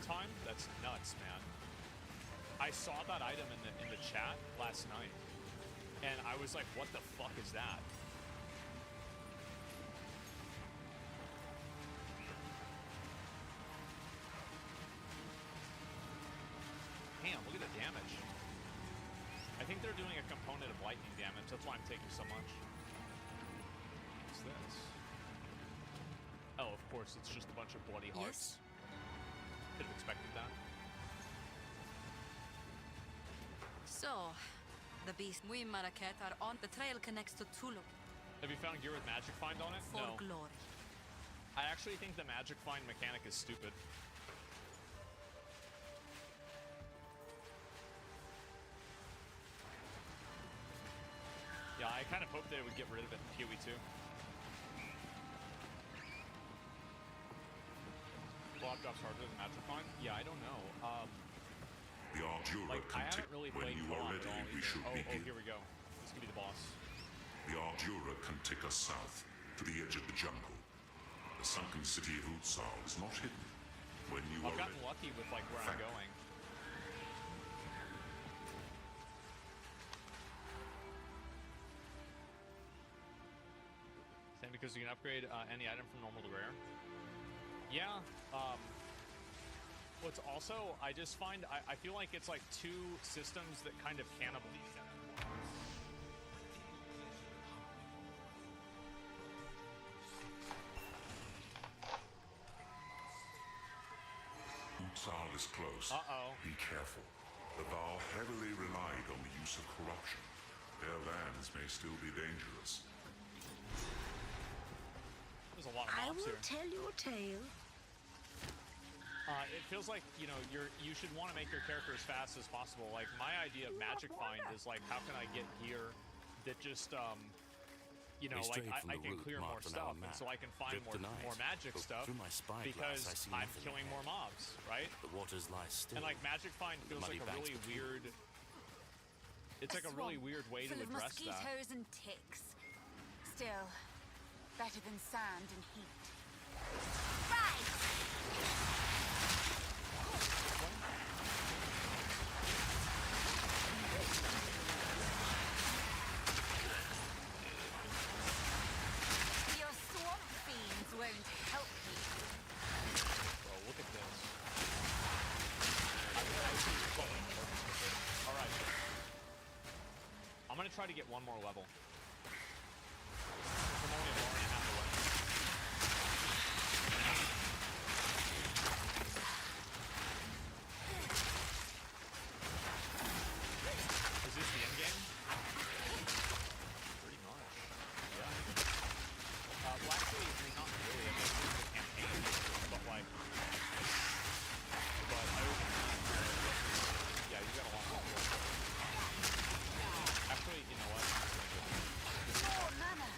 time? That's nuts, man. I saw that item in the chat last night, and I was like, "What the fuck is that?" Damn, look at the damage. I think they're doing a component of lightning damage. That's why I'm taking so much. What's this? Oh, of course, it's just a bunch of bloody hearts. Yes? Could have expected that. So, the beast we Maraket are on. The trail connects to Tulu. Have you found gear with magic find on it? For No. glory. I actually think the magic find mechanic is stupid. Yeah, I kind of hoped they would get rid of it in PoE 2. Block drops harder than magic find? Yeah, I don't know. The Arjura Like, I haven't really when played you co-op are at all ready, we either. should Oh, begin. here we go. This could be the boss. The Arjura can take us south, to the edge of the jungle. The sunken city of Utsal is not hidden. When you I've are gotten ready. lucky with, like, where I'm Fact. going. Same because you can upgrade any item from normal to rare. Yeah, what's also, I just find, I feel like it's like two systems that kind of cannibalize each other. Utsal is close. Uh-oh. Be careful. The Val heavily relied on the use of corruption. Their lands may still be dangerous. There's a lot of I mobs will here. tell you a tale. It feels like, you know, you should want to make your character as fast as possible. Like, my idea of magic find is like, how can I get gear that just, you know, like I can clear more stuff, and so I can find more magic stuff because I'm killing more mobs, right? The waters lie still. And like magic find feels like a really weird. It's like a really weird way to full of address that. mosquitoes and ticks. Still, better than sand and heat. Right! Your swamp fiends won't help you. Bro, look at this. All right. I'm gonna try to get one more level. I'm only a bar and a half away. Is this the end game? Pretty much. Yeah. Well, actually, I mean, not really. I mean, it's the campaign, but like, yeah, you got a lot more. Actually, you know what? More mana!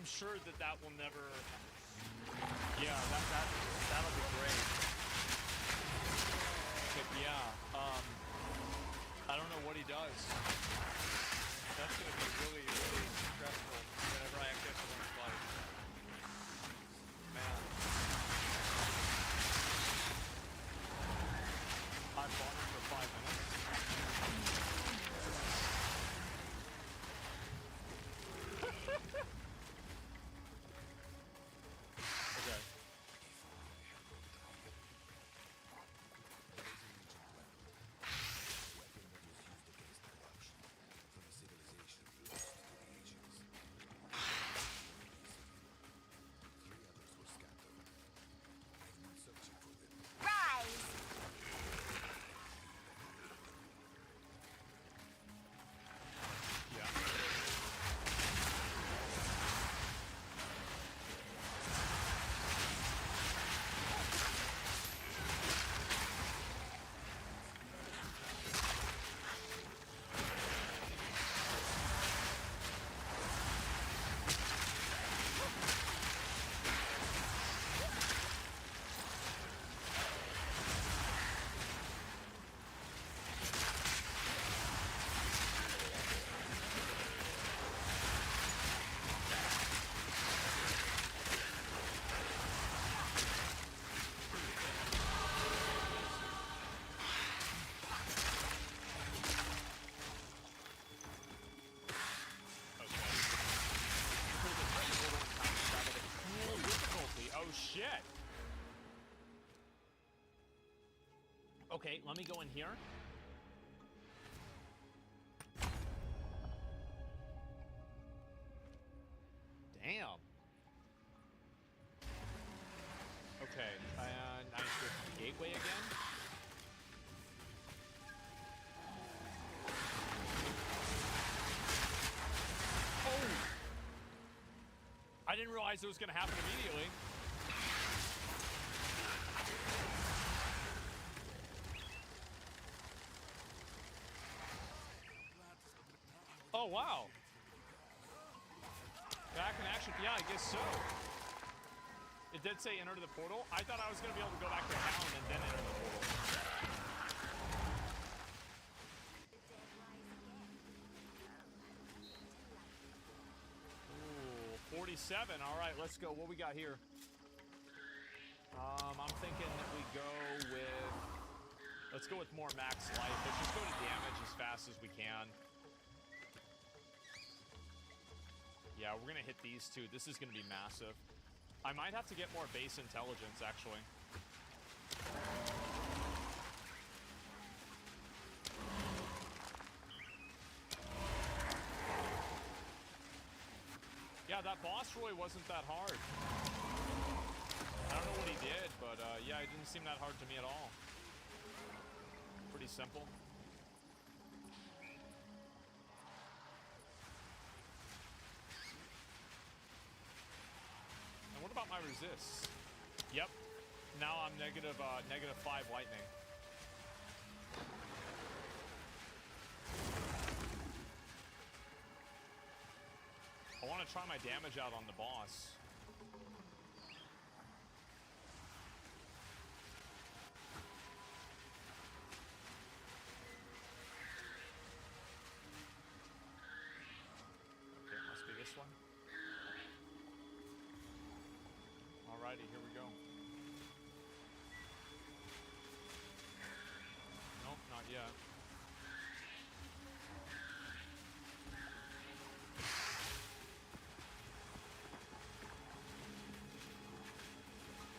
sure that will never... Yeah, that'll be great. But yeah, I don't know what he does. That's gonna be really, really stressful whenever I actually have to learn to fight. Man. I fought him for 5 minutes. Okay. Rise! Yeah. Oh shit! Okay, let me go in here. Damn. Okay, and I switch to the gateway again. Oh! I didn't realize it was gonna happen immediately. Oh, wow. Back in action. Yeah, I guess so. It did say enter the portal. I thought I was going to be able to go back to town and then enter the portal. Ooh, 47. All right, let's go. What we got here? I'm thinking that we go with... Let's go with more max life. Let's just go to damage as fast as we can. Yeah, we're gonna hit these two. This is gonna be massive. I might have to get more base intelligence, actually. Yeah, that boss really wasn't that hard. I don't know what he did, but yeah, it didn't seem that hard to me at all. Pretty simple. And what about my resists? Yep. Now I'm negative 5 lightning. I want to try my damage out on the boss. Okay, it must be this one. Alrighty, here we go. Nope, not yet.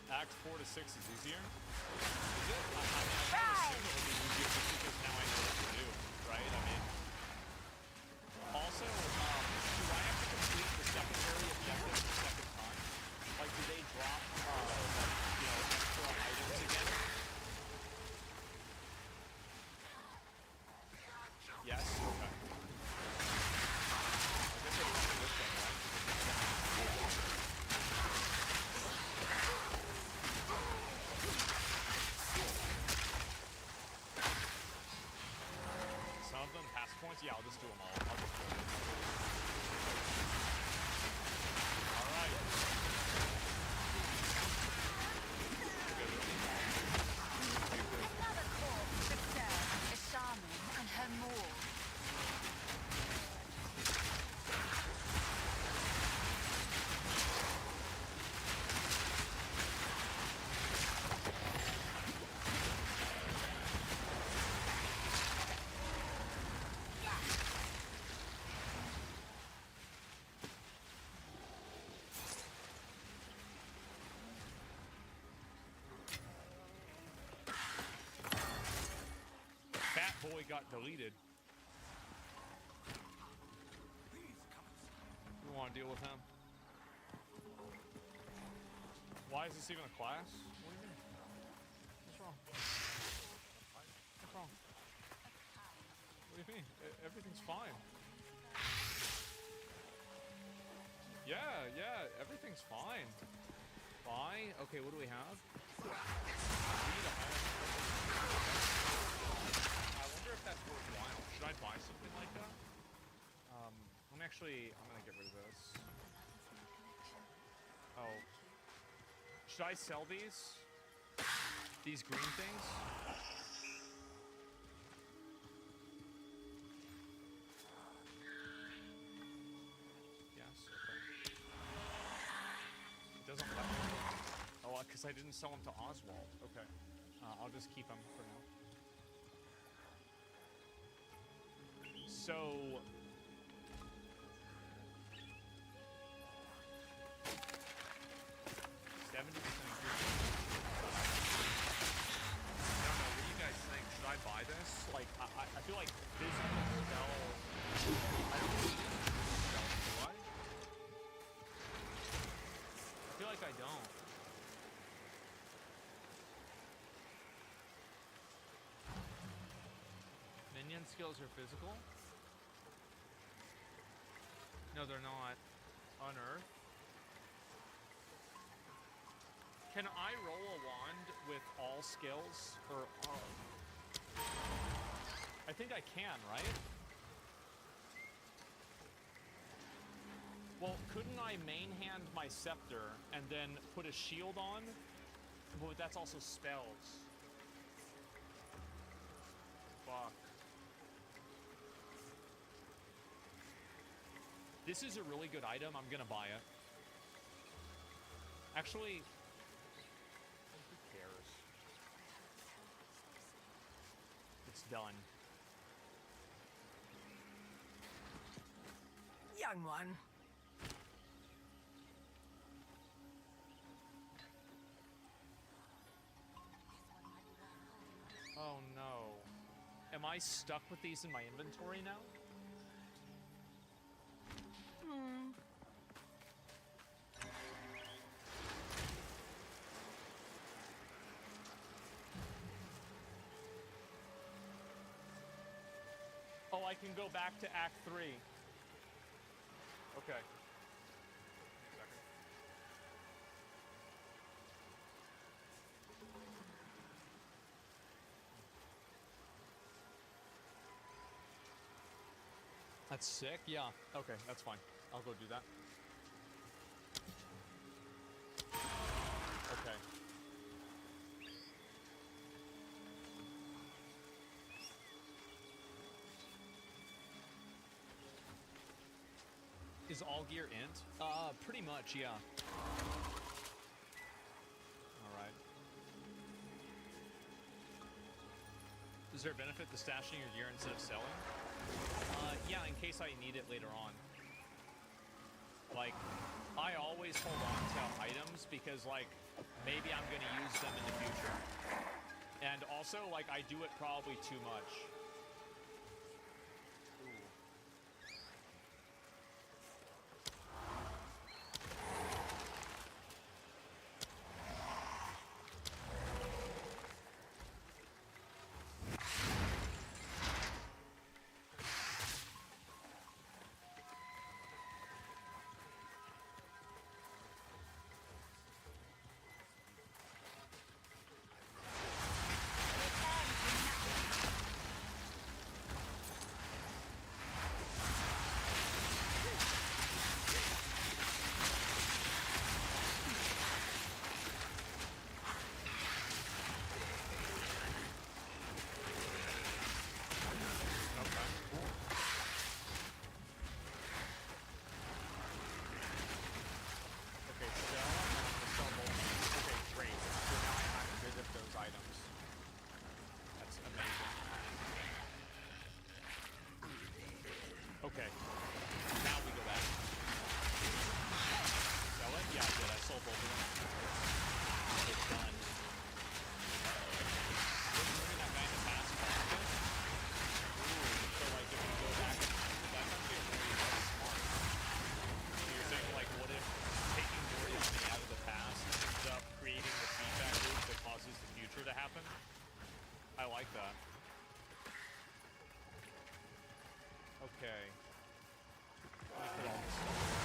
Act 4 to 6 is easier. Is it? I kind of assume it would be easier just because now I know what to do, right? I mean... Also, do I have to complete the secondary objective the second time? Like, do they drop, extra items again? Yes? Okay. I guess it's this one, right? Some of them pass points? Yeah, I'll just do them all. I'll just do them. boy got deleted. You want to deal with him? Why is this even a class? What do you mean? What's wrong? What's wrong? What do you mean? Everything's fine. Yeah, everything's fine. Buy? Okay, what do we have? We need a home. I wonder if that's worthwhile. Should I buy something like that? I'm gonna get rid of this. Oh. Should I sell these? These green things? Yes, okay. It doesn't let me. Oh, because I didn't sell them to Oswald. Okay. I'll just keep them for now. So... 70% increase. I don't know, what do you guys think? Should I buy this? Like, I feel like physical spell... I don't need physical spells, do I? I feel like I don't. Minion skills are physical? No, they're not. Unearth? Can I roll a wand with all skills? Or I think I can, right? Well, couldn't I main hand my scepter and then put a shield on? But that's also spells. Fuck. This is a really good item. I'm gonna buy it. Actually... done. Young one. Oh no. Am I stuck with these in my inventory now? Oh, I can go back to Act 3. Okay. That's sick? Yeah. Okay, that's fine. I'll go do that. Okay. Is all gear int? Pretty much, yeah. Alright. Is there a benefit to stashing your gear instead of selling? Yeah, in case I need it later on. Like, I always hold on to items because, like, maybe I'm gonna use them in the future. And also, like, I do it probably too much. Okay. Let me put all this stuff.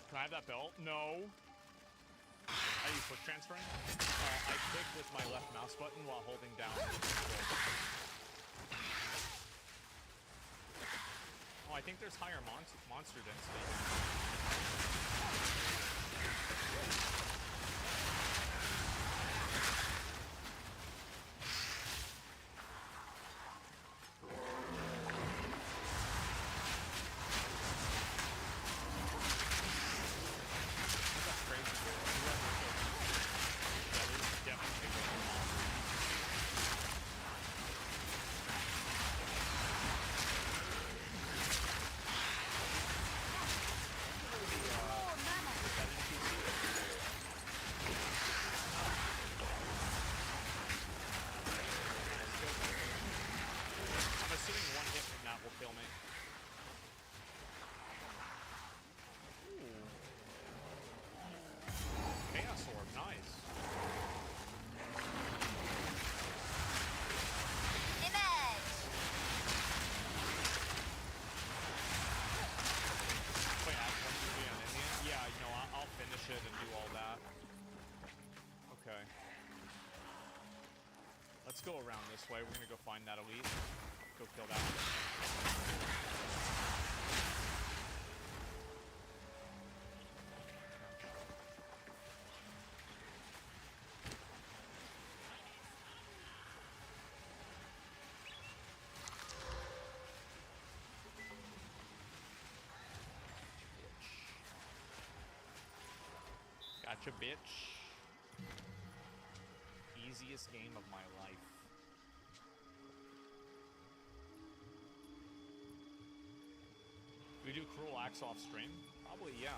Can I have that belt? No. Are you quick transferring? I click with my left mouse button while holding down the control. Oh, I think there's higher monster density. Let's go around this way. We're gonna go find that elite. Go kill that one. Gotcha, bitch. Easiest game of my life. We do Cruel Axe off stream? Probably, yeah.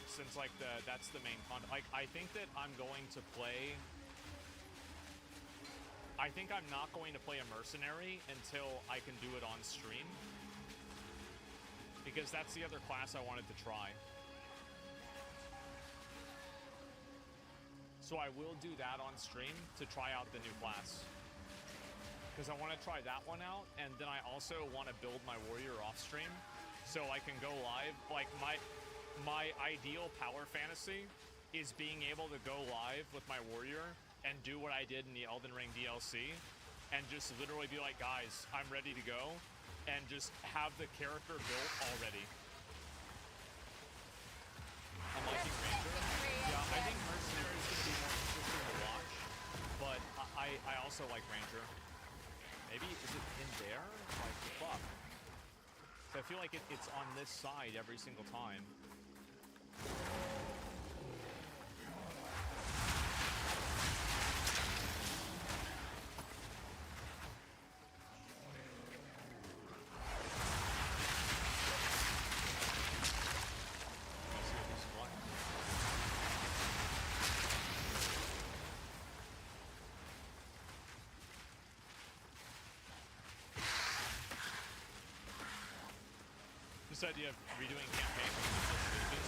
Since like that's the main content. Like I think that I'm going to play. I think I'm not going to play a mercenary until I can do it on stream. Because that's the other class I wanted to try. So I will do that on stream to try out the new class. Because I want to try that one out, and then I also want to build my warrior off stream so I can go live. Like my ideal power fantasy is being able to go live with my warrior and do what I did in the Elden Ring DLC and just literally be like, guys, I'm ready to go, and just have the character built already. I'm liking Ranger. Yeah, I think Mercenary is going to be more interesting to watch, but I also like Ranger. Maybe, is it in there? Like, fuck. So I feel like it's on this side every single time. This idea of redoing campaigns in stages.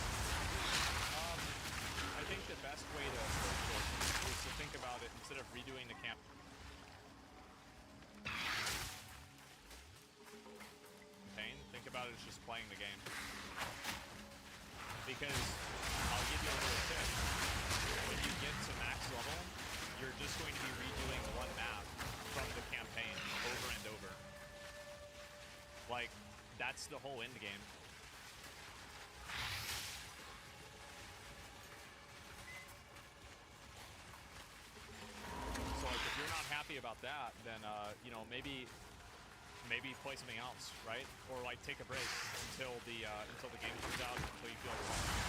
I think the best way to approach it is to think about it instead of redoing the campaign. Think about it as just playing the game. Because I'll give you a little tip. When you get to max level, you're just going to be redoing one map from the campaign over and over. Like, that's the whole end game. So like if you're not happy about that, then you know, maybe maybe play something else, right? Or like take a break until the game comes out, until you feel like it.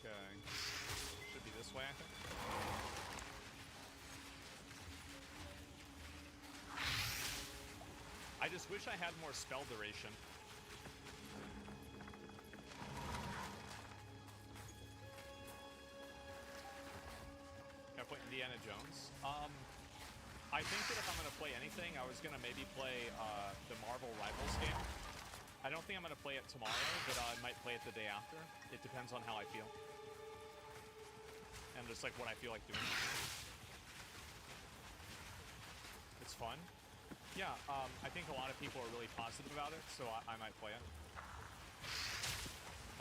Okay, should be this way, I think. I just wish I had more spell duration. Play Indiana Jones. I think that if I'm gonna play anything, I was gonna maybe play the Marvel Rivals game. I don't think I'm gonna play it tomorrow, but I might play it the day after. It depends on how I feel, and just like what I feel like doing. It's fun. Yeah, I think a lot of people are really positive about it, so I might play it.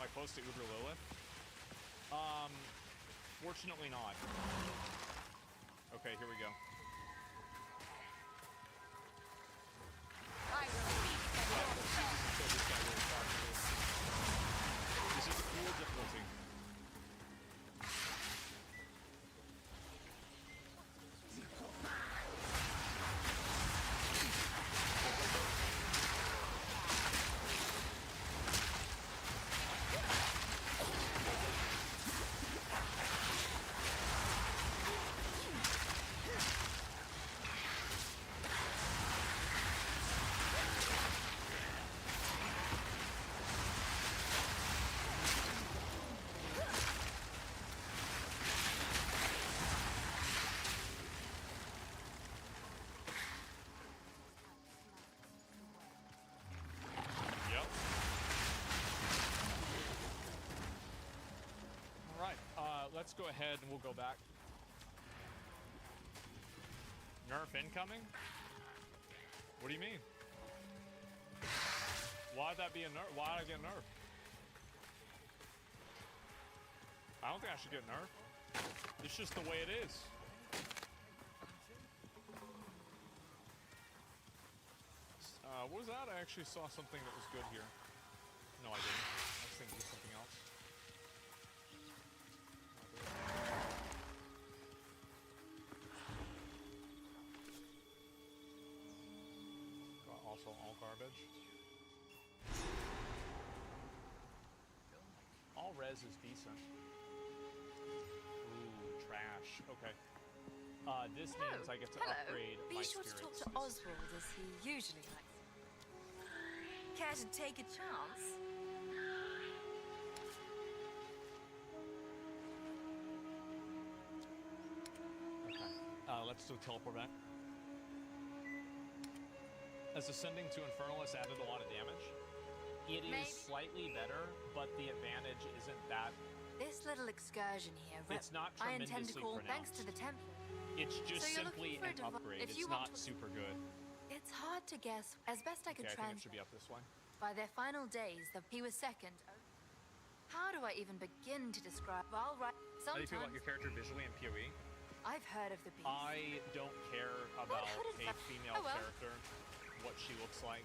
Am I close to Uber Lilith? Fortunately not. Okay, here we go. This is cool difficulty. Let's go ahead and we'll go back. Nerf incoming? What do you mean? Why'd that be a nerf? Why'd I get nerfed? I don't think I should get nerfed. It's just the way it is. What was that? I actually saw something that was good here. No, I didn't. I was thinking of something else. Also all garbage. All res is decent. Ooh, trash. Okay. This means I get to upgrade my spirits. Be sure to talk to Oswald as he usually likes. Care to take a chance? Okay. Let's do a teleport back. As ascending to Infernalist added a lot of damage. It is slightly better, but the advantage isn't that. This little excursion here, it's not I tremendously intend to call pronounced. thanks to the temple. It's just simply an upgrade. It's not super good. It's hard to guess. As best I could I think it should be up this way. By their final days, he was second. How do I even begin to describe? I'll write. How do you feel about your character visually in PoE? I've heard of the beast. I don't care about a female character. What she looks like,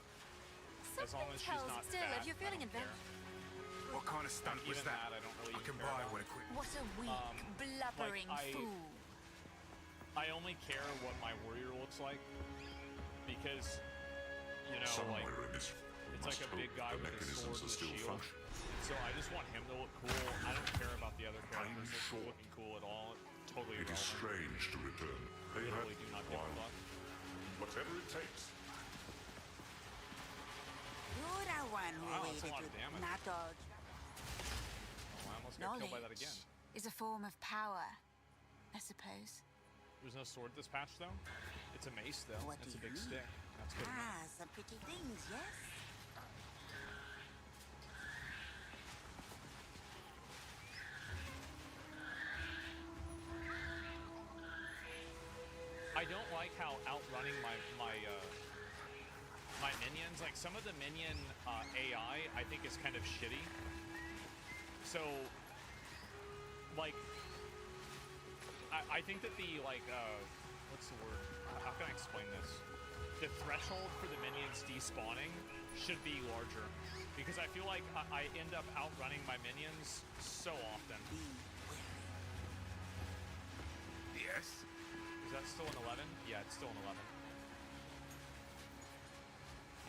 as long as she's not still, fat, if you're feeling adventurous. What kind of stunt was that? I don't really I can buy with a quick. What a weak, blubbering fool. I only care what my warrior looks like because, you know, Somewhere like in this it's like a big guy with a sword and a shield. So I just want him to look cool. I don't care about the other characters looking cool at all. It's totally irrelevant. It is strange to return. I literally do not give a fuck. Whatever it takes. You're the one who That's a lot of damage. not dodge. Oh, I almost got killed by that again. Is a form of power, I suppose. There's no sword this patch though. It's a mace though. What It's a do big you stick. That's good. Some pretty things, yes? I don't like how outrunning my minions, like some of the minion AI, I think is kind of shitty. So, like, I think that the, like, what's the word? How can I explain this? The threshold for the minions despawning should be larger. Because I feel like I end up outrunning my minions so often. still an 11? Yeah, it's still an 11.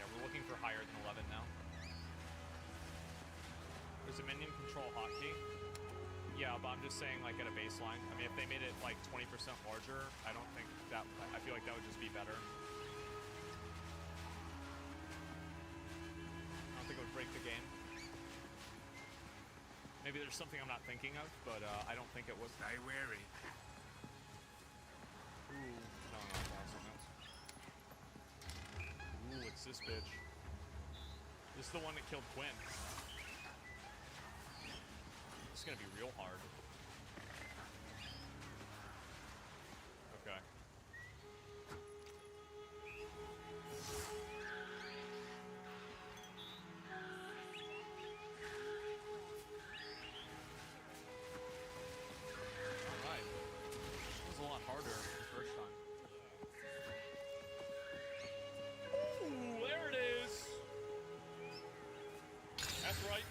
Yeah, we're looking for higher than 11 now. There's a minion control hotkey. Yeah, but I'm just saying, like, at a baseline. I mean, if they made it, like, 20% larger, I don't think that... I feel like that would just be better. I don't think it would break the game. Maybe there's something I'm not thinking of, but I don't think it would. Stay wary. Ooh, no, that's something else. Ooh, it's this bitch. This is the one that killed Quinn. It's gonna be real hard. Okay. Alright. This was a lot harder the first time. Ooh, there it is! That's right.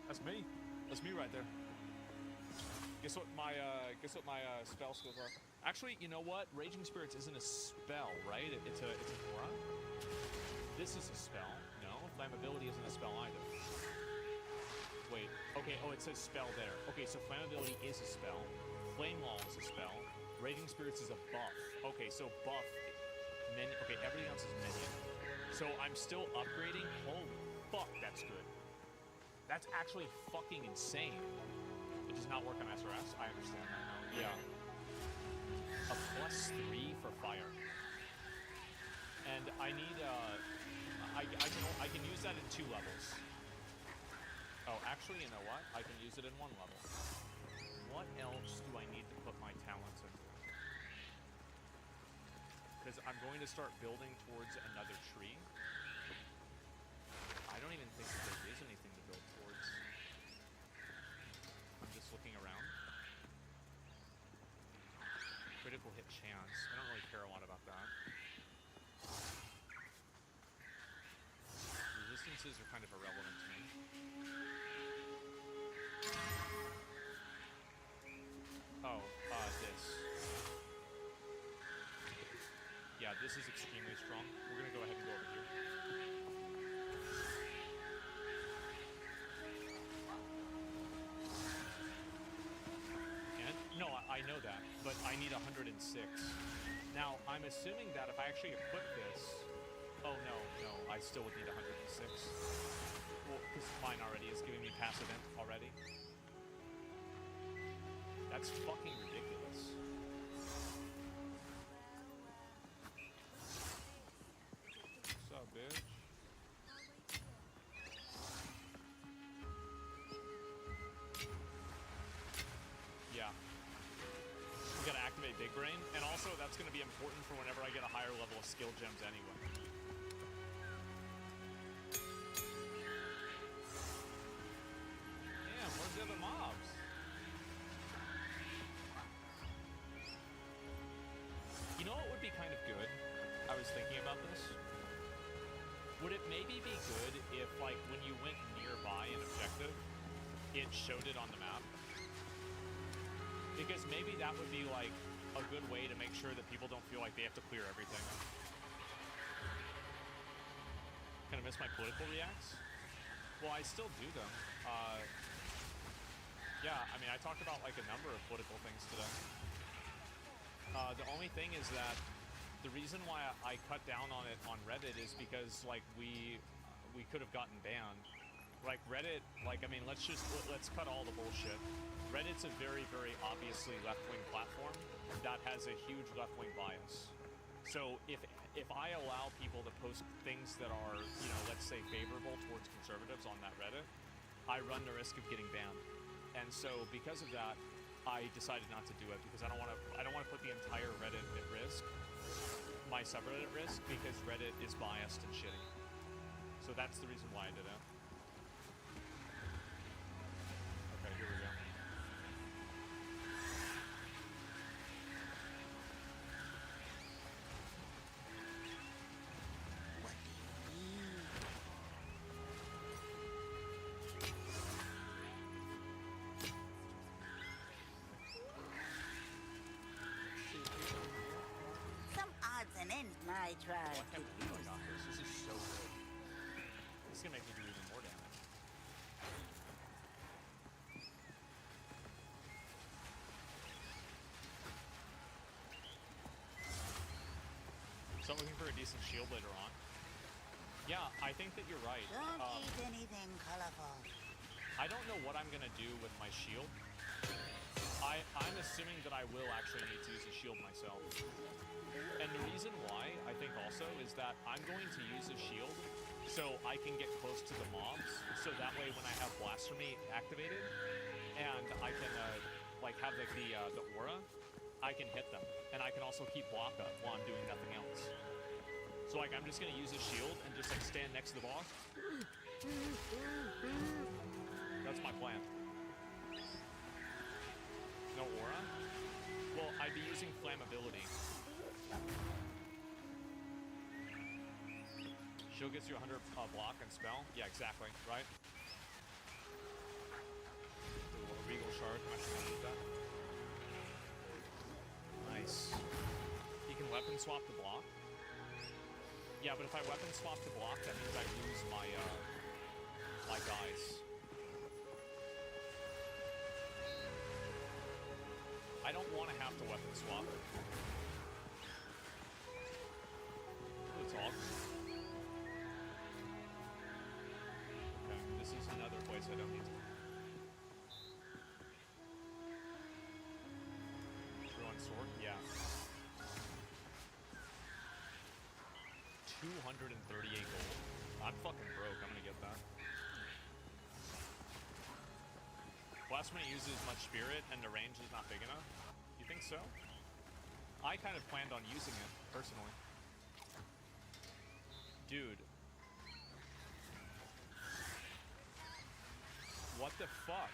That's me. That's me right there. Guess what my spell skills are? Actually, you know what? Raging Spirits isn't a spell, right? It's a aura. This is a spell. No, Flammability isn't a spell either. Wait. Okay. Oh, it says spell there. Okay, so Flammability is a spell. Flame Wall is a spell. Raging Spirits is a buff. Okay, so buff. Minion. Okay, everything else is minion. So I'm still upgrading. Holy fuck, that's good. That's actually fucking insane. It does not work on SRS. I understand that now. Yeah. A +3 for fire. And I need I can use that in 2 levels. Oh, actually, you know what? I can use it in 1 level. What else do I need to put my talents into? Because I'm going to start building towards another tree. I don't even think that there is anything to build towards. I'm just looking around. Critical hit chance. I don't really care a lot about that. Resistances are kind of irrelevant to me. Oh, this. Yeah, this is extremely strong. We're gonna go ahead and go over here. And, no, I know that, but I need 106. Now, I'm assuming that if I actually equip this... Oh, no, I still would need 106. Well, because mine already is giving me passive int already. That's fucking ridiculous. What's up, bitch? Yeah. We gotta activate Big Brain, and also that's gonna be important for whenever I get a higher level of skill gems anyway. Damn, where's the other mobs? You know what would be kind of good? I was thinking about this. Would it maybe be good if, like, when you went nearby an objective, it showed it on the map? Because maybe that would be, like, a good way to make sure that people don't feel like they have to clear everything. Kind of miss my political reacts? Well, I still do them. Yeah, I mean, I talked about, like, a number of political things today. The only thing is that the reason why I cut down on it on Reddit is because, like, we could have gotten banned. Like, Reddit, like, I mean, let's cut all the bullshit. Reddit's a very, very obviously left-wing platform that has a huge left-wing bias. So if I allow people to post things that are, you know, let's say favorable towards conservatives on that Reddit, I run the risk of getting banned. And so because of that, I decided not to do it because I don't want to put the entire Reddit at risk, my subreddit at risk, because Reddit is biased and shitty. So that's the reason why I did it. Okay, here we go. What do you need? Try I to can't believe I got this. This is so good. This is gonna make me do even more damage. So I'm looking for a decent shield later on. Yeah, I think that you're right. Don't eat anything colorful. I don't know what I'm gonna do with my shield. I'm assuming that I will actually need to use a shield myself. And the reason why, I think also, is that I'm going to use a shield so I can get close to the mobs, so that way when I have Blasphemy activated, and I can, like, have, like, the aura, I can hit them. And I can also keep block up while I'm doing nothing else. So, like, I'm just gonna use a shield and just, like, stand next to the boss. That's my plan. No aura? Well, I'd be using flammability. Shield gets you 100 block and spell. Yeah, exactly, right? Ooh, a Regal Shard. I'm actually gonna need that. Nice. You can weapon swap the block. Yeah, but if I weapon swap the block, that means I lose my, my guys. I don't want to have to weapon swap. Ooh, it's awesome. Okay, this is another place I don't need to. Throwing sword? Yeah. 238 gold. I'm fucking broke. I'm gonna get that. Blasphemy uses much spirit and the range is not big enough. You think so? I kind of planned on using it, personally. Dude. What the fuck?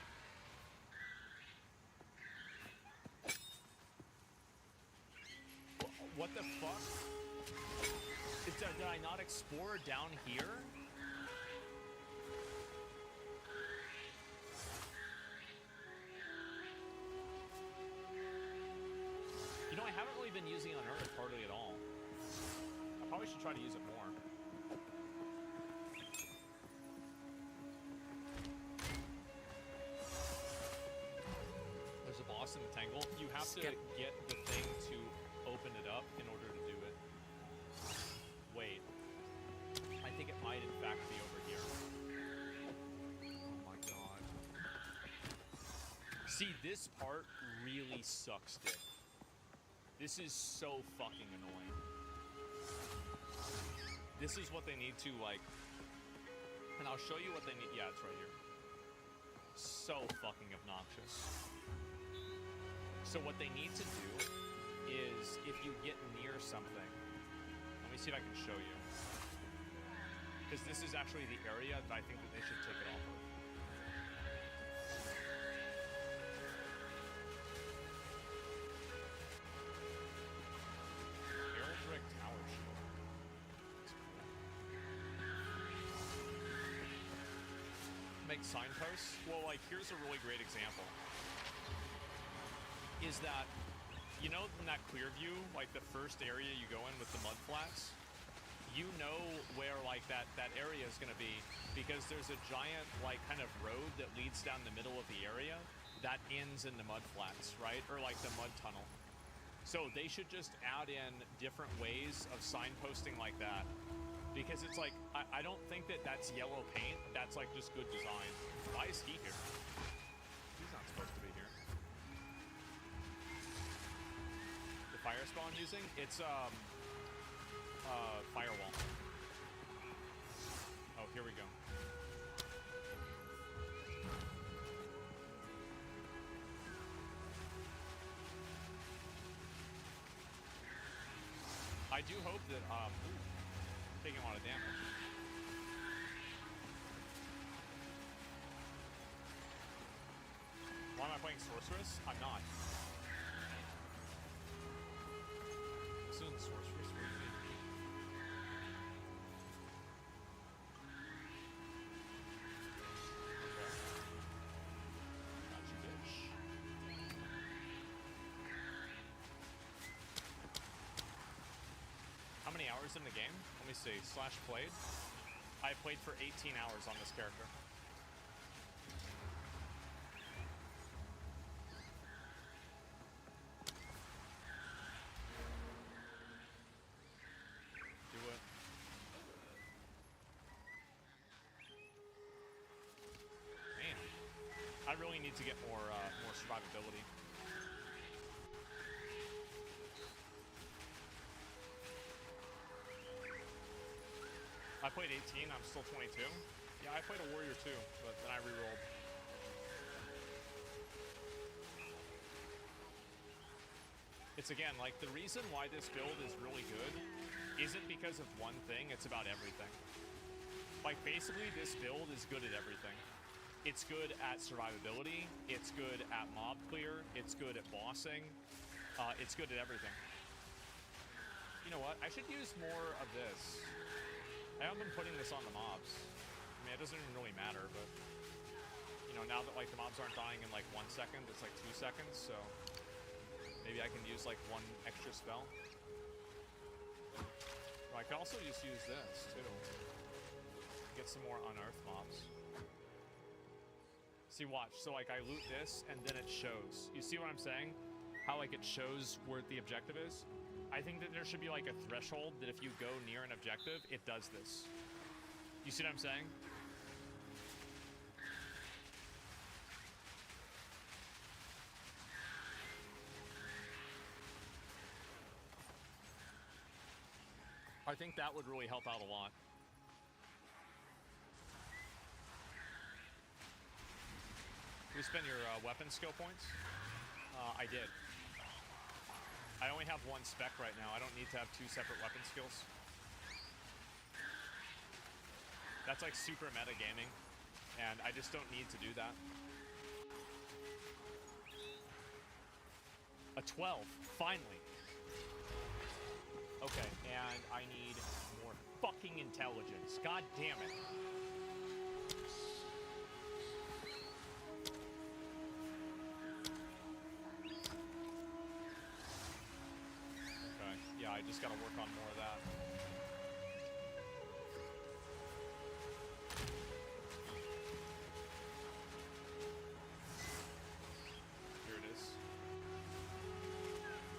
What the fuck? Did I not explore down here? You know, I haven't really been using Unearth hardly at all. I probably should try to use it more. There's a boss in the Tangle. You have to get the thing to open it up in order to do it. Wait. I think it might in fact be over here. Oh my god. See, this part really sucks dick. This is so fucking annoying. This is what they need to, like... And I'll show you what they need... Yeah, it's right here. So fucking obnoxious. So what they need to do is, if you get near something... Let me see if I can show you. Because this is actually the area that I think that they should take it off of. Eldrick Tower Shield. That's cool. Make signposts? Well, like, here's a really great example. Is that, you know, in that clear view, like the first area you go in with the mud flats? You know where, like, that area is going to be, because there's a giant, like, kind of road that leads down the middle of the area that ends in the mud flats, right? Or, like, the mud tunnel. So they should just add in different ways of signposting like that, because it's like, I don't think that that's yellow paint. That's, like, just good design. Why is he here? He's not supposed to be here. The fire spell I'm using, it's, firewall. Oh, here we go. I do hope that, ooh, taking a lot of damage. Why am I playing Sorceress? I'm not. This isn't Sorceress, what do you mean? How many hours hours in the game? Let me see. Slash played. I played for 18 hours on this character. Do it. Man, I really need to get more survivability. I played 18, I'm still 22. Yeah, I played a warrior too, but then I rerolled. It's again, like, the reason why this build is really good isn't because of one thing, it's about everything. Like, basically, this build is good at everything. It's good at survivability, it's good at mob clear, it's good at bossing, it's good at everything. You know what, I should use more of this. I haven't been putting this on the mobs. I mean, it doesn't even really matter, but... You know, now that, like, the mobs aren't dying in, like, 1 second, it's, like, 2 seconds, so... Maybe I can use, like, 1 extra spell. Or I could also just use this, too. Get some more unearthed mobs. See, watch. So, like, I loot this, and then it shows. You see what I'm saying? How, like, it shows where the objective is? I think that there should be like a threshold that if you go near an objective, it does this. You see what I'm saying? I think that would really help out a lot. You spend your weapon skill points? I did. I only have 1 spec right now. I don't need to have 2 separate weapon skills. That's like super meta gaming, and I just don't need to do that. A 12, finally. Okay, and I need more fucking intelligence. God damn it. Yeah, I just gotta work on more of that. Here it is.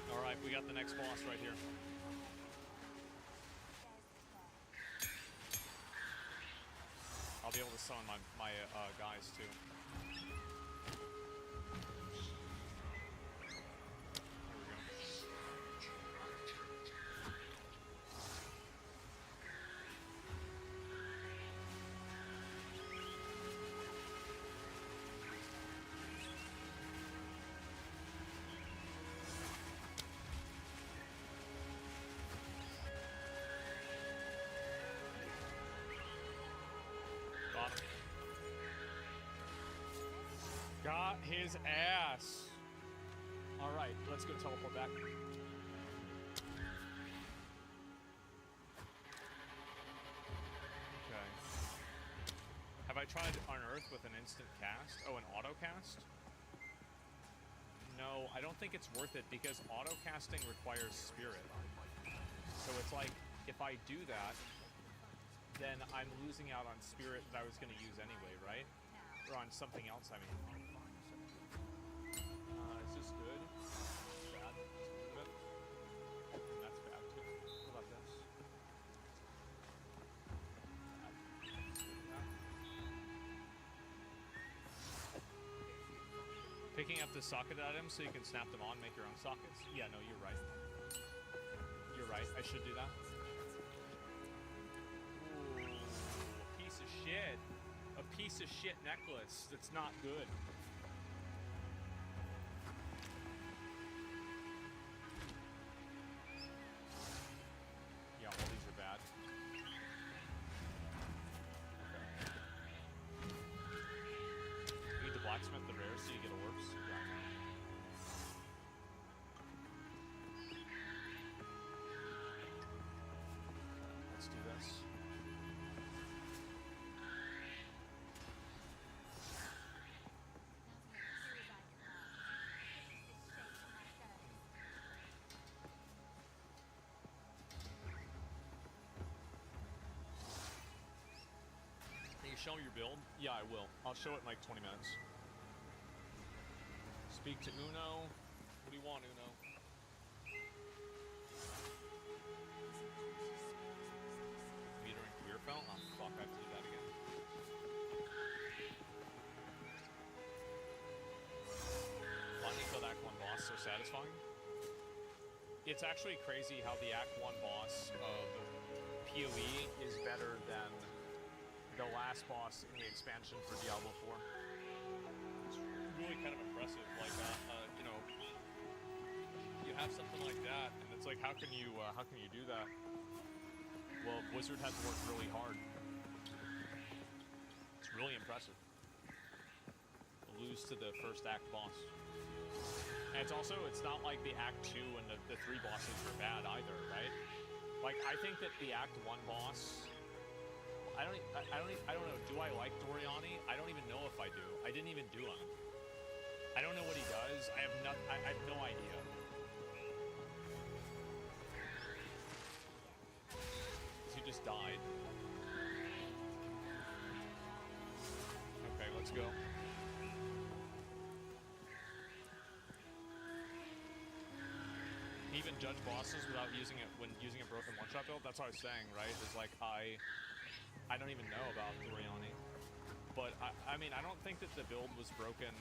Alright, we got the next boss right here. I'll be able to summon my guys too. Got his ass. All right, let's go teleport back. Okay. Have I tried Unearth with an instant cast? Oh, an auto cast? No, I don't think it's worth it because auto casting requires spirit. So it's like, if I do that, then I'm losing out on spirit that I was going to use anyway, right? Or on something else, I mean. Is this good? Bad? Good? That's bad too. What about this? Picking up the socket items so you can snap them on, make your own sockets? Yeah, no, you're right. You're right, I should do that. Ooh, a piece of shit. A piece of shit necklace that's not good. Yeah, all these are bad. Okay. You need to blacksmith the rare so you get orbs. Yeah, I know. Let's do this. show your build? Yeah, I will. I'll show it in like 20 minutes. Speak to Uno. What do you want, Uno? Metering Queerfell? Oh, fuck, I have to do that again. Finally killed Act 1 boss, so satisfying. It's actually crazy how the Act 1 boss of PoE is better than the last boss in the expansion for Diablo 4. It's really kind of impressive. Like, you know, you have something like that, and it's like, how can you do that? Well, Blizzard had to work really hard. It's really impressive. Lose to the first act boss. And it's also, it's not like the Act 2 and the 3 bosses were bad either, right? Like, I think that the Act 1 boss, I don't know, do I like Doriani? I don't even know if I do. I didn't even do him. I don't know what he does. I have no idea. He just died. Okay, let's go. Even judge bosses without using it when using a broken one-shot build. That's what I was saying, right? Is like I don't even know about Doriani, but I mean I don't think that the build was broken,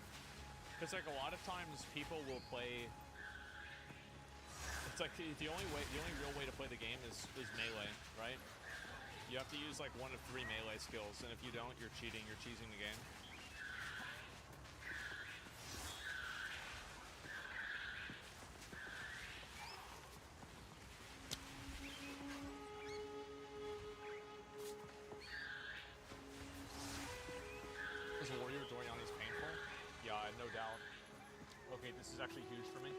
because like a lot of times people will play. It's like the only real way to play the game is melee, right? You have to use like 1 of 3 melee skills, and if you don't, you're cheating. You're cheesing the game. Okay, this is actually huge for me.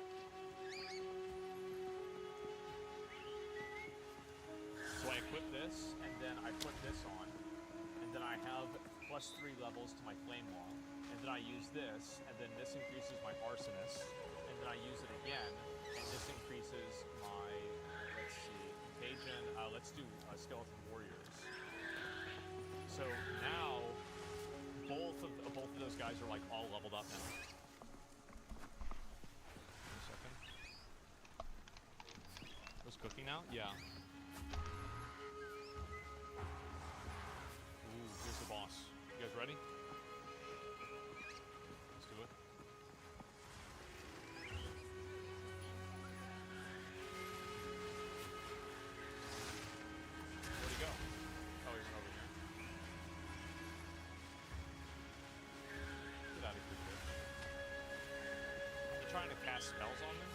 So I equip this, and then I put this on, and then I have +3 levels to my flame wall, and then I use this, and then this increases my arsonist, and then I use it again, and this increases my, let's see, contagion. Let's do skeleton warriors. So now both of those guys are like all leveled up now. Cooking now? Yeah. Ooh, here's the boss. You guys ready? Let's do it. Where'd he go? Oh, he went over here. Get out of here, kid. You trying to cast spells on me?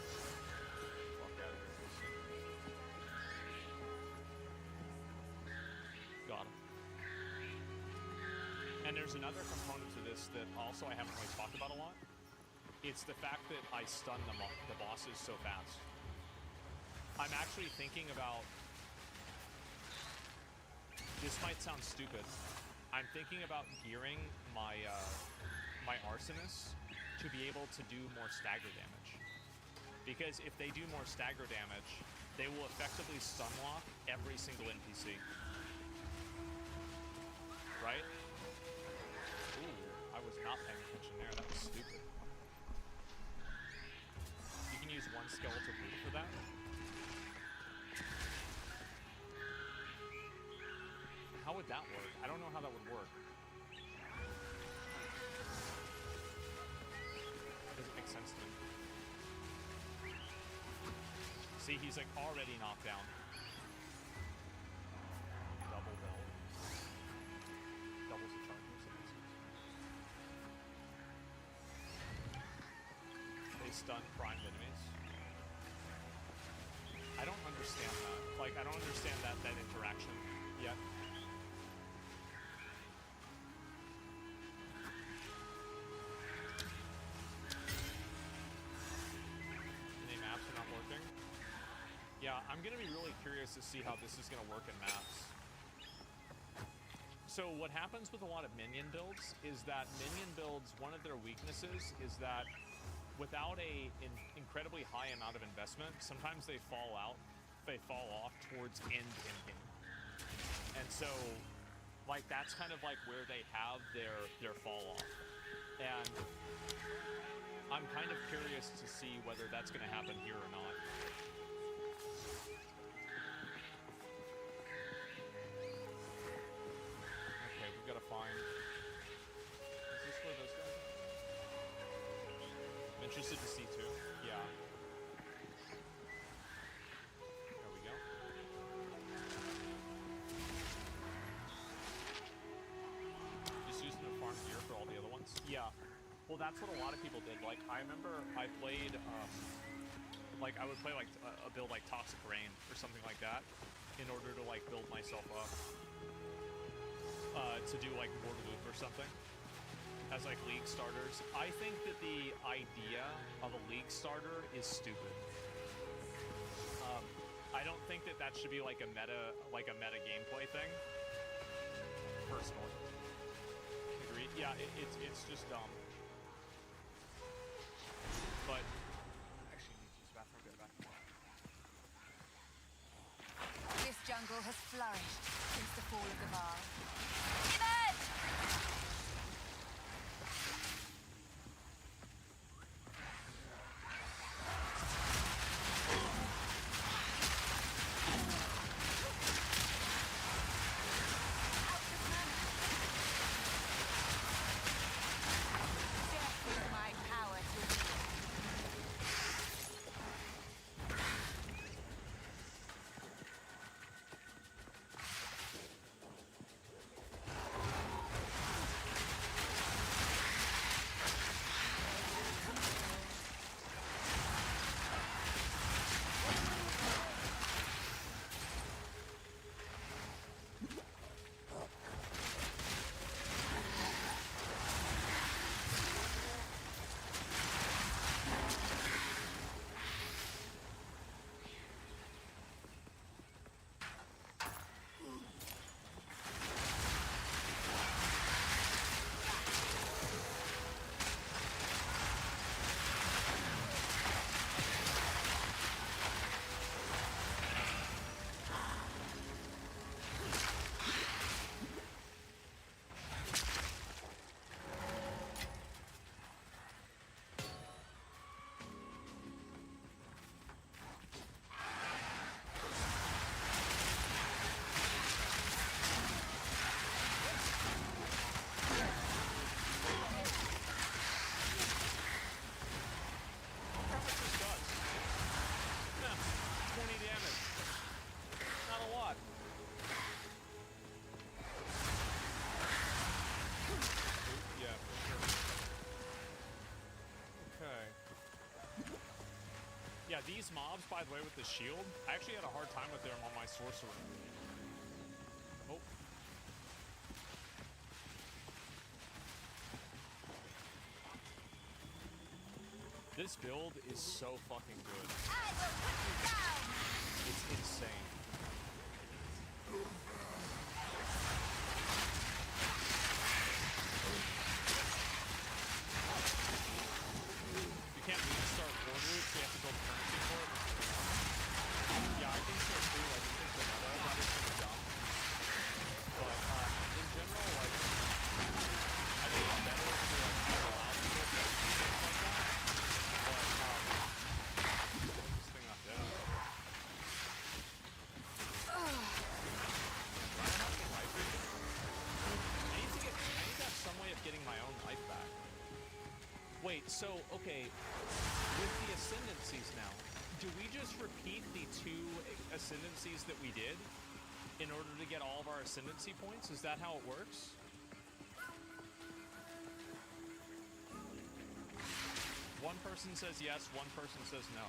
And there's another component to this that also I haven't really talked about a lot. It's the fact that I stun the bosses so fast. I'm actually thinking about... This might sound stupid. I'm thinking about gearing my my arsonists to be able to do more stagger damage. Because if they do more stagger damage, they will effectively stun lock every single NPC. Right? I was not paying attention there. That was stupid. You can use 1 skeletal boot for that. How would that work? I don't know how that would work. Doesn't make sense to me. See, he's like already knocked down. Double bell. Doubles the charge. Stun primed enemies. I don't understand that. Like, I don't understand that interaction yet. Any maps are not working? Yeah, I'm gonna be really curious to see how this is gonna work in maps. So what happens with a lot of minion builds is that minion builds, one of their weaknesses is that without an incredibly high amount of investment, sometimes they fall off towards end game. And so Like, that's kind of like where they have their fall off. And I'm kind of curious to see whether that's going to happen here or not. Okay, we've got to find... Is this where those guys are? I'm interested to see, too. Yeah. There we go. Just using the farm gear for all the other ones? Yeah. Well, that's what a lot of people did. Like, I remember I played, like, I would play, like, a build like Toxic Rain or something like that in order to, like, build myself up to do, like, Mortar or something as, like, league starters. I think that the idea of a league starter is stupid. I don't think that that should be, like, a meta gameplay thing, personally. Agreed? Yeah, it's just dumb. But actually, need to use the bathroom. Go back. This jungle has flourished since the fall of the Val. Pivot! Death is my power to wield. Yeah, these mobs, by the way, with the shield, I actually had a hard time with them on my sorcerer. Oh. This build is so fucking good. I will put you down! It's insane. You can't restart board loops, so you have to build currency for it. Yeah, I think so too. Like, I think the meta of that is kind of dumb. But in general, like, I think it's better to like allow people to do things like that. But this thing not dead. I need to have some way of getting my own life back. Wait, so, okay, with the ascendancies now, do we just repeat the 2 ascendancies that we did in order to get all of our ascendancy points? Is that how it works? One person says yes, one person says no.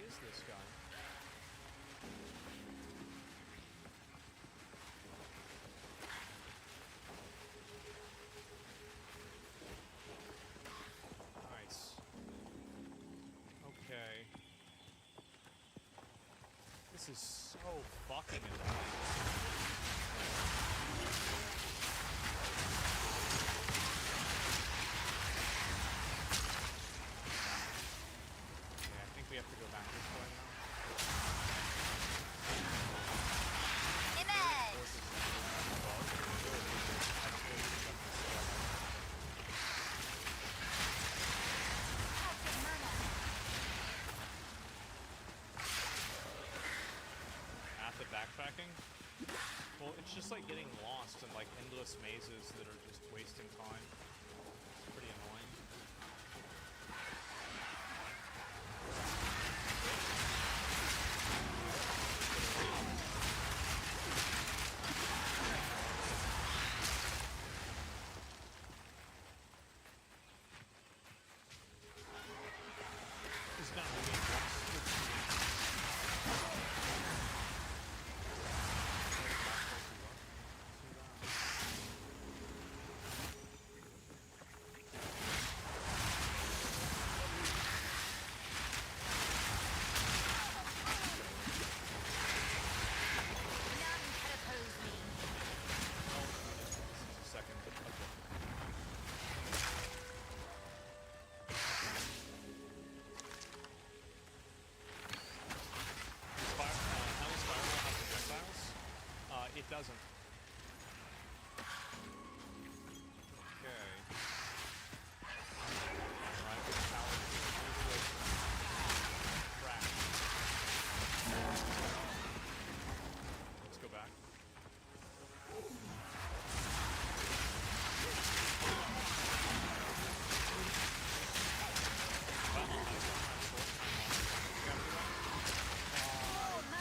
Is this guy? Nice. This is so fucking annoying. Okay, I think we have to go back this way now. After backtracking? Well, it's just like getting lost in like endless mazes that are just wasting time. It's pretty annoying. It's not moving once. It doesn't. Okay. Alright, good power. Crash. Let's go back.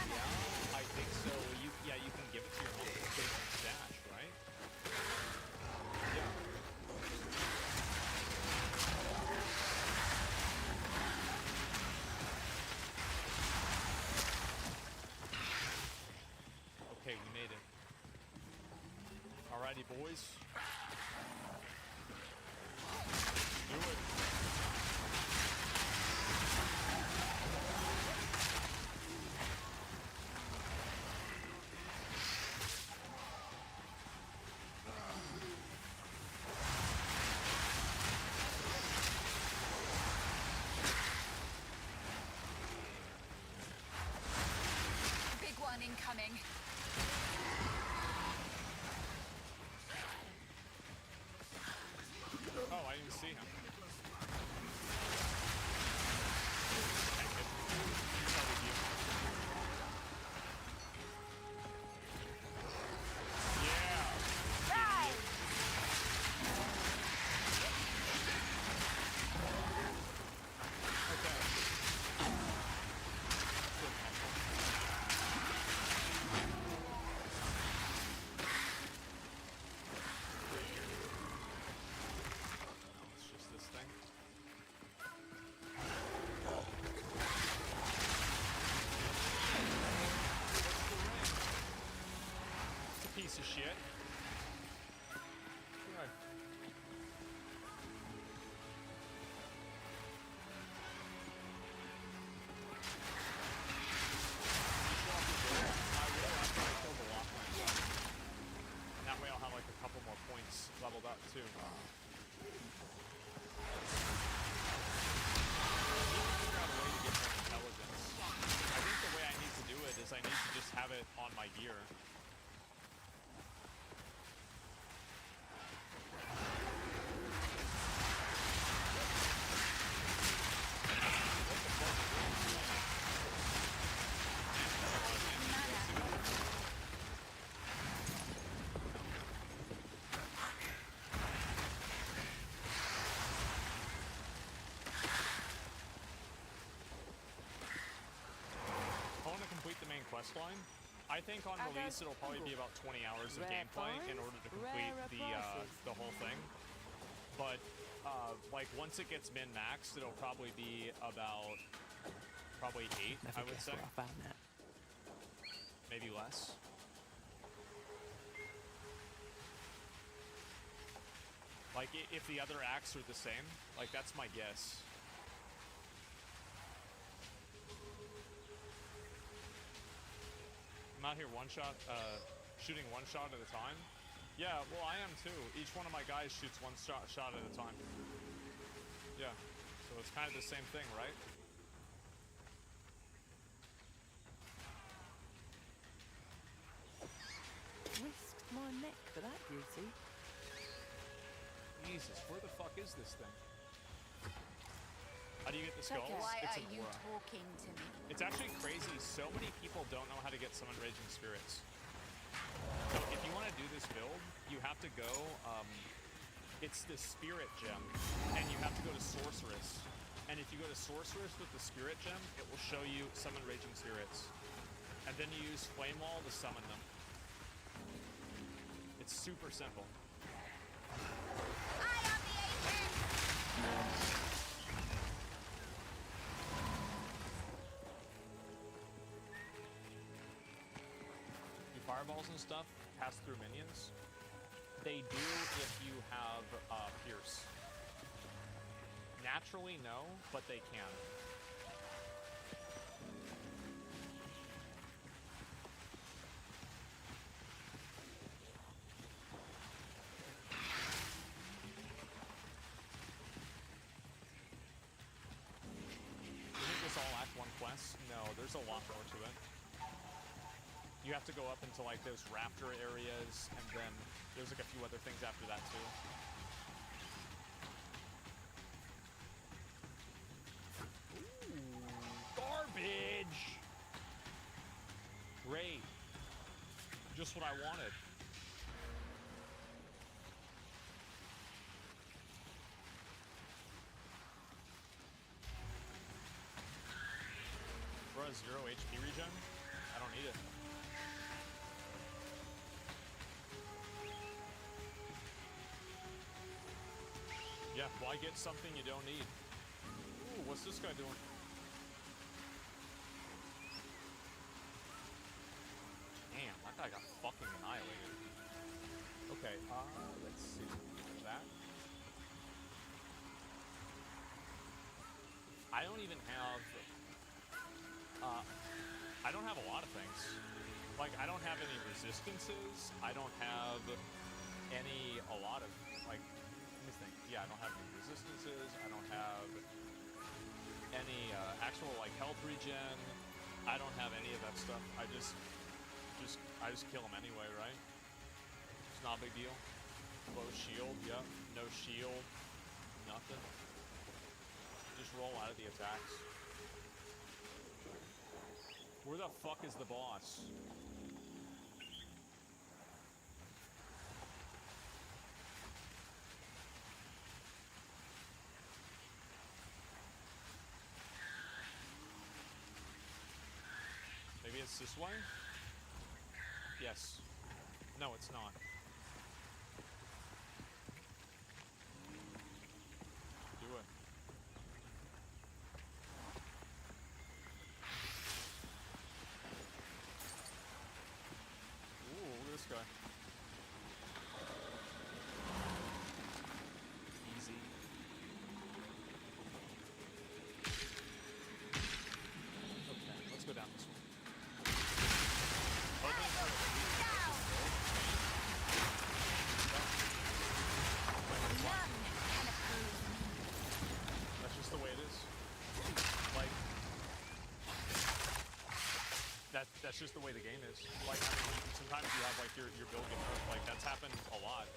Yeah, I think so. Yeah, you can give it to your mom. Dash, right? Yeah. Okay, we made it. Alrighty, boys. Do it. Big one incoming. Oh, I didn't see him. Piece of shit. Right. And that way I'll have like a couple more points leveled up too. I think the way I need to do it is I need to just have it on my gear. Quest line. I think on release it'll probably be about 20 hours of gameplay in order to complete the whole thing. But like once it gets min-maxed, it'll probably be about 8, I would say. I found that. Maybe less. Like if the other acts are the same, like that's my guess. I'm out here shooting one shot at a time. Yeah, well, I am too. Each one of my guys shoots one shot at a time. Yeah, so it's kind of the same thing, right? Risked my neck for that beauty. Jesus, where the fuck is this thing? How do you get the skulls? Why It's are an you aura. talking to me? It's actually crazy. So many people don't know how to get Summon Raging Spirits. So if you want to do this build, you have to go, it's the Spirit Gem, and you have to go to Sorceress. And if you go to Sorceress with the Spirit Gem, it will show you Summon Raging Spirits. And then you use Flame Wall to summon them. It's super simple. I am the agent! Fireballs and stuff pass through minions. They do if you have Pierce. Naturally, no, but they can. Isn't this all Act 1 quests? No, there's a lot more to it. You have to go up into like those raptor areas, and then there's like a few other things after that too. Ooh, garbage! Great. Just what I wanted. Bro, 0 HP regen? I don't need it. Yeah, why get something you don't need? Ooh, what's this guy doing? Damn, that guy got fucking annihilated. Okay, let's see. That. I don't even have... I don't have a lot of things. Like, I don't have any resistances. I don't have a lot of, like... Yeah, I don't have any resistances. I don't have any actual like health regen. I don't have any of that stuff. I just kill them anyway, right? It's not a big deal. Low shield, yep. No shield, nothing. Just roll out of the attacks. Where the fuck is the boss? Maybe it's this way? Yes. No, it's not. Do it. Ooh, look at this guy. Easy. Okay, let's go down this one. That's just the way it is. Like, that's just the way the game is. Like, I mean, sometimes you have like your build get nerfed. Like, that's happened a lot.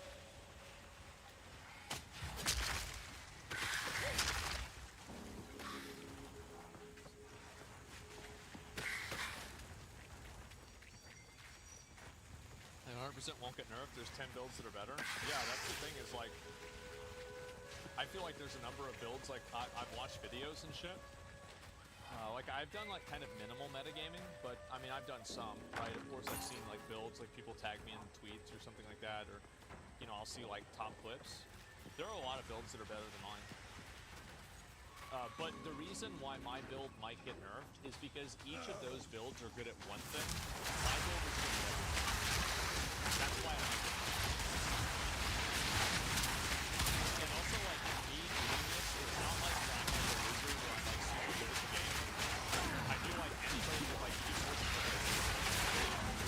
Won't get nerfed. There's 10 builds that are better. Yeah, that's the thing is like, I feel like there's a number of builds, like I've watched videos and shit. Like I've done like kind of minimal metagaming, but I mean I've done some, right? Of course I've seen like builds, like people tag me in tweets or something like that, or you know, I'll see like top clips. There are a lot of builds that are better than mine. But the reason why my build might get nerfed is because each of those builds are good at one thing. My build is good at everything. That's why I like it. And also, like, me doing this is not like I'm like a wizard or I'm like super good at the game. I feel like anybody that like uses this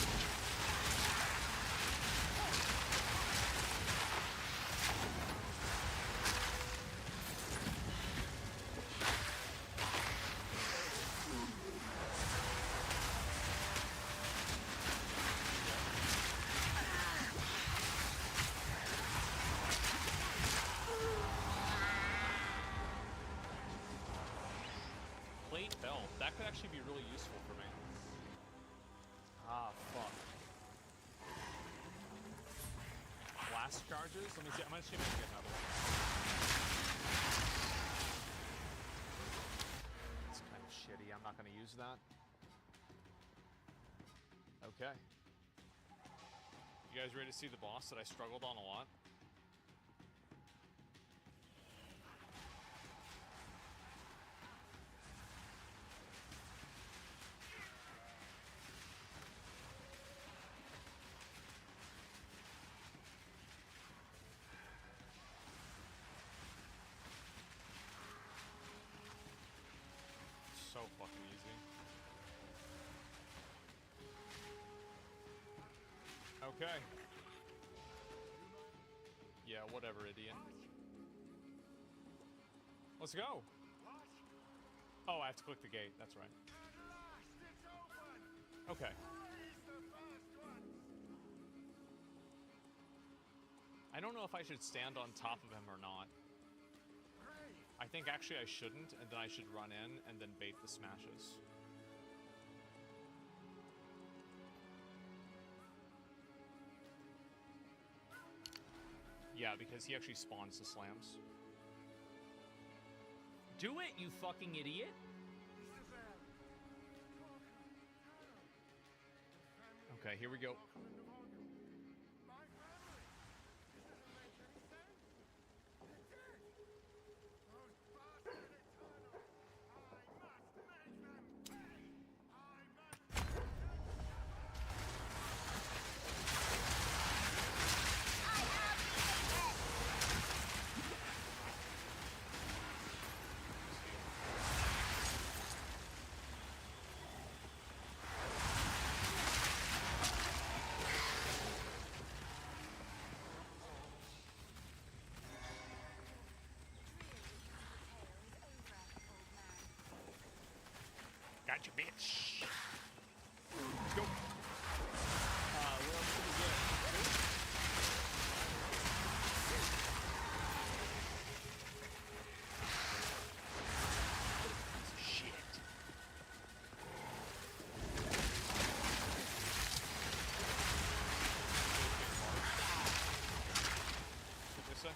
Faint Bell. That could actually be really useful for me. Ah, fuck. Blast charges? Let me see. I'm gonna see if I can get another one. It's kind of shitty. I'm not gonna use that. Okay. You guys ready to see the boss that I struggled on a lot? So fucking easy. Okay. Yeah, whatever, idiot. Let's go. Oh, I have to click the gate. That's right. Okay. I don't know if I should stand on top of him or not. I think actually I shouldn't, and then I should run in and then bait the smashes. Yeah, because he actually spawns the slams. Do it, you fucking idiot! Okay, here we go. Gotcha, bitch. Let's go. What else did we get? Shit. This way?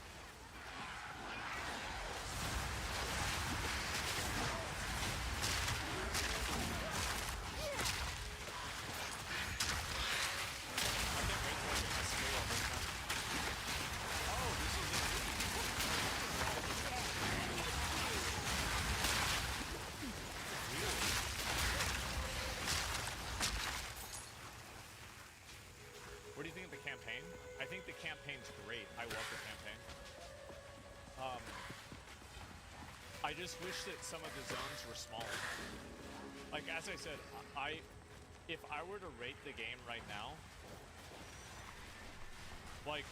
What do you think of the campaign? I think the campaign's great. I love the campaign. I just wish that some of the zones were smaller. Like, as I said, if I were to rate the game right now, like,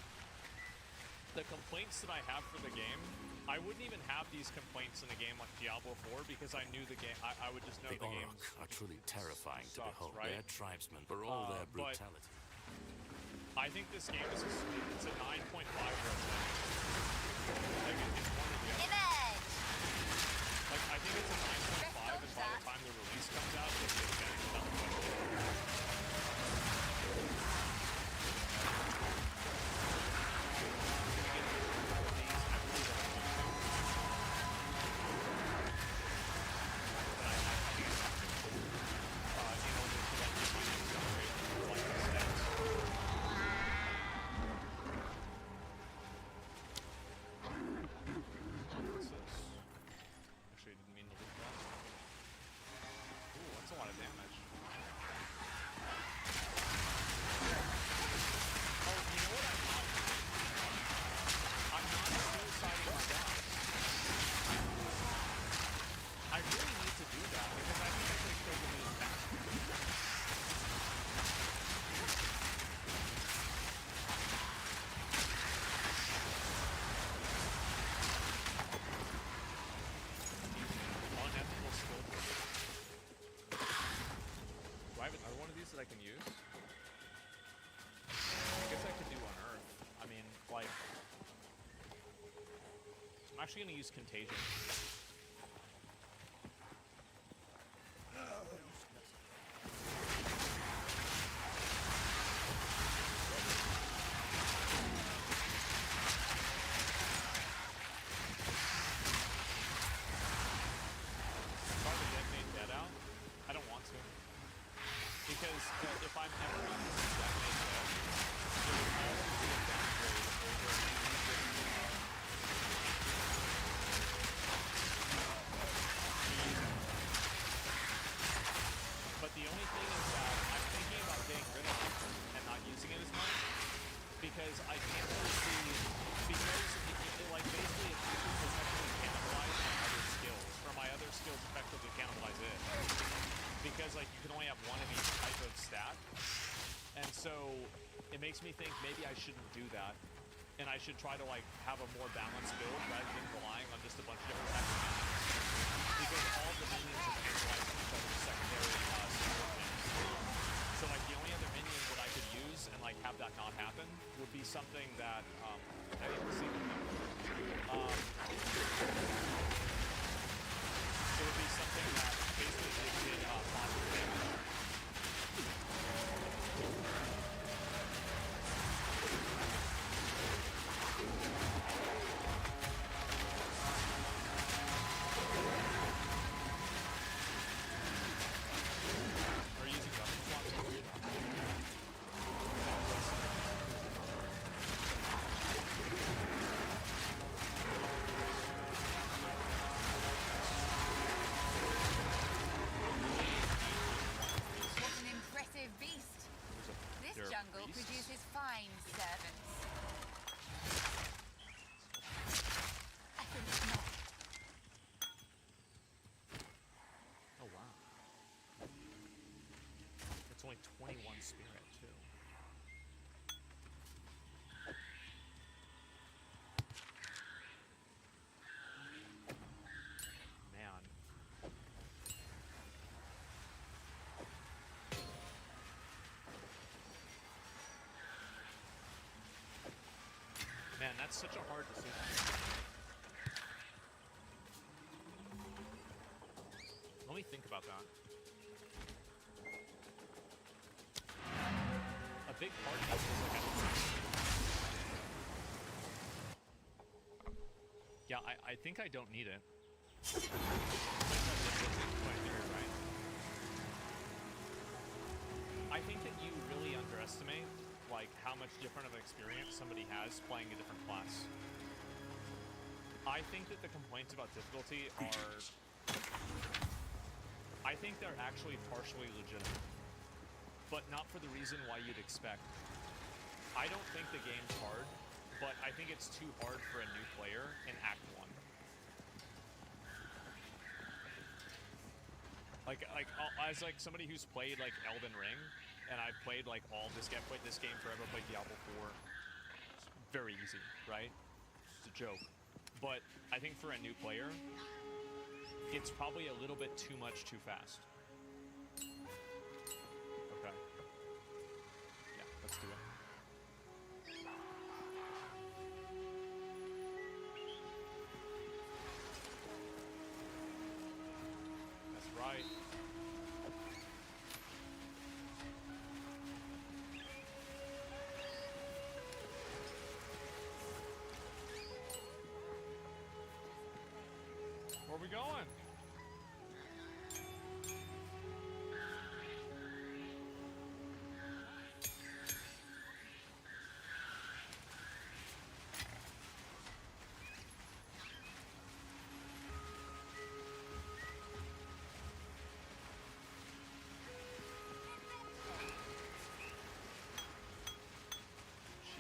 the complaints that I have for the game, I wouldn't even have these complaints in a game like Diablo 4 because I knew the game. I would just know the game are truly terrifying to behold. right? Their tribesmen, for all their brutality. I think this game is it's a 9.5 resident. Like it's one or the other. Image! Like I think it's a 9.5, and by the time the release comes out, it'll be a 10 without question. That I can use? I guess I could do Unearth. I mean, like... I'm actually going to use Contagion. if I'm ever on this deck like this, there would always be a downgrade over but the only thing is that I'm thinking about getting rid of it and not using it as much because I can't really see because like basically it effectively cannibalize my other skills or my other skills effectively cannibalize it because like you can only have one of each type of stat and so it makes me think maybe I shouldn't do that and I should try to like have a more balanced build rather than relying on just a bunch of different types of minions because all the minions are cannibalizing each other's secondary support things. So like the only other minion that I could use and like have that not happen would be something that I didn't see with them. It would be something that basically did positive damage. Jungle produces fine servants. I think not. Oh wow. It's only 21 spirit too. Man. Man, that's such a hard decision. Let me think about that. A big part of this is like yeah, I think I don't need it. Right? I think that you really underestimate like how much different of an experience somebody has playing a different class. I think that the complaints about difficulty are... I think they're actually partially legitimate, but not for the reason why you'd expect. I don't think the game's hard, but I think it's too hard for a new player in Act 1. Like as like somebody who's played like Elden Ring, and I've played like all this game, played this game forever, played Diablo 4. It's very easy, right? It's a joke. But I think for a new player, it's probably a little bit too much too fast. Okay. Yeah, let's do it. That's right. Where are we going?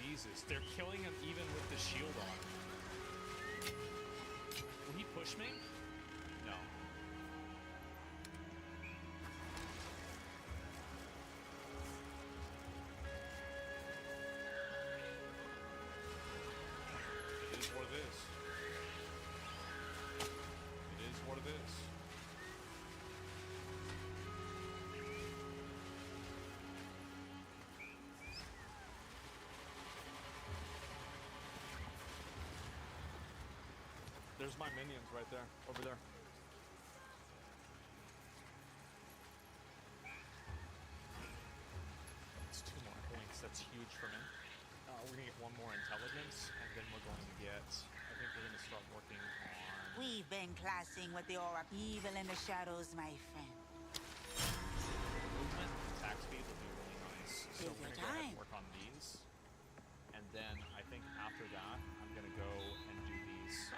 Jesus, they're killing him even with the shield on. Will he push me? No. It is what it is. It is what it is. There's my minions right there, over there. That's 2 more points. That's huge for me. We're gonna get 1 more intelligence, and then we're going to get. I think we're gonna start working on. We've been clashing with the aura evil in the shadows, my friend. Movement. attack speed would be really nice. So we're gonna go ahead and work on these. And then I think after that, I'm gonna go and do these.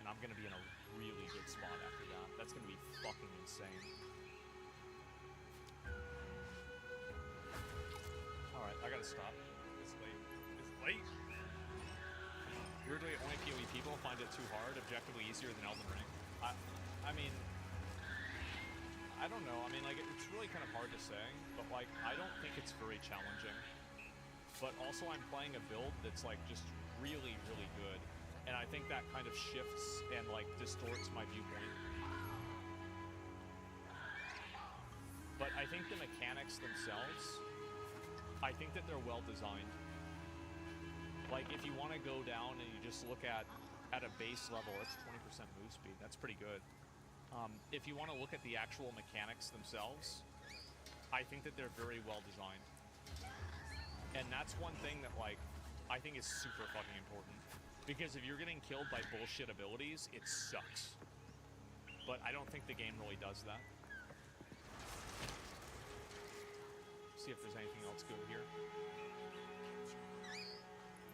And I'm gonna be in a really good spot after that. That's gonna be fucking insane. Alright, I gotta stop. It's late. It's late! Weirdly, only PoE people find it too hard, objectively easier than Elden Ring. I mean, I don't know. I mean, like, it's really kind of hard to say, but, like, I don't think it's very challenging. But also, I'm playing a build that's, like, just really, really good. And I think that kind of shifts and, like, distorts my viewpoint. But I think the mechanics themselves, I think that they're well designed. Like, if you want to go down and you just look at a base level, it's 20% move speed. That's pretty good. If you want to look at the actual mechanics themselves, I think that they're very well designed. And that's one thing that, like, I think is super fucking important. Because if you're getting killed by bullshit abilities, it sucks. But I don't think the game really does that. See if there's anything else good here.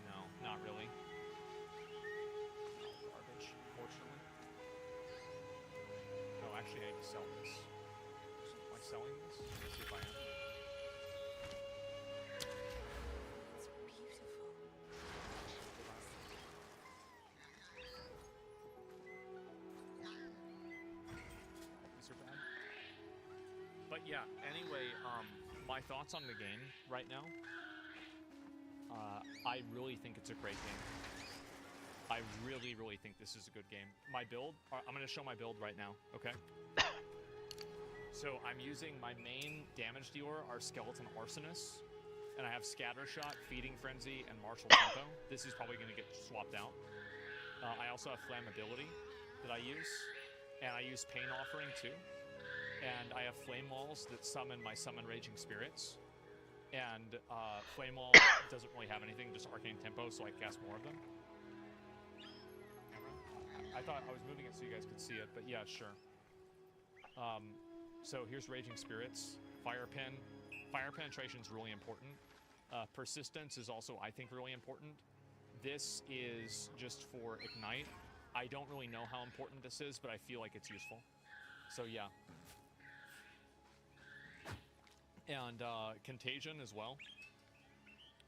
No, not really. No, garbage, fortunately. No, actually, I need to sell this. Am I selling this? Let's see if I am. It's beautiful. These are bad. But yeah, anyway, my thoughts on the game right now. I really think it's a great game. I really, really think this is a good game. My build, I'm going to show my build right now, okay? So I'm using my main damage dealer, our Skeleton Arsonist, and I have Scatter Shot, Feeding Frenzy, and Martial Tempo. This is probably going to get swapped out. I also have Flammability that I use, and I use Pain Offering too. And I have Flame Walls that summon my Summon Raging Spirits. And Flame Wall doesn't really have anything, just Arcane Tempo, so I cast more of them. I thought I was moving it so you guys could see it, but yeah, sure. So here's Raging Spirits, Fire Pen. Fire Penetration is really important. Persistence is also, I think, really important. This is just for Ignite. I don't really know how important this is, but I feel like it's useful. So yeah. And Contagion as well.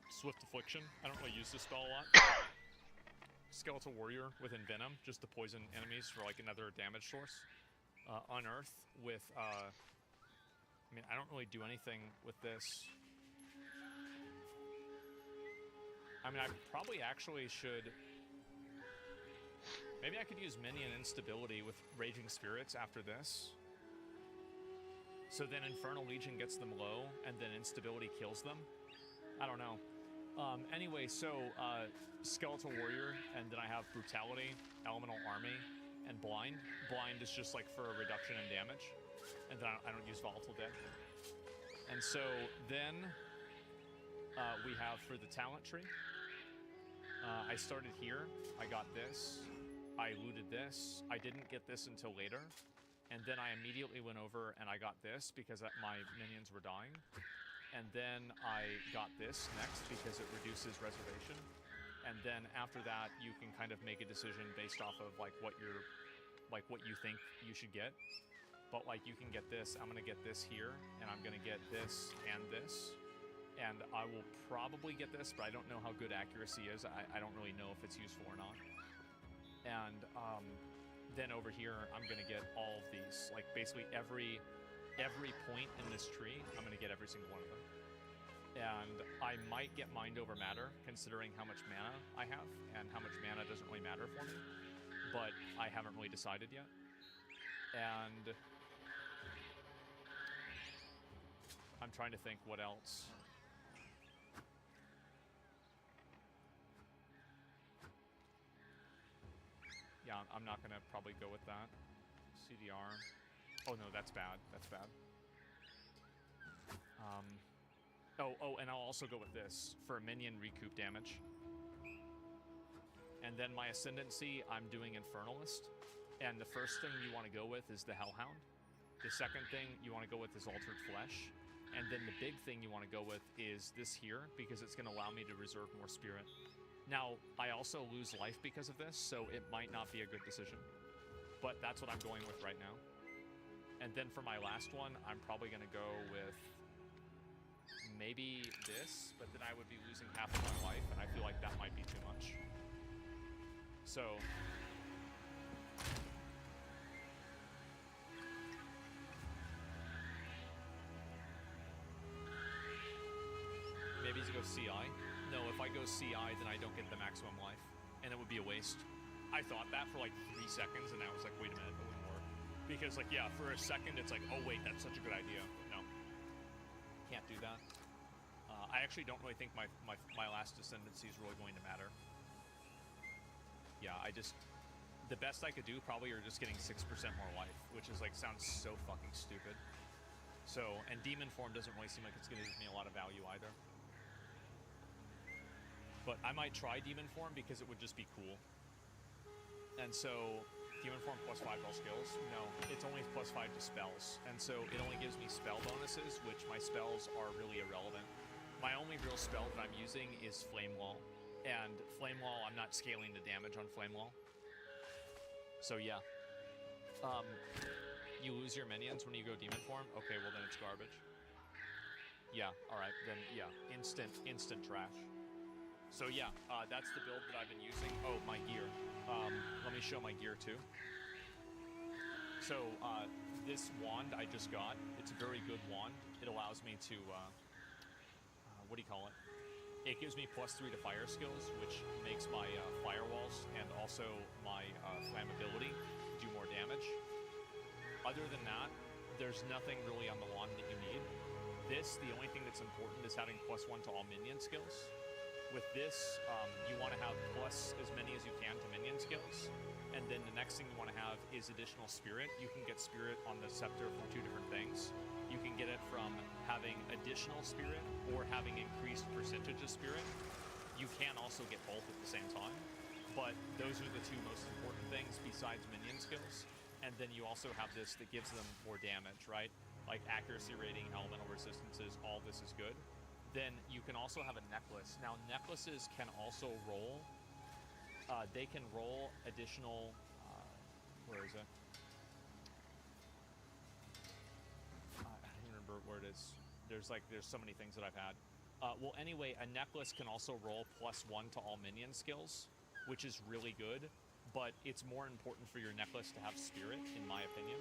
Swift Affliction. I don't really use this spell a lot. Skeletal Warrior with Envenom, just to poison enemies for like another damage source. Unearth with, I mean, I don't really do anything with this. I mean, I probably actually should... Maybe I could use Minion Instability with Raging Spirits after this. So then Infernal Legion gets them low, and then Instability kills them. I don't know. Anyway, so Skeletal Warrior, and then I have Brutality, Elemental Army, and Blind. Blind is just like for a reduction in damage. And then I don't use Volatile Dead. And so then we have for the talent tree. I started here. I got this. I looted this. I didn't get this until later. And then I immediately went over and I got this because my minions were dying. And then I got this next because it reduces reservation. And then after that, you can kind of make a decision based off of like what you think you should get. But like you can get this, I'm gonna get this here, and I'm gonna get this and this. And I will probably get this, but I don't know how good accuracy is. I don't really know if it's useful or not. And then over here, I'm gonna get all of these. Like basically every point in this tree, I'm gonna get every single one of them. And I might get Mind Over Matter, considering how much mana I have, and how much mana doesn't really matter for me. But I haven't really decided yet. And I'm trying to think what else. Yeah, I'm not gonna probably go with that. CDR. Oh no, that's bad. That's bad. Oh, and I'll also go with this for minion recoup damage. And then my Ascendancy, I'm doing Infernalist. And the first thing you want to go with is the Hellhound. The second thing you want to go with is Altered Flesh. And then the big thing you want to go with is this here, because it's going to allow me to reserve more spirit. Now, I also lose life because of this, so it might not be a good decision. But that's what I'm going with right now. And then for my last one, I'm probably going to go with maybe this, but then I would be losing half of my life, and I feel like that might be too much. So... maybe to go CI? No, if I go CI, then I don't get the maximum life, and it would be a waste. I thought that for like 3 seconds, and I was like, wait a minute, it wouldn't work. Because like, yeah, for a second, it's like, oh wait, that's such a good idea. No. Can't do that. I actually don't really think my last Ascendancy is really going to matter. Yeah, the best I could do probably are just getting 6% more life, which is like, sounds so fucking stupid. So, and Demon Form doesn't really seem like it's going to give me a lot of value either. But I might try Demon Form because it would just be cool. And so, Demon Form plus 5 to all skills? No, it's only plus 5 to spells. And so it only gives me spell bonuses, which my spells are really irrelevant. My only real spell that I'm using is Flame Wall. And Flame Wall, I'm not scaling the damage on Flame Wall. So yeah. You lose your minions when you go Demon Form? Okay, well then it's garbage. Yeah, alright, then yeah, instant trash. So yeah, that's the build that I've been using. Oh, my gear. Let me show my gear too. So this wand I just got, it's a very good wand. It allows me to, what do you call it? It gives me +3 to fire skills, which makes my firewalls and also my flammability do more damage. Other than that, there's nothing really on the wand that you need. This, the only thing that's important is having +1 to all minion skills. With this, you want to have plus as many as you can to minion skills. And then the next thing you want to have is additional spirit. You can get spirit on the scepter from 2 different things. You can get it from having additional spirit or having increased percentage of spirit. You can also get both at the same time. But those are the 2 most important things besides minion skills. And then you also have this that gives them more damage, right? Like accuracy rating, elemental resistances, all this is good. Then you can also have a necklace. Now, necklaces can also roll. They can roll additional... where is it? I don't remember where it is. There's so many things that I've had. Well, anyway, a necklace can also roll +1 to all minion skills, which is really good. But it's more important for your necklace to have spirit, in my opinion.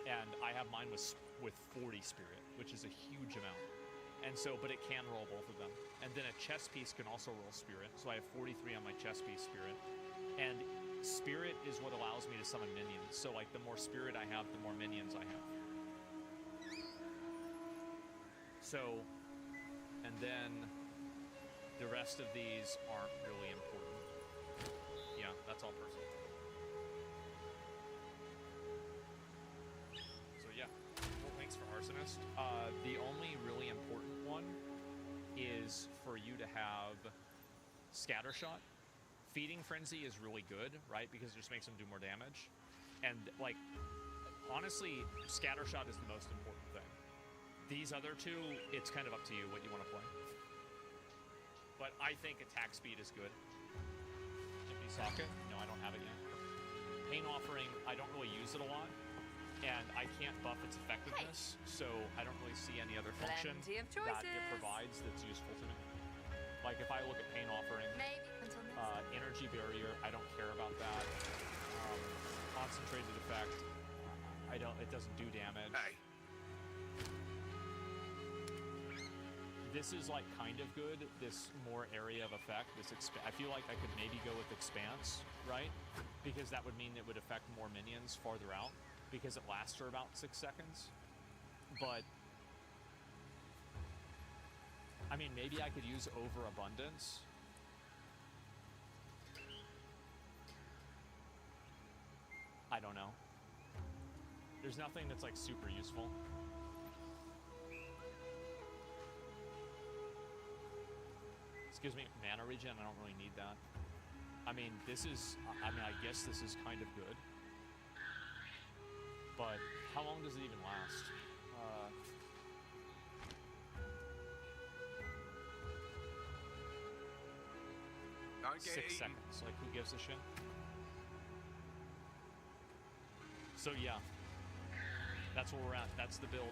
And I have mine with 40 spirit, which is a huge amount. And so, but it can roll both of them. And then a chest piece can also roll spirit. So I have 43 on my chest piece spirit. And spirit is what allows me to summon minions. So like the more spirit I have, the more minions I have. So, and then the rest of these aren't really important. Yeah, that's all personal. So yeah. Well, thanks for Arsonist. The only really important one is for you to have Scattershot. Feeding Frenzy is really good, right? Because it just makes them do more damage. And, like, honestly, Scattershot is the most important thing. These other 2, it's kind of up to you what you want to play. But I think attack speed is good. Empty Socket? No, I don't have it yet. Pain Offering, I don't really use it a lot. And I can't buff its effectiveness, so I don't really see any other function that it provides that's useful to me. Like if I look at Pain Offering, Energy Barrier, I don't care about that. Concentrated Effect, it doesn't do damage. Hey. This is like kind of good, this more area of effect. I feel like I could maybe go with Expanse, right? Because that would mean it would affect more minions farther out. Because it lasts for about 6 seconds. But I mean, maybe I could use Overabundance. I don't know. There's nothing that's like super useful. This gives me mana regen. I don't really need that. I mean, I guess this is kind of good. But how long does it even last? Don't get 6 eaten. seconds. Like, who gives a shit? So yeah, that's where we're at. That's the build.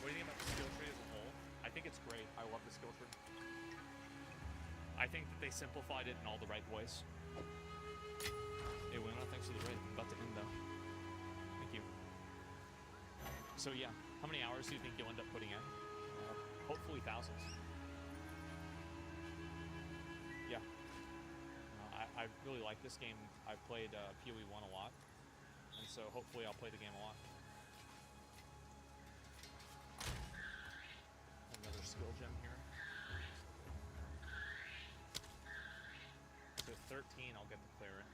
What do you think about the skill tree as a whole? I think it's great. I love the skill tree. I think that they simplified it in all the right ways. Hey, Winona, thanks for the raid. I'm about to end though. Thank you. So yeah, how many hours do you think you'll end up putting in? Hopefully thousands. Yeah. I really like this game. I've played PoE 1 a lot, and so hopefully I'll play the game a lot. Another skill gem here. So 13, I'll get to clear it.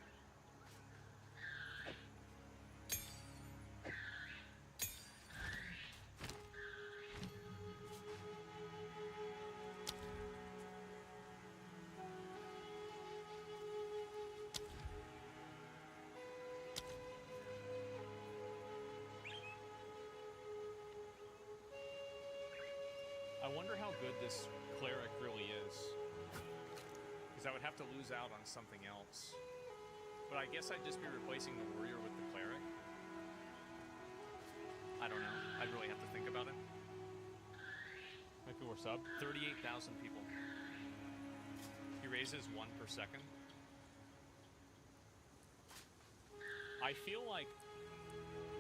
I wonder how good this cleric really is. Because I would have to lose out on something else. But I guess I'd just be replacing the warrior with the cleric. I don't know. I'd really have to think about it. How many people were subbed? 38,000 people. He raises 1 per second. I feel like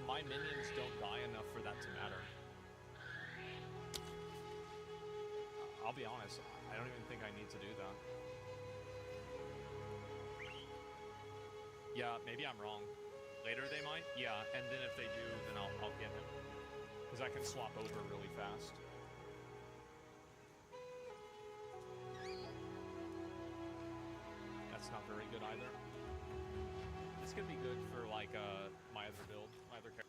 my minions don't die enough for that to matter. I'll be honest, I don't even think I need to do that. Yeah, maybe I'm wrong. Later they might? Yeah, and then if they do, then I'll get him. Because I can swap over really fast. That's not very good either. This could be good for like my other build, my other character.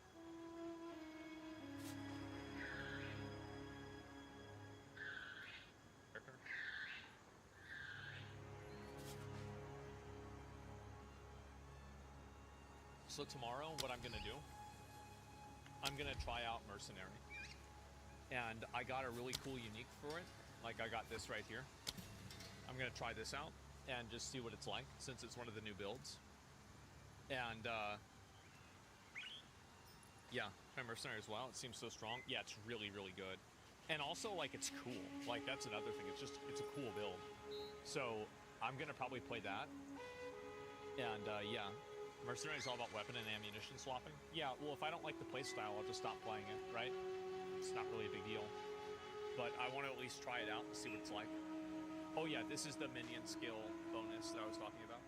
So tomorrow, what I'm gonna do, I'm gonna try out Mercenary. And I got a really cool unique for it. Like I got this right here. I'm gonna try this out and just see what it's like, since it's one of the new builds. And yeah, my Mercenary as well. It seems so strong. Yeah, it's really, really good. And also, like, it's cool. Like, that's another thing. It's a cool build. So I'm gonna probably play that. And yeah. Mercenary is all about weapon and ammunition swapping. Yeah, well, if I don't like the playstyle, I'll just stop playing it, right? It's not really a big deal. But I want to at least try it out and see what it's like. Oh yeah, this is the minion skill bonus that I was talking about.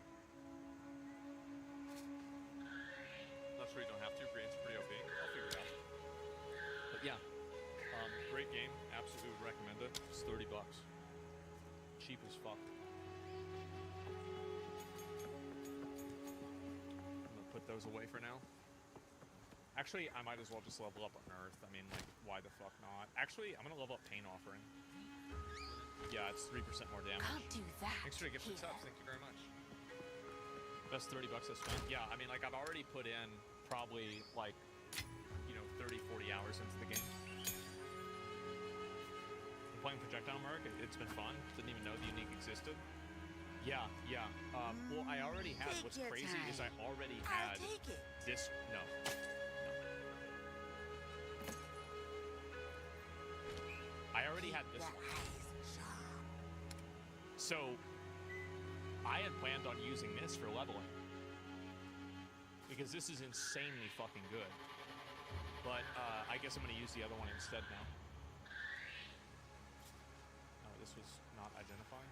That's where you don't have to. Green's pretty OP. I'll figure it out. But yeah, great game. Absolutely would recommend it. It's $30. Cheap as fuck. Put those away for now. Actually, I might as well just level up on Earth. I mean, like, why the fuck not? Actually, I'm gonna level up Pain Offering. Yeah, it's 3% more damage. Can't do that. Thanks for the gifted subs. Thank you very much. Best $30 I spent. Yeah, I mean, like, I've already put in probably, like, you know, 30, 40 hours into the game. I'm playing Projectile Merc. It's been fun. Didn't even know the unique existed. Yeah, yeah. Well, I already had. What's crazy is I already had this. No. I already had this one. So I had planned on using this for leveling because this is insanely fucking good. But I guess I'm gonna use the other one instead now. Oh, this was not identifying.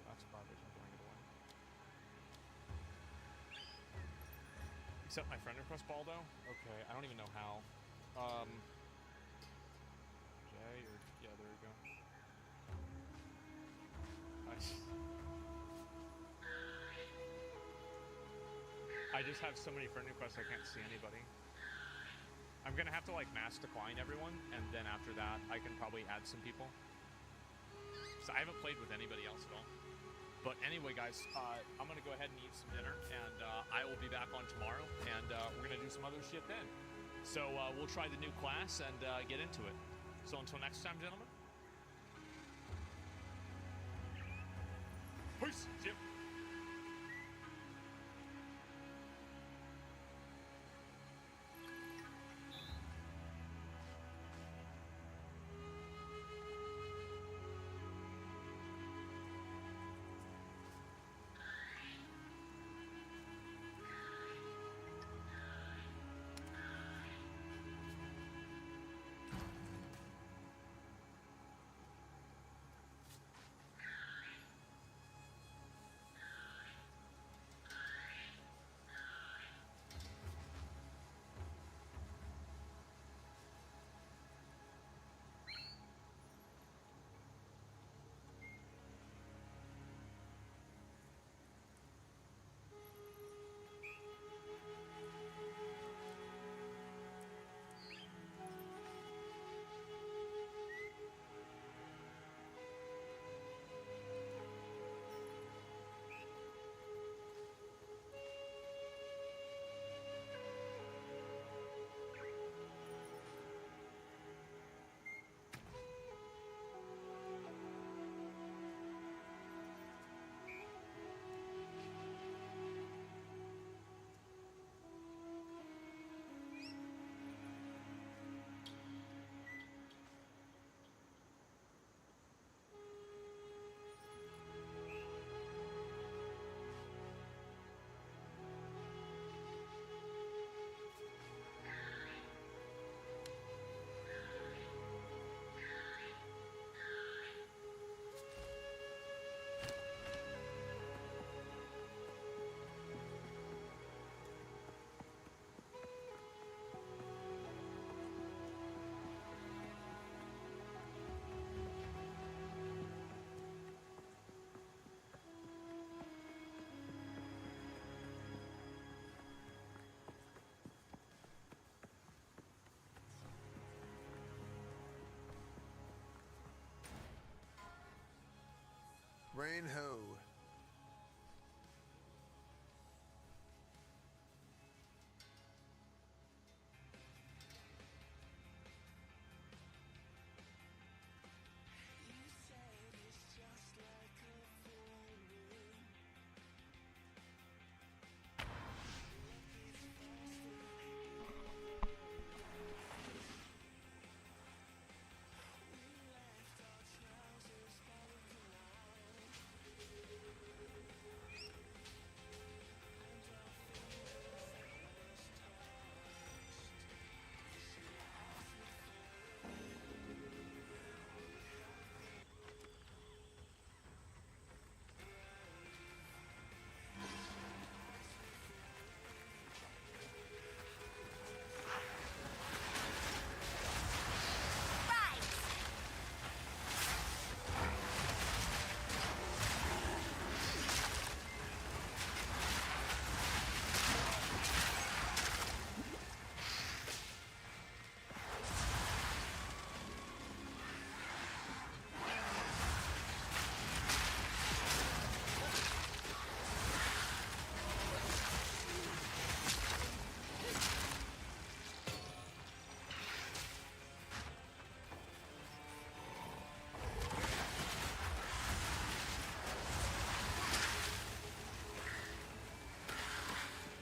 That's garbage. I'm throwing it away. Accept my friend request, Baldo? Okay, I don't even know how. Jay, or... Yeah, there you go. Nice. I just have so many friend requests I can't see anybody. I'm gonna have to, like, mass decline everyone, and then after that, I can probably add some people. So I haven't played with anybody else at all. But anyway, guys, I'm going to go ahead and eat some dinner, and I will be back on tomorrow, and we're going to do some other shit then. So we'll try the new class and get into it. So until next time, gentlemen. Peace. Yep. Rain ho.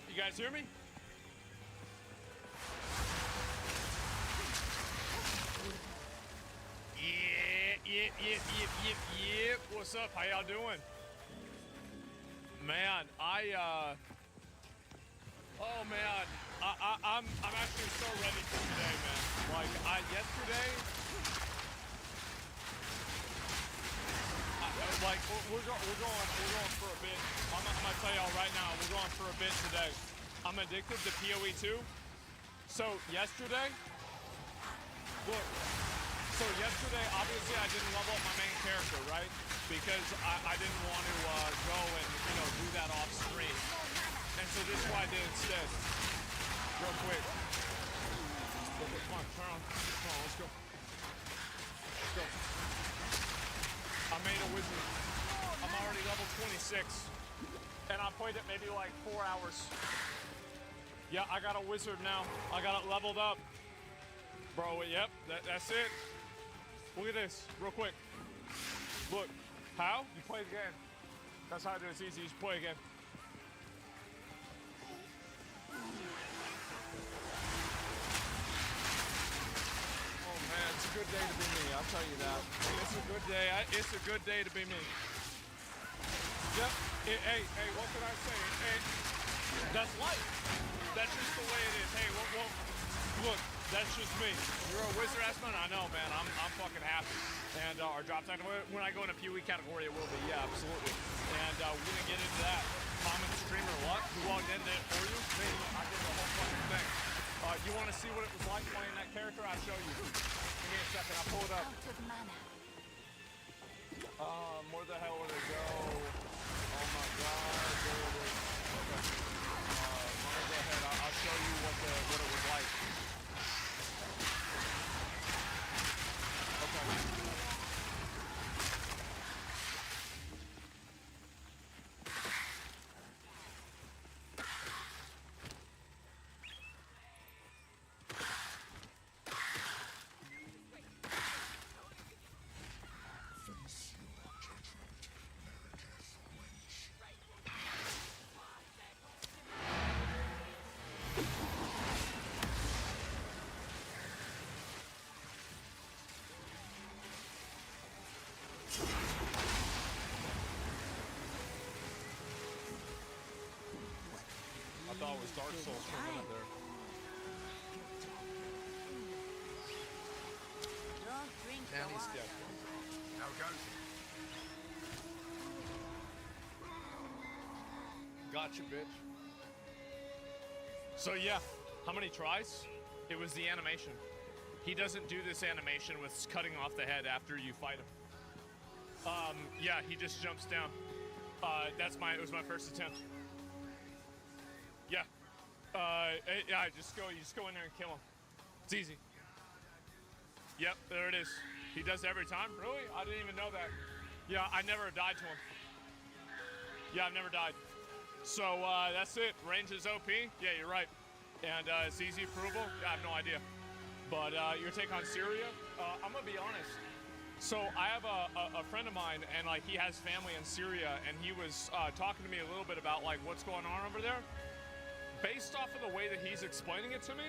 You guys hear me? Yep. What's up? How y'all doing? Man, oh man, I'm actually so ready for today, man. Like, yesterday, like, we're going for a bit. I'm gonna tell y'all right now, we're going for a bit today. I'm addicted to PoE 2. So yesterday, look. So yesterday, obviously, I didn't level up my main character, right? Because I didn't want to go and, you know, do that off screen. And so this is what I did instead. Real quick. Come on, turn on. Come on, let's go. Let's go. I made a wizard. I'm already level 26. And I played it maybe like 4 hours. Yeah, I got a wizard now. I got it leveled up. Bro, yep, that's it. Look at this, real quick. Look, how? You play the game. That's how I do it. It's easy. You just play again. Oh man, it's a good day to be me. I'll tell you that. It's a good day. It's a good day to be me. Yep. Hey, what can I say? Hey, that's life. That's just the way it is. Hey, well, look, that's just me. You're a wizard ass man. I know, man. I'm fucking happy. And our drop time, when I go in a PoE category, it will be. Yeah, absolutely. And we're gonna get into that. Common streamer what? Who logged into it for you? Me. I did the whole fucking thing. You want to see what it was like playing that character? I'll show you. Give me a second. I'll pull it up. Out of mana. Where the hell would it go? Oh my god, there it is. Okay. I'm gonna go ahead. I'll show you what it was like. Okay. I thought it was Dark Souls for a minute there. Don't drink the Now he's water. dead. How goes it? Gotcha, bitch. So yeah, how many tries? It was the animation. He doesn't do this animation with cutting off the head after you fight him. Yeah, he just jumps down. It was my first attempt. Yeah. Yeah, you just go in there and kill him. It's easy. Yep, there it is. He does it every time? Really? I didn't even know that. Yeah, I never died to him. Yeah, I've never died. So, that's it. Range is OP. Yeah, you're right. And, it's easy approval. Yeah, I have no idea. But, your take on Syria? I'm gonna be honest. So, I have a friend of mine, and, like, he has family in Syria, and he was, talking to me a little bit about, like, what's going on over there. Based off of the way that he's explaining it to me,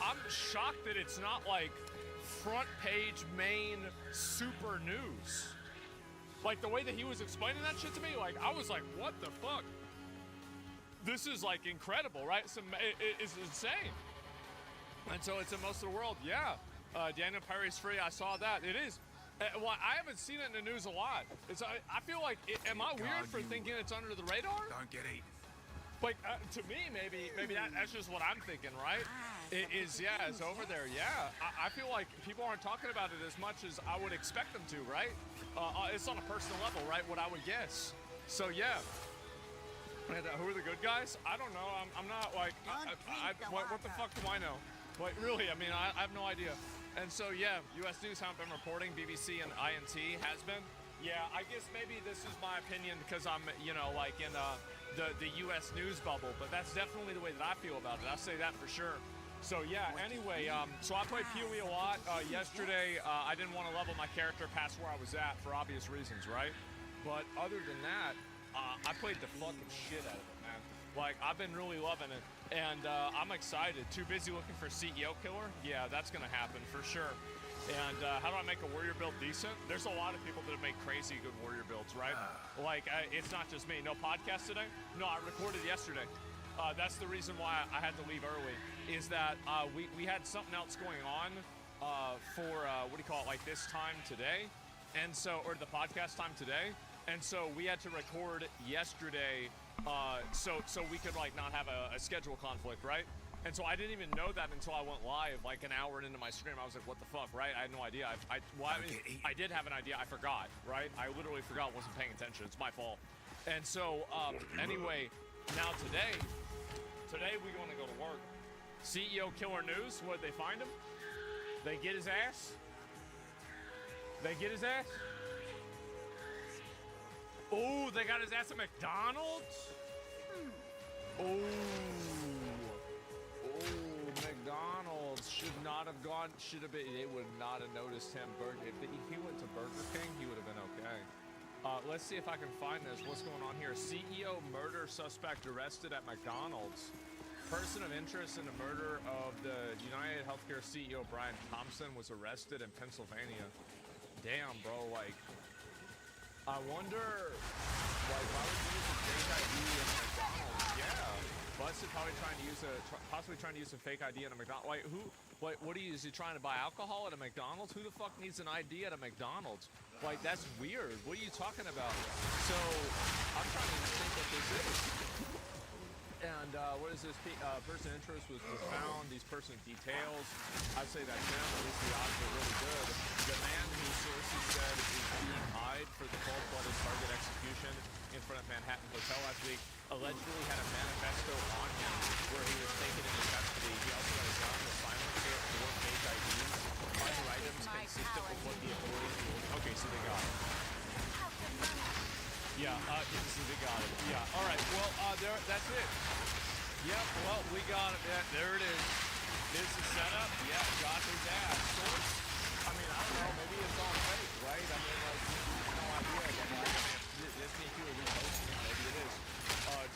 I'm shocked that it's not, like, front page main super news. Like, the way that he was explaining that shit to me, like, I was like, what the fuck? This is, like, incredible, right? It's insane. And so it's in most of the world, yeah. Daniel Perry's free, I saw that. It is. Well, I haven't seen it in the news a lot. I feel like, am I weird for thinking it's under the radar? Don't get eaten. Like, to me, maybe that's just what I'm thinking, right? It is, yeah, it's over there, yeah. I feel like people aren't talking about it as much as I would expect them to, right? It's on a personal level, right? What I would guess. So, yeah. And who are the good guys? I don't know. I'm not, like, what the fuck do I know? Like, really, I mean, I have no idea. And so, yeah, U.S. News haven't been reporting. BBC and INT has been. Yeah, I guess maybe this is my opinion because I'm, you know, like in the U.S. news bubble, but that's definitely the way that I feel about it. I'll say that for sure. So yeah, anyway, so I played PoE a lot. Yesterday, I didn't want to level my character past where I was at for obvious reasons, right? But other than that, I played the fucking shit out of it, man. Like, I've been really loving it. And I'm excited. Too busy looking for CEO killer? Yeah, that's gonna happen for sure. And how do I make a warrior build decent? There's a lot of people that have made crazy good warrior builds, right? Like, it's not just me. No podcast today? No, I recorded yesterday. That's the reason why I had to leave early, is that we had something else going on for, what do you call it, like this time today? And so, or the podcast time today. And so we had to record yesterday so we could like not have a schedule conflict, right? And so I didn't even know that until I went live like an hour into my stream. I was like, what the fuck, right? I had no idea. I did have an idea. I forgot, right? I literally forgot, wasn't paying attention. It's my fault. And so anyway, now today we're going to go to work. CEO Killer News, what'd they find him? They get his ass? They get his ass? Oh, they got his ass at McDonald's? Oh, McDonald's should not have gone, they would not have noticed him. If he went to Burger King, he would have been okay. Let's see if I can find this. What's going on here? CEO murder suspect arrested at McDonald's. Person of interest in the murder of the United Healthcare CEO Brian Thompson was arrested in Pennsylvania. Damn, bro. Like, I wonder, like, why would you use a fake ID in a McDonald's? Yeah, busted possibly trying to use a fake ID in a McDonald's. Like, what is he trying to buy alcohol at a McDonald's? Who the fuck needs an ID at a McDonald's? Like, that's weird. What are you talking about? So, I'm trying to think what this is. And what is this? Person interest was found. These person details. I'd say that's him. At least the odds are really good. The man who sources said is being eyed for the cold-blooded target execution in front of Manhattan Hotel last week allegedly had a manifesto on him where he was taken into custody. He also had a gun, a silencer, 4 fake IDs, minor items consistent with what the authorities ruled. Okay, so they got it. Yeah, so they got it. Yeah, all right. Well, that's it. Yep, well, we got it. Yeah, there it is. This is set up. Yeah, got his ass. Source? I mean, I don't know. Maybe it's all fake, right? I mean, like, no idea. But, like, I mean, this can't do a reposting it. Maybe it is.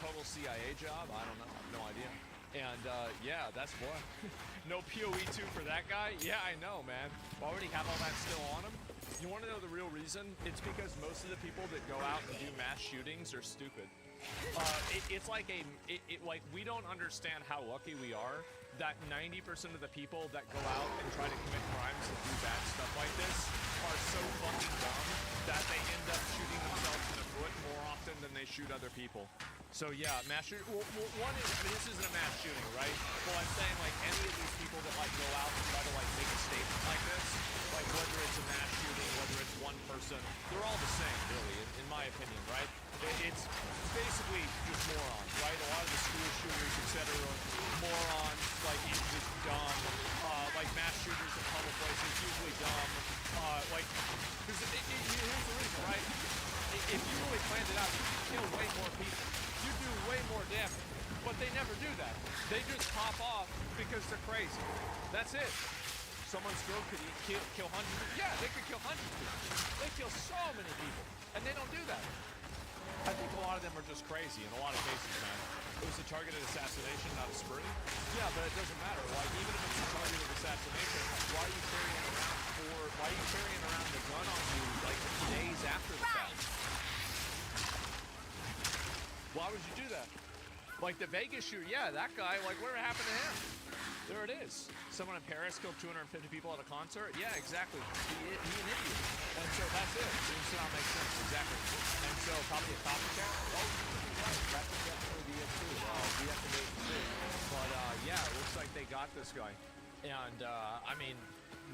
Total CIA job? I don't know. I have no idea. And, yeah, that's what. No POE2 for that guy? Yeah, I know, man. Already have all that still on him. You want to know the real reason? It's because most of the people that go out and do mass shootings are stupid. It's like like we don't understand how lucky we are that 90% of the people that go out and try to commit crimes and do bad stuff like this are so fucking dumb that they end up shooting themselves in the foot more often than they shoot other people. So yeah, mass shooting. Well, one is, I mean, this isn't a mass shooting, right? Well, I'm saying like any of these people that like go out and try to like make a statement like this, like whether it's a mass shooting, whether it's one person, they're all the same, really, in my opinion, right? It's basically just morons, right? A lot of the school shooters, etc., morons, like it's just dumb. Like mass shooters in public places, usually dumb. Like, because here's the reason, right? If you really planned it out, you could kill way more people. You do way more damage. But they never do that. They just pop off because they're crazy. That's it. Someone's girl could kill hundreds. Yeah, they could kill hundreds of people. They kill so many people. And they don't do that. I think a lot of them are just crazy in a lot of cases, man. It was a targeted assassination, not a spree. Yeah, but it doesn't matter. Like, even if it's a targeted assassination, why are you carrying around the gun on you, like, days after the fact? Why would you do that? Like the Vegas shooter, yeah, that guy, like, whatever happened to him? There it is. Someone in Paris killed 250 people at a concert? Yeah, exactly. He an idiot. And so that's it. Seems to not make sense. Exactly. And so probably a copycat? Oh, right. That could definitely be it too. We have to wait and see. But yeah, it looks like they got this guy. And I mean,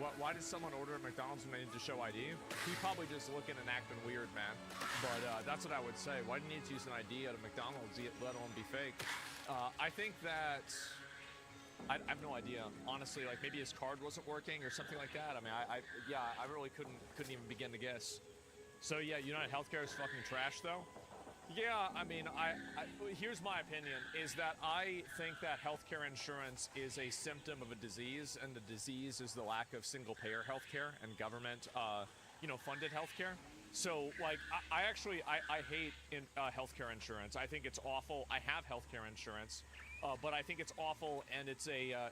why did someone order at McDonald's when they need to show ID? He probably just looking and acting weird, man. But that's what I would say. Why do you need to use an ID at a McDonald's, let alone be fake? I think that... I have no idea, honestly. Like maybe his card wasn't working or something like that. I mean, I really couldn't even begin to guess. So yeah, United Healthcare is fucking trash, though. Yeah, I mean, here's my opinion: is that I think that healthcare insurance is a symptom of a disease, and the disease is the lack of single-payer healthcare and government, funded healthcare. So, like, I hate healthcare insurance. I think it's awful. I have healthcare insurance. But I think it's awful, and it's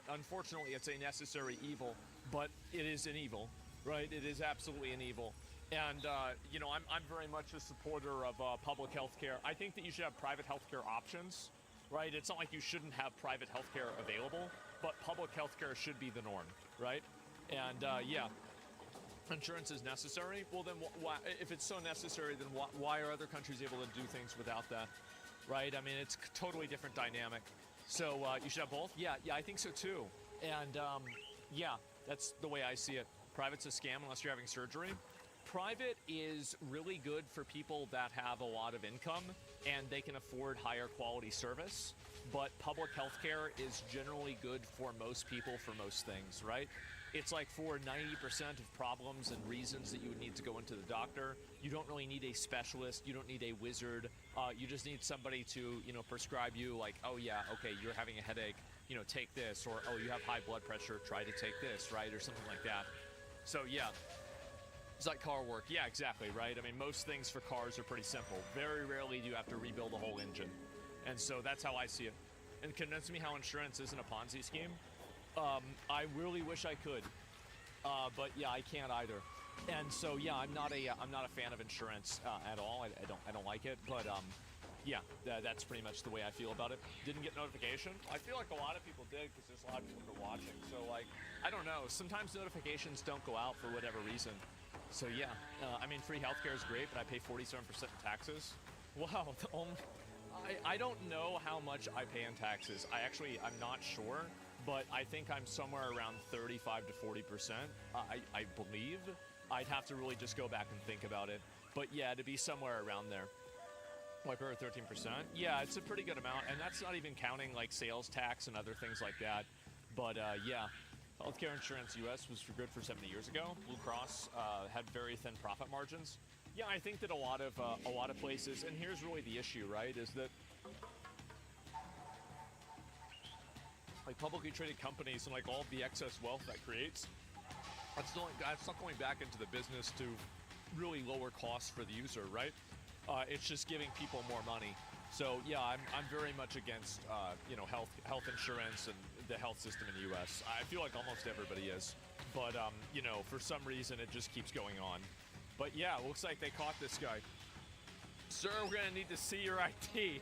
unfortunately, it's a necessary evil, but it is an evil, right? It is absolutely an evil. And, I'm very much a supporter of public health care. I think that you should have private health care options, right? It's not like you shouldn't have private health care available, but public health care should be the norm, right? And, insurance is necessary. Well, then why, if it's so necessary, then why are other countries able to do things without that, right? I mean, it's a totally different dynamic. So you should have both? Yeah, I think so too. And yeah, that's the way I see it. Private's a scam unless you're having surgery. Private is really good for people that have a lot of income and they can afford higher quality service. But public healthcare is generally good for most people for most things, right? It's like for 90% of problems and reasons that you would need to go into the doctor, you don't really need a specialist, you don't need a wizard, you just need somebody to, prescribe you like, oh yeah, okay, you're having a headache, take this, or oh, you have high blood pressure, try to take this, right, or something like that. So yeah, Does that car work? Yeah, exactly, right? I mean, most things for cars are pretty simple. Very rarely do you have to rebuild a whole engine. And so that's how I see it. And convince me how insurance isn't a Ponzi scheme? I really wish I could. But yeah, I can't either. And so yeah, I'm not a fan of insurance at all. I don't like it. But yeah, that's pretty much the way I feel about it. Didn't get notification. I feel like a lot of people did because there's a lot of people that are watching. So like, I don't know. Sometimes notifications don't go out for whatever reason. So yeah, I mean, free healthcare is great, but I pay 47% in taxes. Wow, I don't know how much I pay in taxes. I'm not sure, but I think I'm somewhere around 35 to 40%. I believe. I'd have to really just go back and think about it. But yeah, to be somewhere around there. Like over 13%. Yeah, it's a pretty good amount, and that's not even counting like sales tax and other things like that. But yeah. Healthcare insurance US was good for 70 years ago. Blue Cross had very thin profit margins. Yeah, I think that a lot of places, and here's really the issue, right, is that like publicly traded companies and like all the excess wealth that creates, that's not going back into the business to really lower costs for the user, right? It's just giving people more money. So yeah, I'm very much against you know, health insurance and the health system in the U.S. I feel like almost everybody is, but you know, for some reason it just keeps going on. But yeah, looks like they caught this guy. Sir, we're gonna need to see your ID.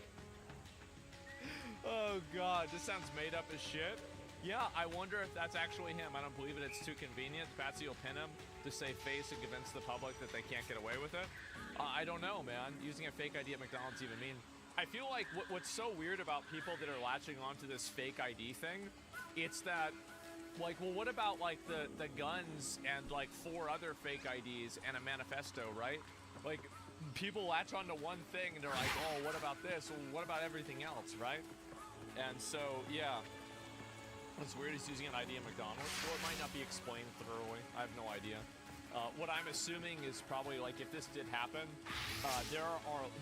Oh God, this sounds made up as shit. Yeah, I wonder if that's actually him. I don't believe it. It's too convenient. Patsy will pin him to save face and convince the public that they can't get away with it. I don't know, man. Using a fake ID at McDonald's even mean. I feel like what's so weird about people that are latching onto this fake ID thing, it's that, like, well, what about, like, the guns and, like, 4 other fake IDs and a manifesto, right? Like, people latch onto one thing and they're like, oh, what about this? Well, what about everything else, right? And so, yeah. It's weird he's using an ID at McDonald's. Well, it might not be explained thoroughly. I have no idea. What I'm assuming is probably, like, if this did happen,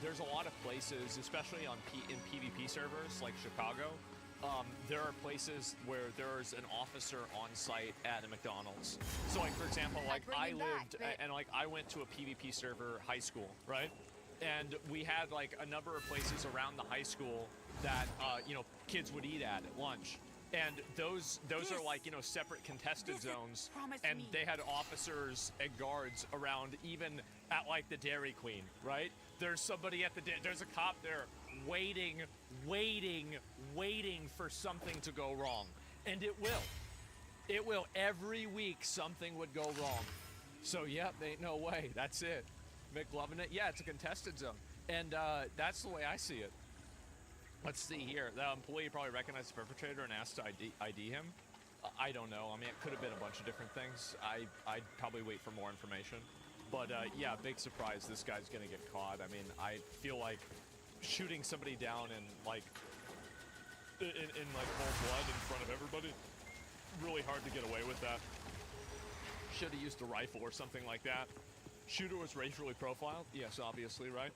there's a lot of places, especially in PvP servers like Chicago, there are places where there's an officer on site at a McDonald's. So, like, for example, like, I went to a PvP server high school, right? And we had, like, a number of places around the high school that, you know, kids would eat at lunch. And those are like, you know, separate contested zones, and they had officers and guards around, even at like the Dairy Queen, right? There's somebody at there's a cop there waiting for something to go wrong, and it will every week. Something would go wrong. So yep, ain't no way. That's it. McLovin it. Yeah, it's a contested zone, and that's the way I see it. Let's see here. The employee probably recognized the perpetrator and asked to ID him. I don't know. I mean, it could have been a bunch of different things. I'd probably wait for more information. But yeah, big surprise. This guy's gonna get caught. I mean, I feel like shooting somebody down in like cold blood in front of everybody. Really hard to get away with that. Should have used a rifle or something like that. Shooter was racially profiled. Yes, obviously, right?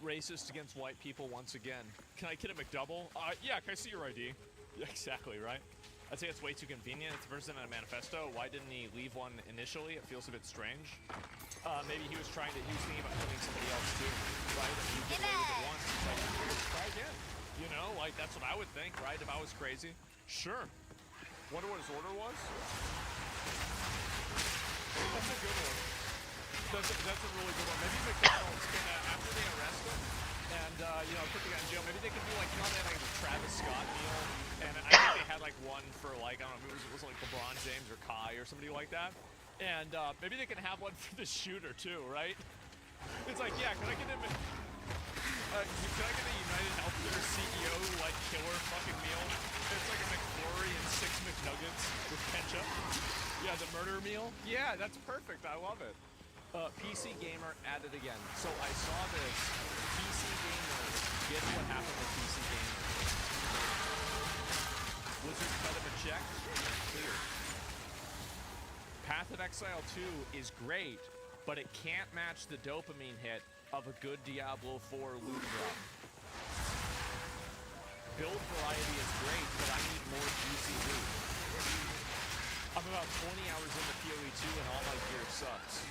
Racist against white people once again. Can I get a McDouble? Yeah, can I see your ID? Yeah, exactly, right? I'd say it's way too convenient. It's the person in a manifesto. Why didn't he leave one initially? It feels a bit strange. Maybe he was thinking about killing somebody else too, right? If you get away with it once, it's like, let's try again. You know, like, that's what I would think, right? If I was crazy. Sure. Wonder what his order was? That's a good one. That's a really good one. Maybe McDonald's can, after they arrest him and, you know, put the guy in jail, maybe they could do, like, you know, they had, like, a Travis Scott meal, and I think they had, like, one for, like, I don't know, it was like LeBron James or Kai or somebody like that, and maybe they can have one for the shooter, too, right? It's like, yeah, can I get a United Healthcare CEO, like, killer fucking meal? It's like a McFlurry and 6 McNuggets with ketchup. Yeah, the murder meal. Yeah, that's perfect. I love it. PC Gamer at it again. So I saw this. PC Gamer. Guess what happened with PC Gamer? Blizzard cut him a check. Clear. Path of Exile 2 is great, but it can't match the dopamine hit of a good Diablo 4 loot drop. Build variety is great, but I need more juicy loot. I'm about 20 hours into PoE 2 and all my gear sucks.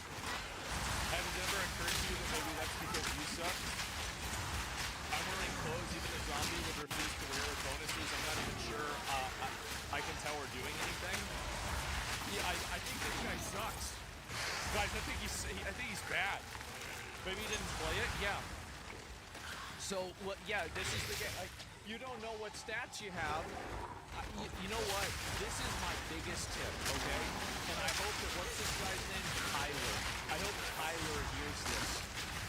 Has it ever occurred to you that maybe that's because you suck? I'm wearing clothes, even a zombie would refuse to wear bonuses. I'm not even sure I can tell we're doing anything. Yeah, I think this guy sucks. Guys, I think he's bad. Maybe he didn't play it? Yeah. So, yeah, this is the game. Like, you don't know what stats you have. You know what? This is my biggest tip, okay? And I hope that, what's this guy's name? Tyler. I hope Tyler hears this.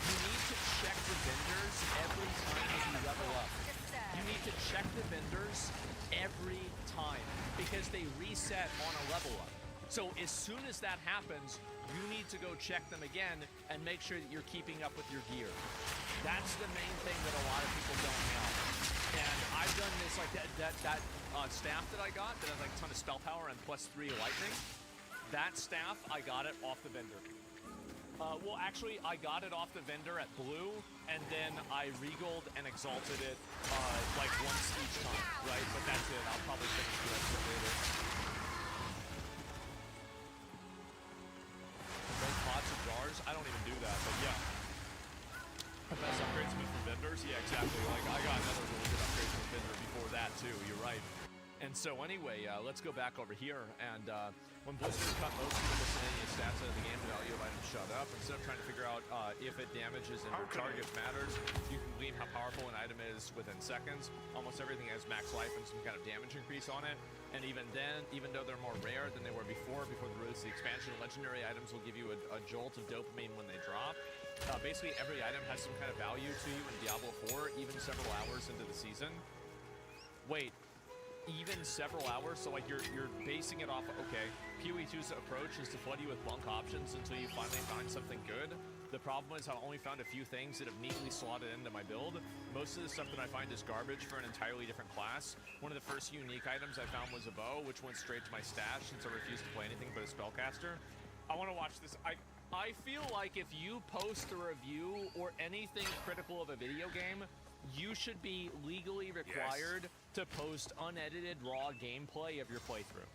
You need to check the vendors every time that you level up. You need to check the vendors every time because they reset on a level up. So as soon as that happens, you need to go check them again and make sure that you're keeping up with your gear. That's the main thing that a lot of people don't know. And I've done this, like that staff that I got that has like a ton of spell power and +3 lightning. That staff, I got it off the vendor. Well, actually, I got it off the vendor at blue, and then I regold and exalted it like once each time, right? But that's it. I'll probably finish the rest of it later. Make pots of jars? I don't even do that, but yeah. The best upgrades been from vendors? Yeah, exactly. Like, I got another really good upgrade from vendor before that, too. You're right. And so anyway, let's go back over here. And when Blizzard cut most of the miscellaneous stats out of the game, the value of items shut up. Instead of trying to figure out if it damages and your target matters, you can glean how powerful an item is within seconds. Almost everything has max life and some kind of damage increase on it. And even then, even though they're more rare than they were before the release of the expansion, legendary items will give you a jolt of dopamine when they drop. Basically, every item has some kind of value to you in Diablo 4, even several hours into the season. Wait. Even several hours, so like you're basing it off of, okay, PoE 2's approach is to flood you with bunk options until you finally find something good. The problem is I only found a few things that have neatly slotted into my build. Most of the stuff that I find is garbage for an entirely different class. One of the first unique items I found was a bow, which went straight to my stash since I refused to play anything but a spellcaster. I want to watch this. I feel like if you post a review or anything critical of a video game, you should be legally required to post unedited raw gameplay of your playthrough.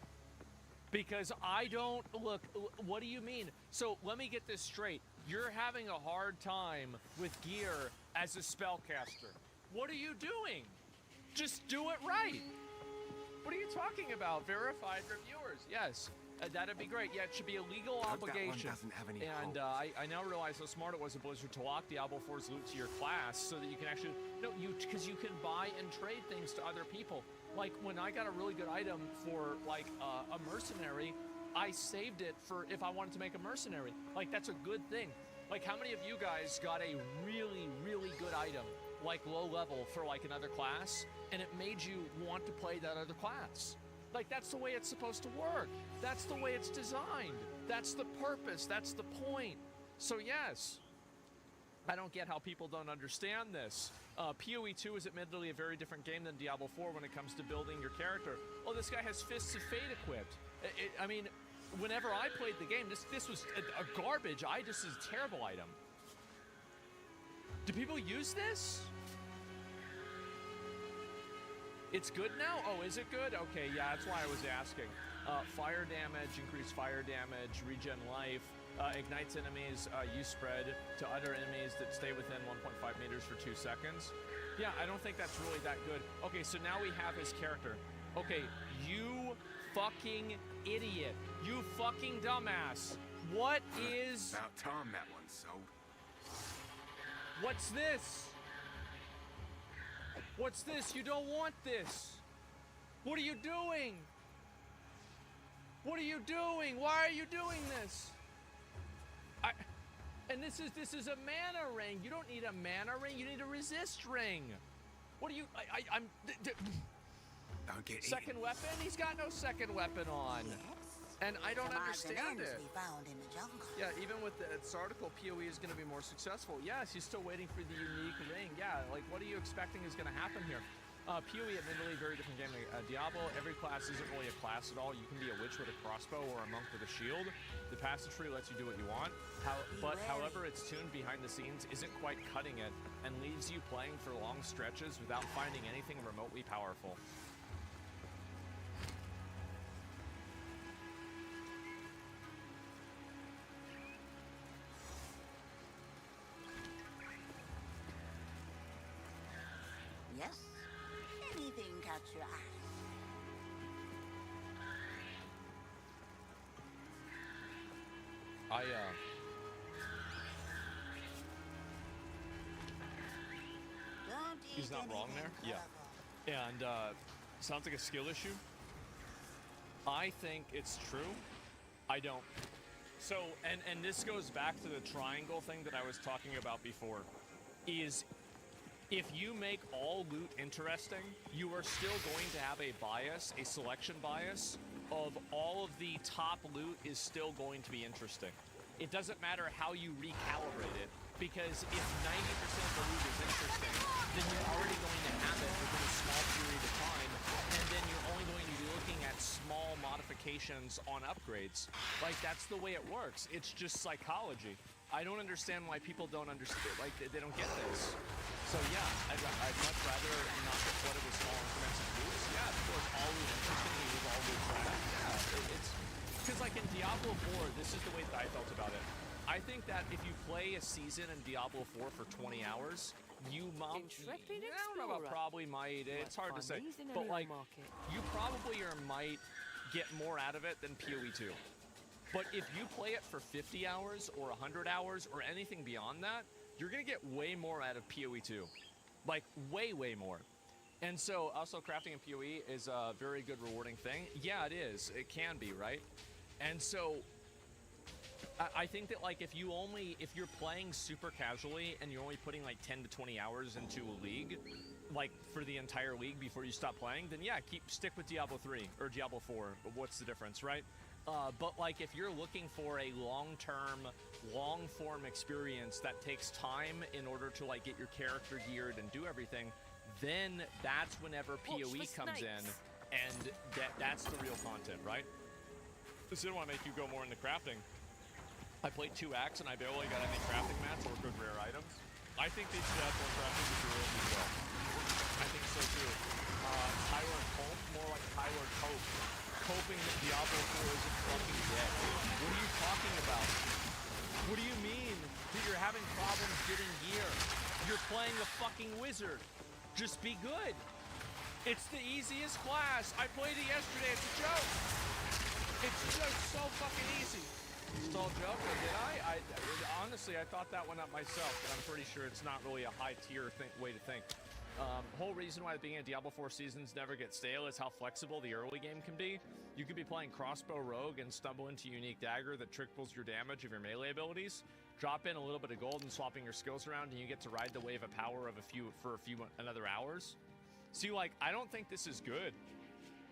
Because I don't, look, what do you mean? So let me get this straight. You're having a hard time with gear as a spellcaster. What are you doing? Just do it right. What are you talking about? Verified reviewers, yes. That'd be great. Yeah, it should be a legal obligation. That one doesn't have any and I now realize how smart it was of Blizzard to lock Diablo 4's loot to your class so that you can actually, because you can buy and trade things to other people. Like when I got a really good item for like a mercenary, I saved it for if I wanted to make a mercenary. Like that's a good thing. Like how many of you guys got a really, really good item, like low level for like another class, and it made you want to play that other class? Like, that's the way it's supposed to work. That's the way it's designed. That's the purpose. That's the point. So, yes, I don't get how people don't understand this. PoE 2 is admittedly a very different game than Diablo 4 when it comes to building your character. Oh, this guy has Fists of Fate equipped. I mean, whenever I played the game, this was a garbage. This is a terrible item. Do people use this? It's good now? Oh, is it good? Okay, yeah, that's why I was asking. Fire damage, increased fire damage, regen life, ignites enemies, use spread to other enemies that stay within 1.5 meters for 2 seconds. Yeah, I don't think that's really that good. Okay, so now we have his character. Okay, you fucking idiot. You fucking dumbass. What is... About time that one sold. What's this? What's this? You don't want this. What are you doing? What are you doing? Why are you doing this? And this is a mana ring. You don't need a mana ring. You need a resist ring. What are you? I'm. Don't get second eaten. weapon? He's got no second weapon on. And I don't understand it. Found in the jungle. Yeah, even with this article, PoE is going to be more successful. Yes, he's still waiting for the unique ring. Yeah, like what are you expecting is going to happen here? PoE, admittedly, very different game. Diablo, every class isn't really a class at all. You can be a witch with a crossbow or a monk with a shield. The passage tree lets you do what you want. However, its tune behind the scenes isn't quite cutting it and leaves you playing for long stretches without finding anything remotely powerful. Yes? Anything catch your eye? Don't He's eat not wrong anything there. Yeah. colorful. And sounds like a skill issue. I think it's true. I don't. So, and this goes back to the triangle thing that I was talking about before, is if you make all loot interesting, you are still going to have a bias, a selection bias, of all of the top loot is still going to be interesting. It doesn't matter how you recalibrate it, because if 90% of the loot is interesting, then you're already going to have it within a small period of time, and then you're only going to be looking at small modifications on upgrades. Like, that's the way it works. It's just psychology. I don't understand why people don't understand, like, they don't get this. So yeah, I'd much rather not get flooded with small increments of loot. Yeah, of course, all loot interesting, you use all loot trash. Yeah, it's... Because, like, in Diablo 4, this is the way that I felt about it. I think that if you play a season in Diablo 4 for 20 hours, you might... Intrepid I don't know about explorer. probably might. It's hard to say. These in But, any like, market. you probably or might get more out of it than PoE 2. But if you play it for 50 hours or 100 hours or anything beyond that, you're going to get way more out of PoE 2. Like, way, way more. And so, also, crafting in PoE is a very good, rewarding thing. Yeah, it is. It can be, right? And so, I think that, like, if you're playing super casually and you're only putting, like, 10 to 20 hours into a league, like, for the entire league before you stop playing, then yeah, stick with Diablo 3 or Diablo 4. But what's the difference, right? But, like, if you're looking for a long-term, long-form experience that takes time in order to, like, get your character geared and do everything, then that's whenever PoE comes in, and that's the real content, right? So I don't want to make you go more into crafting. I played 2 acts and I barely got any crafting mats or good rare items. I think they should add more crafting materials as well. I think so too. Tyler Cope, more like Tyler Cope. Hoping that Diablo 4 isn't fucking dead. What are you talking about? What do you mean that you're having problems getting gear? You're playing a fucking wizard. Just be good. It's the easiest class. I played it yesterday. It's a joke. It's just so fucking easy. It's all joke, or did I? Honestly, I thought that one up myself, but I'm pretty sure it's not really a high-tier way to think. Whole reason why the beginning of Diablo 4 seasons never get stale is how flexible the early game can be. You could be playing crossbow rogue and stumble into unique dagger that triples your damage of your melee abilities. Drop in a little bit of gold and swapping your skills around, and you get to ride the wave of power of another hours. See, like, I don't think this is good.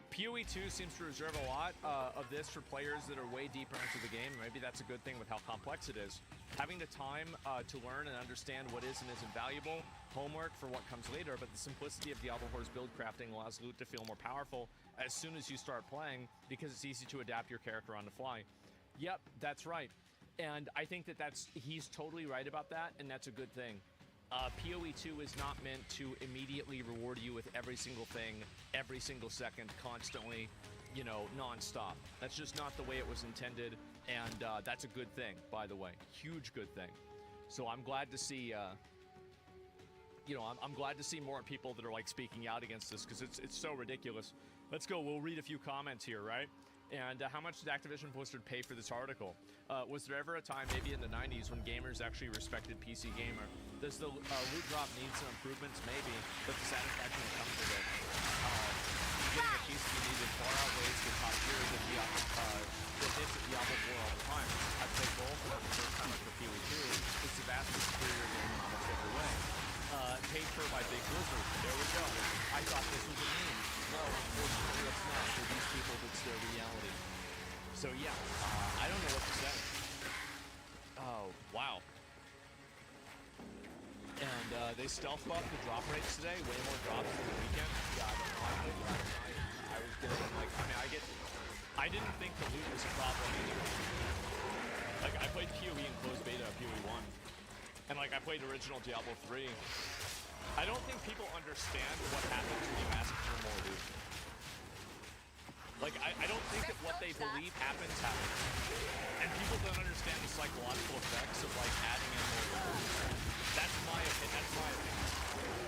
PoE 2 seems to reserve a lot of this for players that are way deeper into the game. Maybe that's a good thing with how complex it is. Having the time to learn and understand what is and isn't valuable, homework for what comes later, but the simplicity of Diablo 4's build crafting allows loot to feel more powerful as soon as you start playing, because it's easy to adapt your character on the fly. Yep, that's right. And I think that he's totally right about that, and that's a good thing. PoE 2 is not meant to immediately reward you with every single thing, every single second, constantly, you know, non-stop. That's just not the way it was intended, and that's a good thing, by the way. Huge good thing. So I'm glad to see, I'm glad to see more people that are, like, speaking out against this, because it's so ridiculous. Let's go. We'll read a few comments here, right? And how much did Activision Blizzard pay for this article? Was there ever a time, maybe in the 90s, when gamers actually respected PC Gamer? Does the loot drop need some improvements? Maybe, but the satisfaction that comes with it. Getting a piece you needed far outweighs the top tier that hits at Diablo 4 all the time. I've played both, and the first time I played PoE 2, it's a vastly superior game in almost every way. Paid for by Big Blizzard. There we go. I thought this was a meme. No, unfortunately it's not. For these people, it's their reality. So yeah, I don't know what to say. Oh, wow. And they stealth buffed the drop rates today. Way more drops than the weekend. God, I was getting, like, I didn't think the loot was a problem either. Like, I played PoE in closed beta of PoE 1. And, like, I played original Diablo 3. I don't think people understand what happens when you ask for more loot. Like, I don't think that what they believe happens. And people don't understand the psychological effects of, like, adding in more loot. That's my opinion.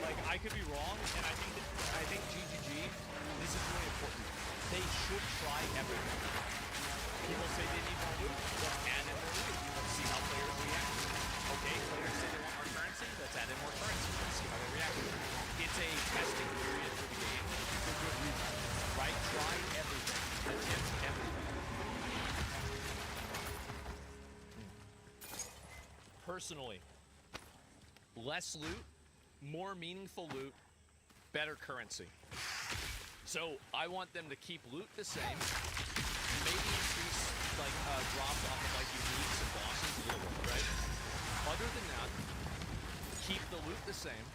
like, I could be wrong, and I think GGG, this is really important. They should try everything. People say they need more loot, let's add in more loot. Let's see how players react. Okay, players say they want more currency, let's add in more currency. Let's see how they react. It's a testing period for the game for good reason, right? Try everything. Attempt everything. Personally, less loot, more meaningful loot, better currency. So I want them to keep loot the same, maybe increase like drops off of like uniques and bosses a little bit, right? Other than that, keep the loot the same,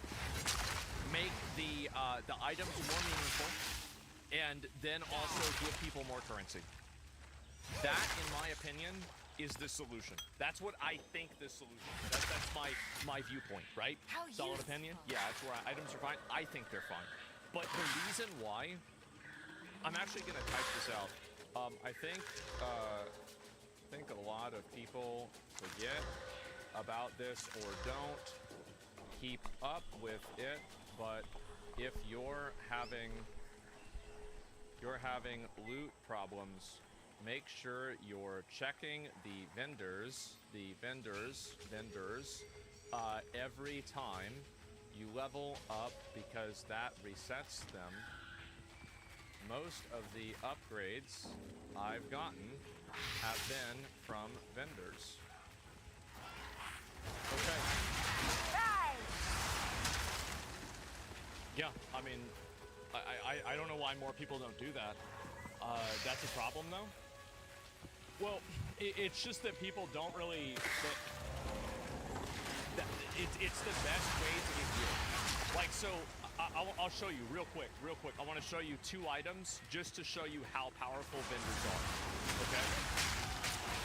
make the items more meaningful, and then also give people more currency. That, in my opinion, is the solution. That's what I think the solution is. That's my viewpoint, right? How Solid useful. opinion? Yeah, that's where items are fine. I think they're fine. But the reason why, I'm actually gonna type this out. I think a lot of people forget about this or don't keep up with it, but if you're having loot problems, make sure you're checking the vendors every time you level up, because that resets them. Most of the upgrades I've gotten have been from vendors. Okay. Right. Yeah, I mean, I don't know why more people don't do that. That's a problem, though? Well, it's just that people don't really... It's the best way to get gear. Like, so, I'll show you real quick. I want to show you 2 items just to show you how powerful vendors are. Okay?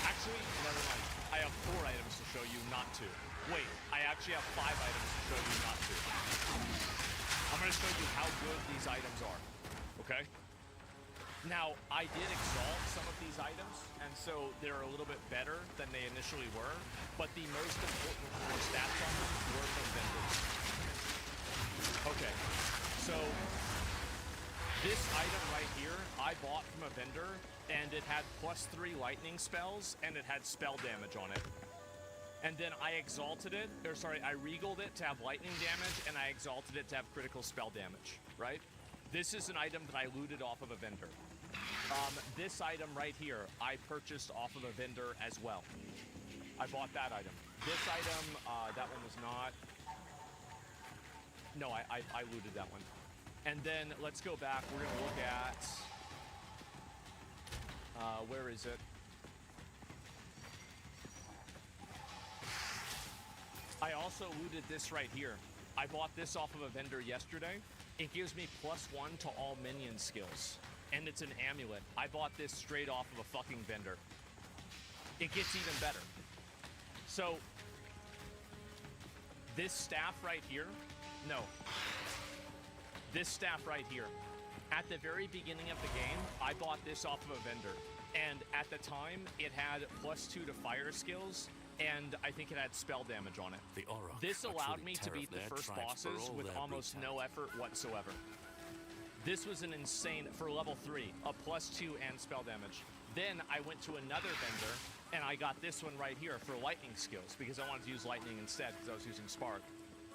Actually, never mind. I have 4 items to show you, not 2. Wait, I actually have 5 items to show you, not 2. I'm going to show you how good these items are. Okay? Now, I did exalt some of these items, and so they're a little bit better than they initially were, but the most important core stats on them were from vendors. Okay, so this item right here, I bought from a vendor, and it had +3 lightning spells, and it had spell damage on it. And then I exalted it, I regaled it to have lightning damage, and I exalted it to have critical spell damage, right? This is an item that I looted off of a vendor. This item right here, I purchased off of a vendor as well. I bought that item. This item, that one was not... No, I looted that one. And then let's go back. We're going to look at... where is it? I also looted this right here. I bought this off of a vendor yesterday. It gives me +1 to all minion skills. And it's an amulet. I bought this straight off of a fucking vendor. It gets even better. So, this staff right here, this staff right here, at the very beginning of the game, I bought this off of a vendor. And at the time, it had +2 to fire skills, and I think it had spell damage on it. The aura. This allowed me to beat the first bosses with almost no effort whatsoever. This was an insane, for level 3, a +2 and spell damage. Then I went to another vendor, and I got this one right here for lightning skills, because I wanted to use lightning instead, because I was using spark.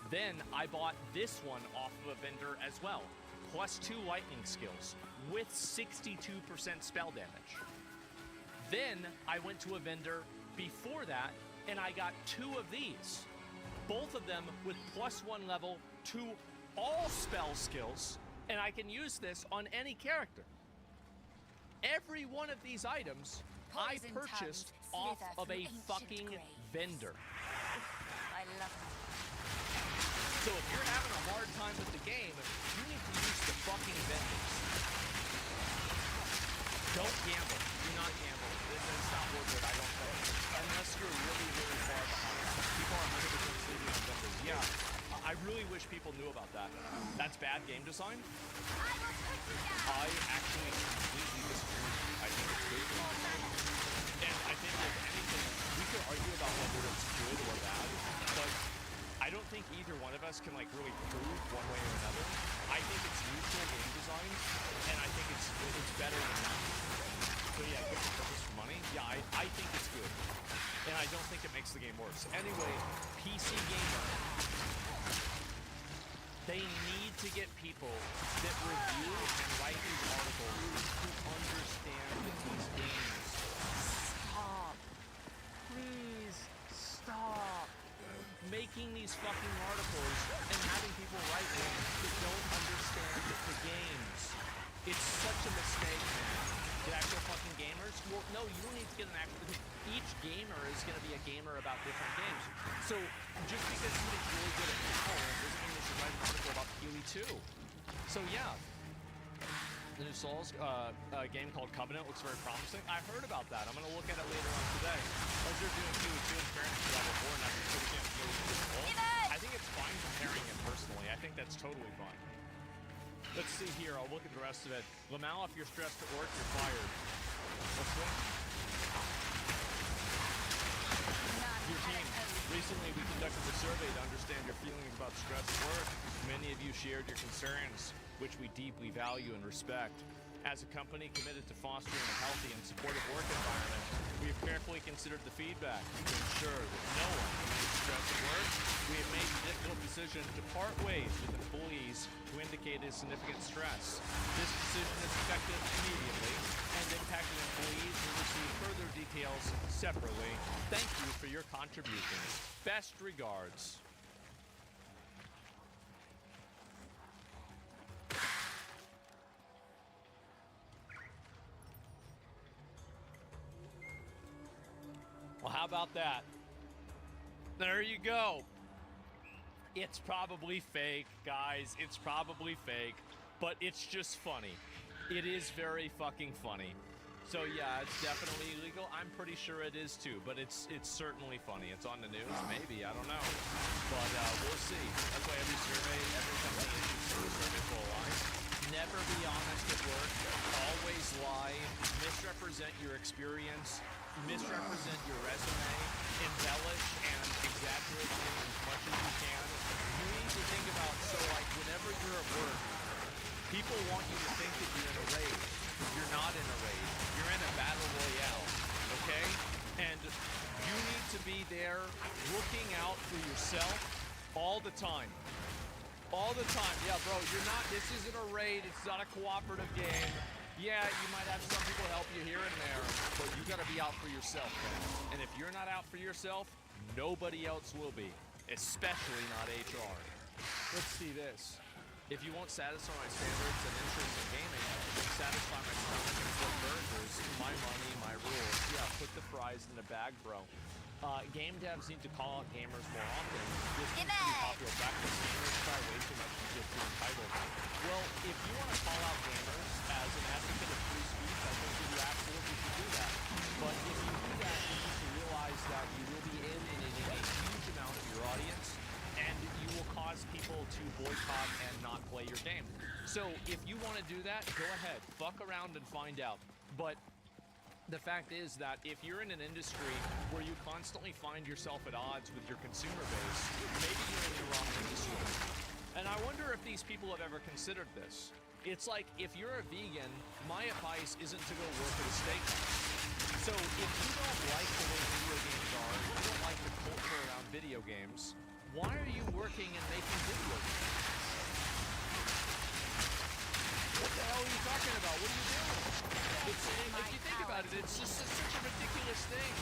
Then I bought this one off of a vendor as well, +2 lightning skills, with 62% spell damage. Then I went to a vendor before that, and I got 2 of these, both of them with +1 level to all spell skills, and I can use this on any character. Every one of these items I Poison purchased tongues off slither of through a ancient fucking graves. vendor. I love them. So if you're having a hard time with the game, you need to use the fucking vendors. Don't gamble. Do not gamble. It's not worth it. I don't think. Unless you're really, really far behind. People are 100% sleeping on vendors. Yeah. I really wish people knew about that. That's bad game design. I will put you down. I actually completely disagree. I think it's good game design. And I think if anything, we could argue about whether it's good or bad, but I don't think either one of us can like really prove one way or another. I think it's neutral game design, and I think it's better than nothing. So yeah, good for purpose for money. Yeah, I think it's good, and I don't think it makes the game worse. Anyway, PC Gamer, they need to get people that review and write these articles who understand these games. Stop. Please stop making these fucking articles and having people write ones that don't understand the games. It's such a mistake, man. The actual fucking gamers? Well, no, you don't need to get an actual... Each gamer is going to be a gamer about different games. So, just because somebody's really good at Valorant doesn't mean they should write an article about Healy 2. So, yeah. The new Souls game called Covenant looks very promising. I heard about that. I'm going to look at it later on today. As they're doing Healy 2 and comparing it to level 4, and that's a good game. I think it's fine comparing it personally. I think that's totally fine. Let's see here. I'll look at the rest of it. Lamal, if you're stressed at work, you're fired. What's that? Your team. Recently, we conducted a survey to understand your feelings about stress at work. Many of you shared your concerns, which we deeply value and respect. As a company committed to fostering a healthy and supportive work environment, we have carefully considered the feedback to ensure that no one remains stressed at work. We have made the difficult decision to part ways with employees who indicated significant stress. This decision is effective immediately, and impacted employees will receive further details separately. Thank you for your contributions. Best regards. Well, how about that? There you go. It's probably fake, guys. It's probably fake, but it's just funny. It is very fucking funny. So yeah, it's definitely illegal. I'm pretty sure it is too, but it's certainly funny. It's on the news, maybe, I don't know. But we'll see. That's why every company issues a survey full of lies. Never be honest at work. Always lie. Misrepresent your experience. Misrepresent your resume. Embellish and exaggerate things as much as you can. You need to think about, so like whenever you're at work, people want you to think that you're in a raid. You're not in a raid. You're in a battle royale, okay? And you need to be there looking out for yourself all the time. All the time. Yeah, bro, this isn't a raid. It's not a cooperative game. Yeah, you might have some people help you here and there, but you gotta be out for yourself, man. And if you're not out for yourself, nobody else will be, especially not HR. Let's see this. If you won't satisfy my standards and interests in gaming, then satisfy my stomach and flip burgers, my money, my rules. Yeah, put the fries in the bag, bro. Game devs need to call out gamers more often. This seems to be popular practice. Gamers try way too much to get too entitled. Well, if you want to call out gamers as an advocate of free speech, I think that you absolutely should do that. But if you do that, you need to realize that you will be alienating a huge amount of your audience, and you will cause people to boycott and not play your game. So if you want to do that, go ahead. Fuck around and find out. But the fact is that if you're in an industry where you constantly find yourself at odds with your consumer base, maybe you're in the wrong industry. And I wonder if these people have ever considered this. It's like, if you're a vegan, my advice isn't to go work at a steakhouse. So if you don't like the way video games are, if you don't like the culture around video games, why are you working and making video games? What the hell are you talking about? What are you doing? If you think about it, it's just such a ridiculous thing.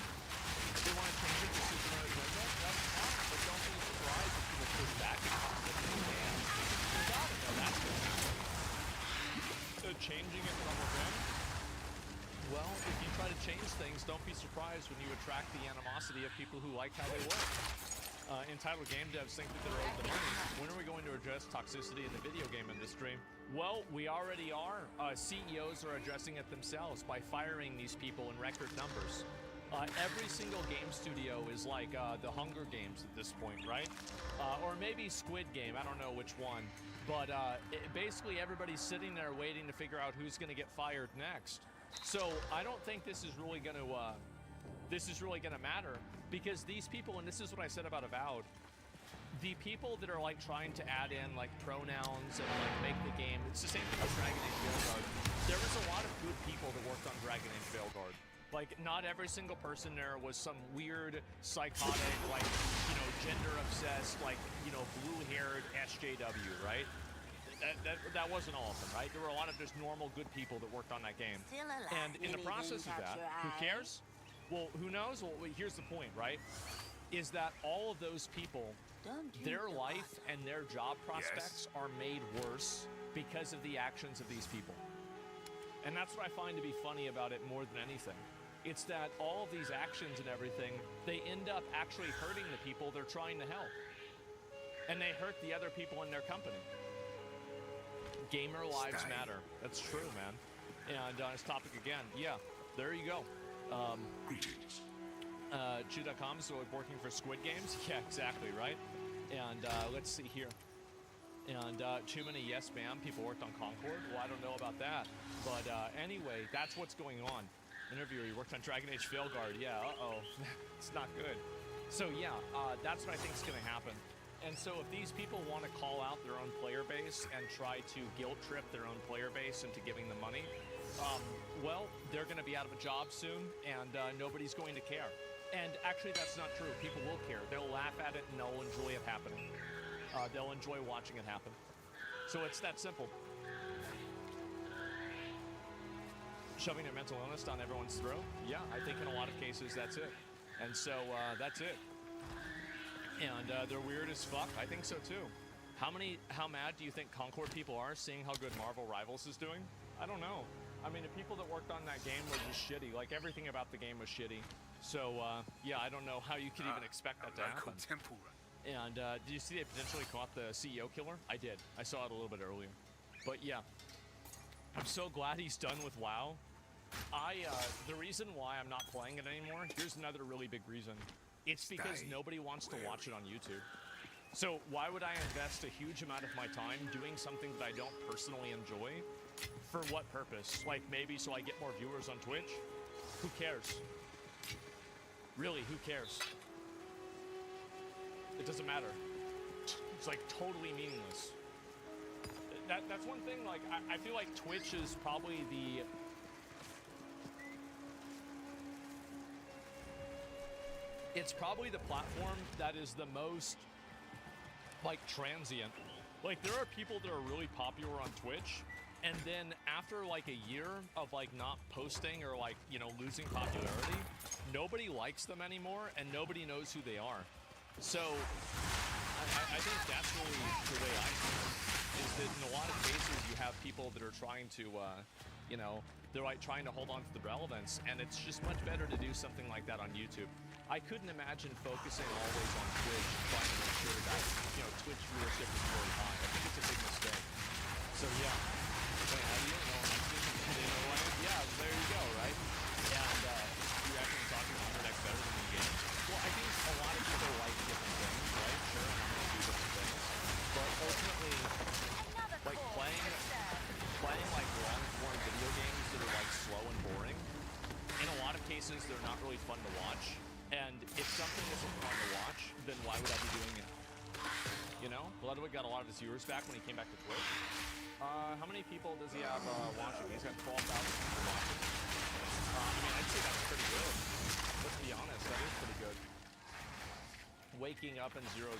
If they want to change it to supermarket window, that's fine, but don't be surprised if people push back and you can. You gotta know that's going to happen. So changing it from within? Well, if you try to change things, don't be surprised when you attract the animosity of people who like how they work. Entitled game devs think that they're owed the money. When are we going to address toxicity in the video game industry? Well, we already are. CEOs are addressing it themselves by firing these people in record numbers. Every single game studio is like the Hunger Games at this point, right? Or maybe Squid Game, I don't know which one. But basically everybody's sitting there waiting to figure out who's going to get fired next. So I don't think this is really going to matter, because these people, and this is what I said about Avowed, the people that are like trying to add in like pronouns and like make the game, it's the same thing with Dragon Age Veilguard. There was a lot of good people that worked on Dragon Age Veilguard. Like, not every single person there was some weird, psychotic, like, you know, gender-obsessed, like, you know, blue-haired SJW, right? That wasn't all of them, right? There were a lot of just normal, good people that worked on that game. And in the process of that, who cares? Well, who knows? Well, here's the point, right? Is that all of those people, their life and their job prospects are made worse because of the actions of these people. And that's what I find to be funny about it more than anything. It's that all of these actions and everything, they end up actually hurting the people they're trying to help. And they hurt the other people in their company. Gamer lives matter. That's true, man. And on this topic again, yeah, there you go. Greetings. Chew.com is working for Squid Games. Yeah, exactly, right? And let's see here. And too many yes ma'am people worked on Concord. Well, I don't know about that. But anyway, that's what's going on. Interviewer, you worked on Dragon Age Veilguard. Yeah, it's not good. So yeah, that's what I think is going to happen. And so if these people want to call out their own player base and try to guilt trip their own player base into giving them money, well, they're going to be out of a job soon, and nobody's going to care. And actually, that's not true. People will care. They'll laugh at it, and they'll enjoy it happening. They'll enjoy watching it happen. So it's that simple. Shoving their mental illness down everyone's throat? Yeah, I think in a lot of cases that's it. And so that's it. And they're weird as fuck. I think so too. How mad do you think Concord people are seeing how good Marvel Rivals is doing? I don't know. I mean, the people that worked on that game were just shitty. Like, everything about the game was shitty. So, yeah, I don't know how you could even expect that to happen. And did you see they potentially caught the CEO killer? I did. I saw it a little bit earlier. But yeah, I'm so glad he's done with WoW. The reason why I'm not playing it anymore, here's another really big reason. It's because nobody wants to watch it on YouTube. So why would I invest a huge amount of my time doing something that I don't personally enjoy? For what purpose? Like, maybe so I get more viewers on Twitch? Who cares? Really, who cares? It doesn't matter. It's like totally meaningless. That's one thing, like, I feel like Twitch is probably it's probably the platform that is the most, like, transient. Like, there are people that are really popular on Twitch, and then after, like, a year of, like, not posting or, like, you know, losing popularity, nobody likes them anymore, and nobody knows who they are. So, I think that's really the way I see it, is that in a lot of cases you have people that are trying to, you know, they're like trying to hold on to the relevance, and it's just much better to do something like that on YouTube. I couldn't imagine focusing always on Twitch, trying to make sure that, you know, Twitch viewership is really high. I think it's a big mistake. So yeah, wait, how do you know? Yeah, there you go, right? And you actually talking 100x better than the game. Well, I think a lot of people like different things, right? Sure, I'm gonna do different things, but ultimately, like playing like long-form video games that are like slow and boring. In a lot of cases, they're not really fun to watch. And if something isn't fun to watch, then why would I be doing it? You know, Ludwig got a lot of his viewers back when he came back to Twitch. How many people does he have watching? He's got 12,000 people watching. I mean, I'd say that's pretty good. Let's be honest, that is pretty good. Waking up in 0-0.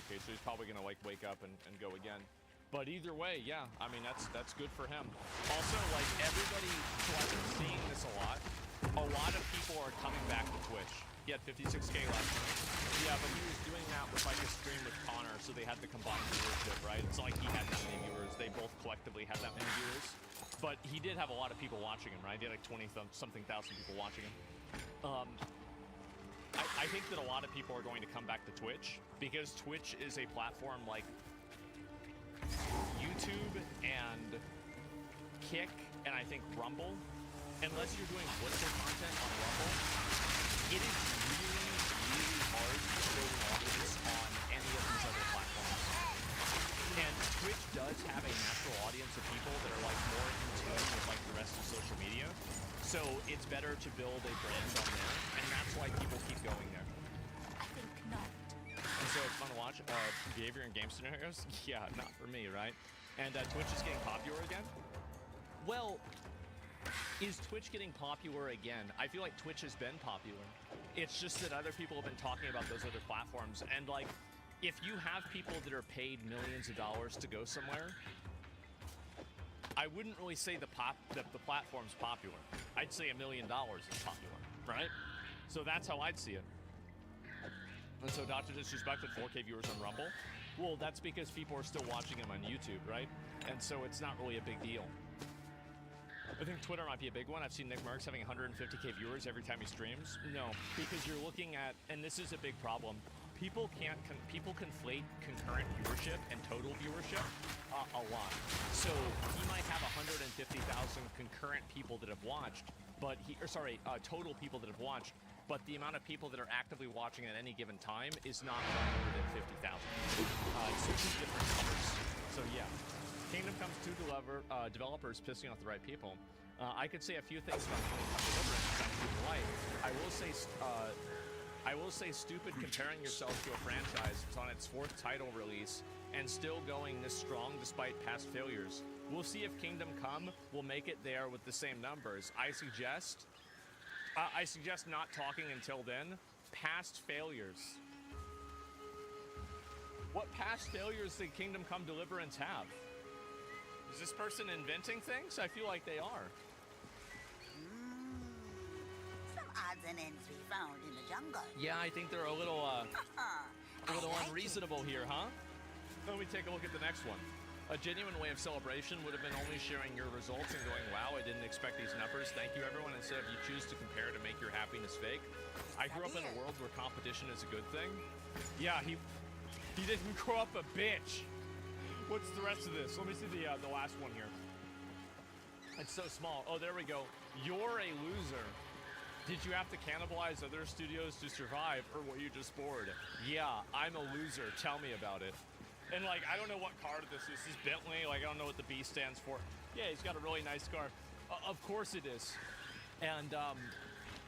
Okay, so he's probably gonna like wake up and go again. But either way, yeah, I mean, that's good for him. Also, like, everybody, so I've been seeing this a lot of people are coming back to Twitch. He had 56K last night. Yeah, but he was doing that with like a stream with Connor, so they had the combined viewership, right? It's not like he had that many viewers. They both collectively had that many viewers. But he did have a lot of people watching him, right? He had like 20-something thousand people watching him. I think that a lot of people are going to come back to Twitch because Twitch is a platform like YouTube and Kick and I think Rumble. Unless you're doing political content on Rumble, it is really, really hard to build an audience on any of these other platforms. And Twitch does have a natural audience of people that are like more in tune with like the rest of social media. So it's better to build a brand on there, and that's why people keep going there. I think not. And So it's fun to watch. Behavior in game scenarios? Yeah, not for me, right? And Twitch is getting popular again? Well, is Twitch getting popular again? I feel like Twitch has been popular. It's just that other people have been talking about those other platforms. And like, if you have people that are paid millions of dollars to go somewhere, I wouldn't really say the platform's popular. I'd say $1 million is popular, right? So that's how I'd see it. And so Dr. Disrespected 4K viewers on Rumble. Well, that's because people are still watching him on YouTube, right? And so it's not really a big deal. I think Twitter might be a big one. I've seen Nick Merckx having 150K viewers every time he streams. No, because you're looking at, and this is a big problem, people conflate concurrent viewership and total viewership a lot. So he might have 150,000 concurrent people that have watched, but total people that have watched, but the amount of people that are actively watching at any given time is not 150,000. So two different numbers. So yeah. Kingdom Comes 2 developers pissing off the right people. I could say a few things about Kingdom Come Deliverance that I like. I will say stupid comparing yourself to a franchise that's on its 4th title release and still going this strong despite past failures. We'll see if Kingdom Come will make it there with the same numbers. I suggest not talking until then. Past failures. What past failures did Kingdom Come Deliverance have? Is this person inventing things? I feel like they are. Some odds and ends we found in the jungle. Yeah, I think they're a little unreasonable here, huh? Let me take a look at the next one. A genuine way of celebration would have been only sharing your results and going, wow, I didn't expect these numbers. Thank you, everyone. Instead of you choose to compare to make your happiness fake. I grew up in a world where competition is a good thing. Yeah, he didn't grow up a bitch. What's the rest of this? Let me see the last one here. It's so small. Oh, there we go. You're a loser. Did you have to cannibalize other studios to survive, or were you just bored? Yeah, I'm a loser. Tell me about it. And like, I don't know what car this is. This is Bentley. Like, I don't know what the B stands for. Yeah, he's got a really nice car. Of course it is. And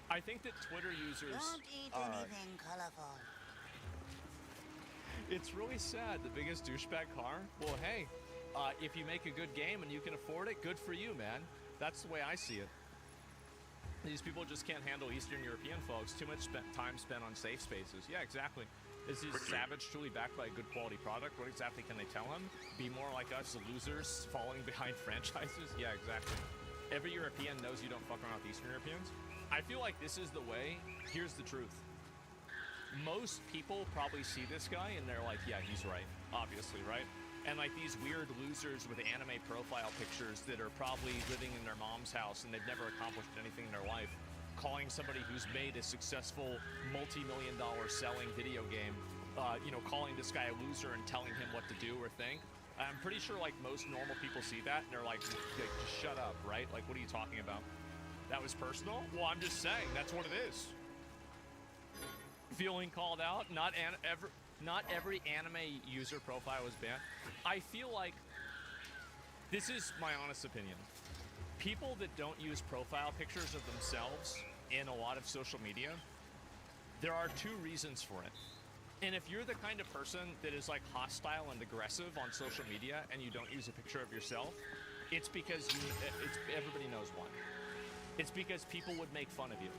I think that Twitter users... Don't eat anything colorful. It's really sad. The biggest douchebag car? Well, hey, if you make a good game and you can afford it, good for you, man. That's the way I see it. These people just can't handle Eastern European folks. Too much time spent on safe spaces. Yeah, exactly. Is this Savage truly backed by a good quality product? What exactly can they tell him? Be more like us, the losers, falling behind franchises? Yeah, exactly. Every European knows you don't fuck around with Eastern Europeans. I feel like this is the way. Here's the truth. Most people probably see this guy and they're like, yeah, he's right, obviously, right? And like these weird losers with anime profile pictures that are probably living in their mom's house and they've never accomplished anything in their life, calling somebody who's made a successful multi-million-dollar selling video game, calling this guy a loser and telling him what to do or think. I'm pretty sure like most normal people see that and they're like, just shut up, right? Like, what are you talking about? That was personal? Well, I'm just saying, that's what it is. Feeling called out. Not every anime user profile was banned. I feel like this is my honest opinion. People that don't use profile pictures of themselves in a lot of social media, there are two reasons for it. And if you're the kind of person that is like hostile and aggressive on social media and you don't use a picture of yourself, it's because everybody knows one. It's because people would make fun of you.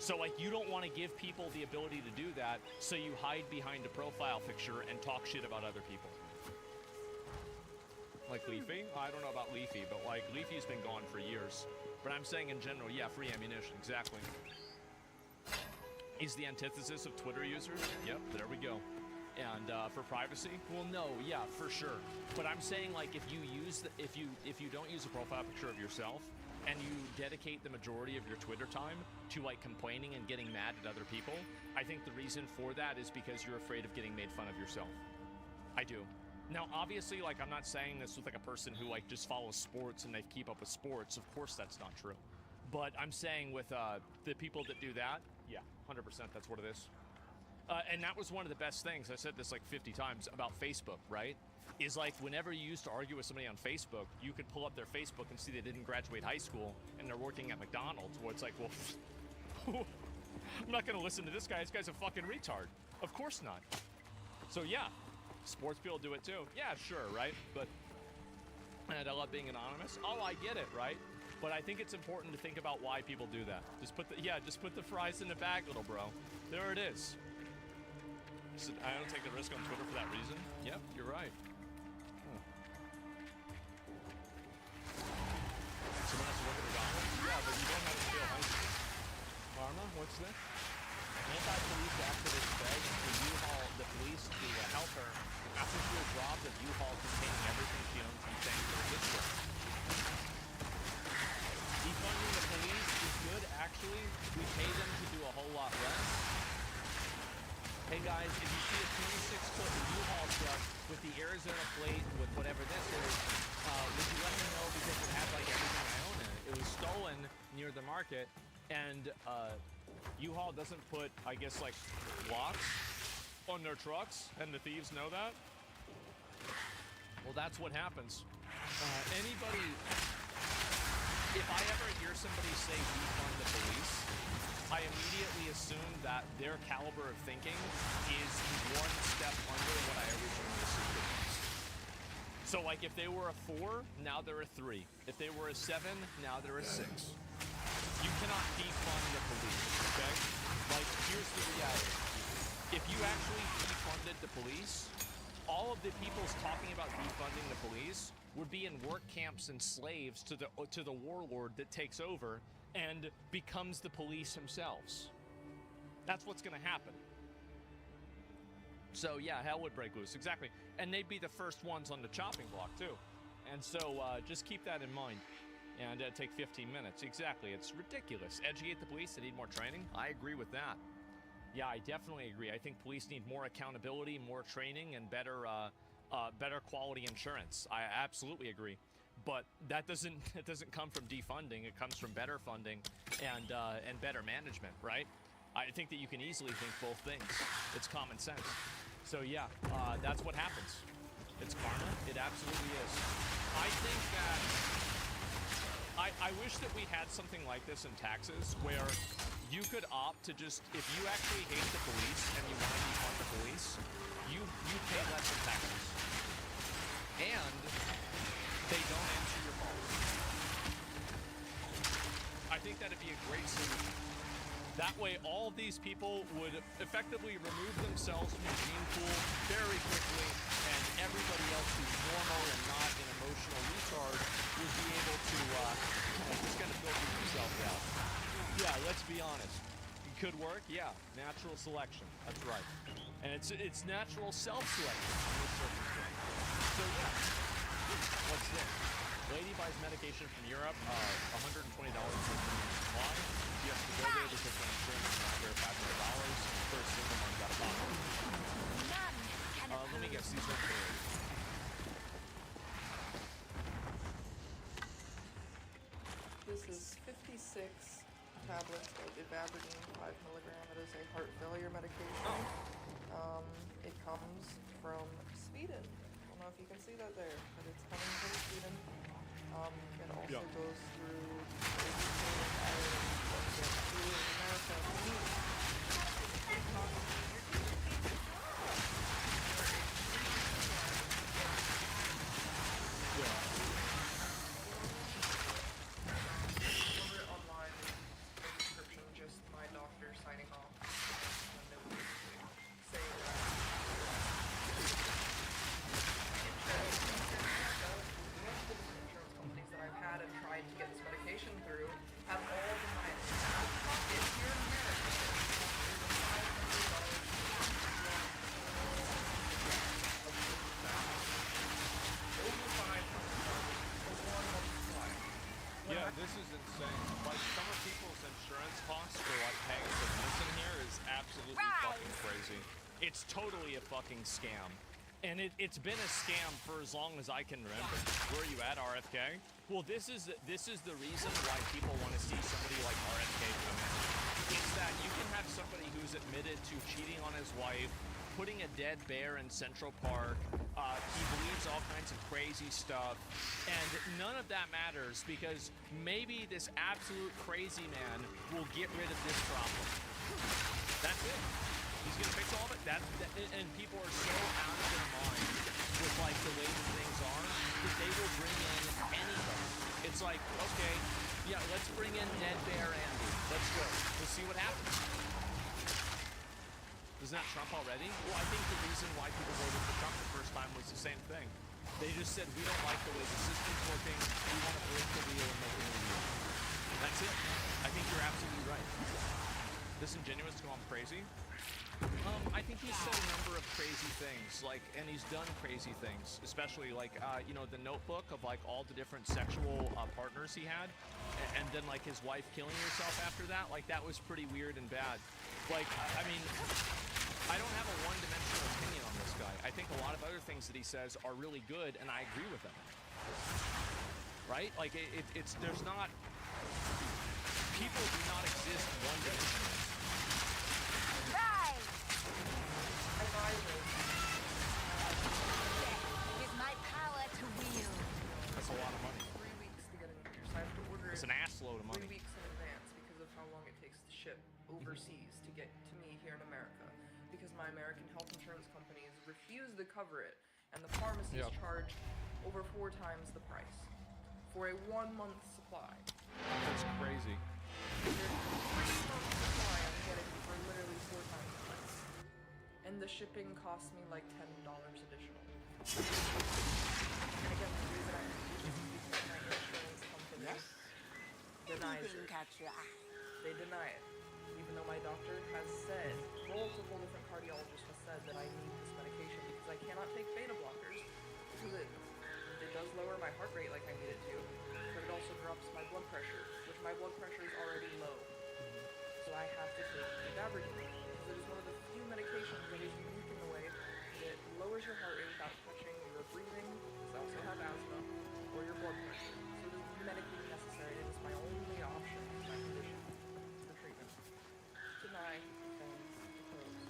So like you don't want to give people the ability to do that, so you hide behind a profile picture and talk shit about other people. Like Leafy? I don't know about Leafy, but like Leafy's been gone for years. But I'm saying in general, yeah, free ammunition, exactly. He's the antithesis of Twitter users. Yep, there we go. And for privacy, well, no, yeah, for sure. But I'm saying like if you don't use a profile picture of yourself, and you dedicate the majority of your Twitter time to like complaining and getting mad at other people, I think the reason for that is because you're afraid of getting made fun of yourself. I do. Now, obviously, like I'm not saying this with like a person who like just follows sports and they keep up with sports. Of course, that's not true. But I'm saying with the people that do that, yeah, 100%, that's what it is. And that was one of the best things, I said this like 50 times, about Facebook, right? Is like whenever you used to argue with somebody on Facebook, you could pull up their Facebook and see they didn't graduate high school and they're working at McDonald's, where it's like, well, I'm not going to listen to this guy. This guy's a fucking retard. Of course not. So yeah, sports people do it too. Yeah, sure, right? But and I love being anonymous. Oh, I get it, right? But I think it's important to think about why people do that. Just put the fries in the bag, little bro. There it is. So I don't take the risk on Twitter for that reason. Yep, you're right. Huh. Someone has to work at McDonald's? Yeah, but you don't have to feel hungry. Karma, what's this? Anti-police activist begs the police to help her after she was robbed of U-Haul containing everything she owns from saying to her sister. Defunding the police is good, actually. We pay them to do a whole lot less. Hey guys, if you see a 26-foot U-Haul truck with the Arizona plate with whatever this is, would you let me know, because it had like everything I own in it. It was stolen near the market, and U-Haul doesn't put, I guess, like locks on their trucks, and the thieves know that. Well, that's what happens. Anybody, if I ever hear somebody say defund the police, I immediately assume that their caliber of thinking is one step under what I originally assumed it was. So, like, if they were a 4, now they're a 3. If they were a 7, now they're a 6. You cannot defund the police, okay? Like, here's the reality. If you actually defunded the police, all of the people's talking about defunding the police would be in work camps and slaves to the warlord that takes over and becomes the police themselves. That's what's going to happen. So yeah, hell would break loose, exactly. And they'd be the first ones on the chopping block too. And so just keep that in mind. And take 15 minutes, exactly. It's ridiculous. Educate the police, they need more training. I agree with that. Yeah, I definitely agree. I think police need more accountability, more training, and better quality insurance. I absolutely agree. But that doesn't come from defunding. It comes from better funding and better management, right? I think that you can easily think both things. It's common sense. So yeah, that's what happens. It's karma. It absolutely is. I think that I wish that we had something like this in taxes where you could opt to just, if you actually hate the police and you want to defund the police, you pay less in taxes. And they don't answer your calls. I think that'd be a great solution. That way, all of these people would effectively remove themselves from the gene pool very quickly, and everybody else who's normal and not an emotional retard would be able to just kind of filter themselves out. Yeah, let's be honest. It could work, yeah. Natural selection, that's right. And it's natural self-selection in this circumstance. So yeah, what's this? Lady buys medication from Europe, $120 for a supply. She has to go there because her insurance is under $500. First single month got a bottle. Let me guess, these are clear. This is 56 tablets of ivabradine, 5 milligram. It is a heart failure medication. It comes from Sweden. I don't know if you can see that there, but it's coming from Sweden. It also goes through the UK, Ireland, America. Order it online, no prescription, just my doctor signing off. Saying companies that I've had and tried to get this medication through have all denied it. Out-of-pocket here in America over $500 for 1 month supply. Yeah, this is insane. Like, some of people's insurance costs for like paying for medicine here is absolutely fucking crazy. It's totally a fucking scam. And it's been a scam for as long as I can remember. Where are you at, RFK? Well, this is the reason why people want to see somebody like RFK come in. It's that you can have somebody who's admitted to cheating on his wife, putting a dead bear in Central Park. He believes all kinds of crazy stuff, and none of that matters because maybe this absolute crazy man will get rid of this problem. That's it. He's gonna fix all of it. And people are so out of their mind with like the way that things are that they will bring in anybody. It's like, okay, yeah, let's bring in Ned Bear Andy. Let's go. We'll see what happens. Isn't that Trump already? Well, I think the reason why people voted for Trump the first time was the same thing. They just said, we don't like the way the system's working. We want to break the wheel and make a new wheel. That's it. I think you're absolutely right. Disingenuous to go on crazy. I think he's said a number of crazy things, like, and he's done crazy things, especially like, you know, the Notebook of like all the different sexual partners he had, and then like his wife killing herself after that. Like that was pretty weird and bad. Like, I mean, I don't have a one-dimensional opinion on this guy. I think a lot of other things that he says are really good, and I agree with them. Right? Like it's there's not, people do not exist one-dimensionally. Is my power to wield. That's a lot of money. 3 weeks to get a new so I have to order It's it an ass load of 3 money. weeks in advance because of how long it takes to ship overseas to get to me here in America. Because my American health insurance companies refuse to cover it, and the pharmacies charge over 4 times the price for a 1-month supply. That's crazy. There's 3-month supply I'm getting for literally 4 times the price. And the shipping costs me like $10 additional. And again, the reason I'm refusing is because my insurance company denies it. They deny it. Even though my doctor has said, multiple different cardiologists have said that I need this medication because I cannot take beta blockers because it does lower my heart rate like I need it to, but it also drops my blood pressure, which my blood pressure is already low. So I have to take Aberdeen because it is one of the few medications that is unique in the way that lowers your heart rate without touching your breathing, because I also have asthma, or your blood pressure. So it is medically necessary. It is my only option for my condition for treatment. Deny and oppose.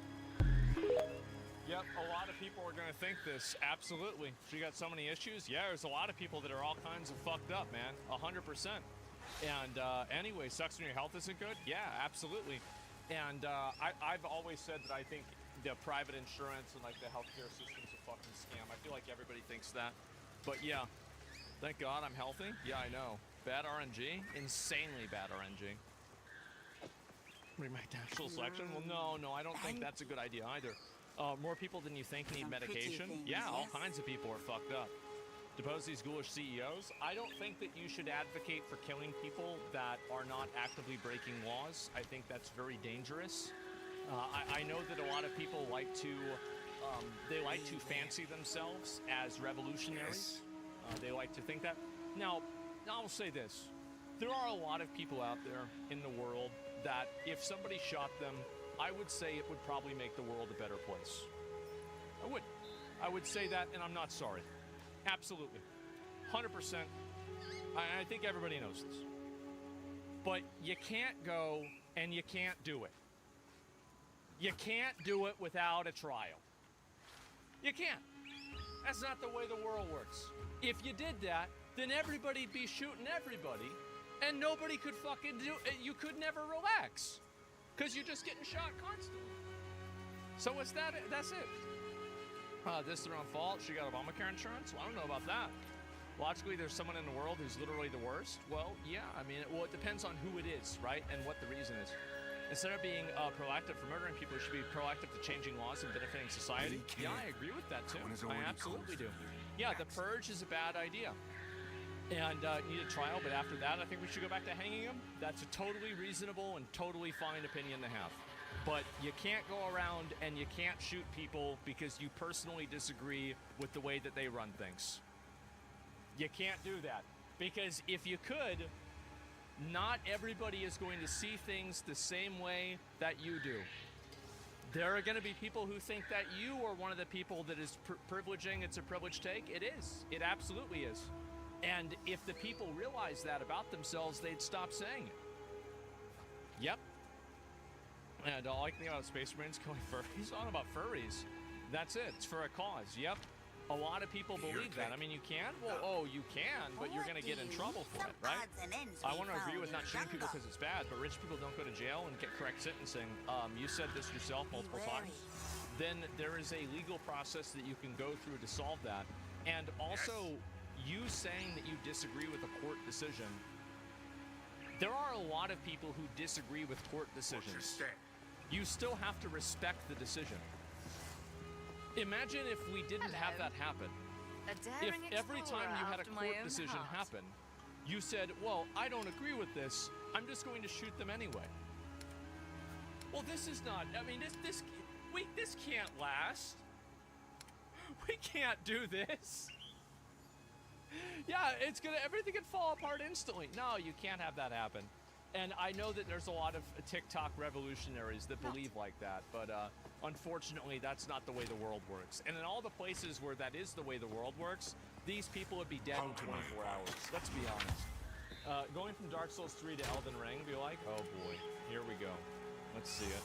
Yep, a lot of people are going to think this. Absolutely. If you got so many issues, yeah, there's a lot of people that are all kinds of fucked up, man. 100%. And anyway, sucks when your health isn't good? Yeah, absolutely. And I've always said that I think the private insurance and like the healthcare system's a fucking scam. I feel like everybody thinks that. But yeah, thank God I'm healthy. Yeah, I know. Bad RNG? Insanely bad RNG. Remake natural selection? Well, no, I don't think that's a good idea either. More people than you think need medication? Yeah, all kinds of people are fucked up. Depose these ghoulish CEOs? I don't think that you should advocate for killing people that are not actively breaking laws. I think that's very dangerous. I know that a lot of people like to, they like to fancy themselves as revolutionaries. They like to think that. Now, I'll say this. There are a lot of people out there in the world that if somebody shot them, I would say it would probably make the world a better place. I would say that, and I'm not sorry. Absolutely. 100%. I think everybody knows this. But you can't go and you can't do it. You can't do it without a trial. You can't. That's not the way the world works. If you did that, then everybody'd be shooting everybody, and nobody could fucking do it. You could never relax, because you're just getting shot constantly. So what's that? That's it. This is their own fault. She got Obamacare insurance? Well, I don't know about that. Logically, there's someone in the world who's literally the worst. Well, yeah, I mean, it depends on who it is, right? And what the reason is. Instead of being proactive for murdering people, you should be proactive to changing laws and benefiting society. Yeah, I agree with that too. I absolutely do. Yeah, the purge is a bad idea. And need a trial, but after that, I think we should go back to hanging him. That's a totally reasonable and totally fine opinion to have. But you can't go around and you can't shoot people because you personally disagree with the way that they run things. You can't do that. Because if you could, not everybody is going to see things the same way that you do. There are going to be people who think that you are one of the people that is privileging. It's a privilege take. It is. It absolutely is. And if the people realize that about themselves, they'd stop saying it. Yep. And all I can think about Space Marines killing furries. He's on about furries. That's it. It's for a cause. Yep. A lot of people believe that. I mean, you can? Well, oh, you can, but you're going to get in trouble for it, right? I want to agree with not shooting people because it's bad, but rich people don't go to jail and get correct sentencing. You said this yourself multiple times. Then there is a legal process that you can go through to solve that. And also, you saying that you disagree with a court decision, there are a lot of people who disagree with court decisions. You still have to respect the decision. Imagine if we didn't have that happen. If every time you had a court decision happen, you said, well, I don't agree with this, I'm just going to shoot them anyway. Well, this is not, I mean, this can't last. We can't do this. Yeah, everything could fall apart instantly. No, you can't have that happen. And I know that there's a lot of TikTok revolutionaries that believe like that, but unfortunately, that's not the way the world works. And in all the places where that is the way the world works, these people would be dead in 24 hours. Let's be honest. Going from Dark Souls 3 to Elden Ring, be like, oh boy, here we go. Let's see it.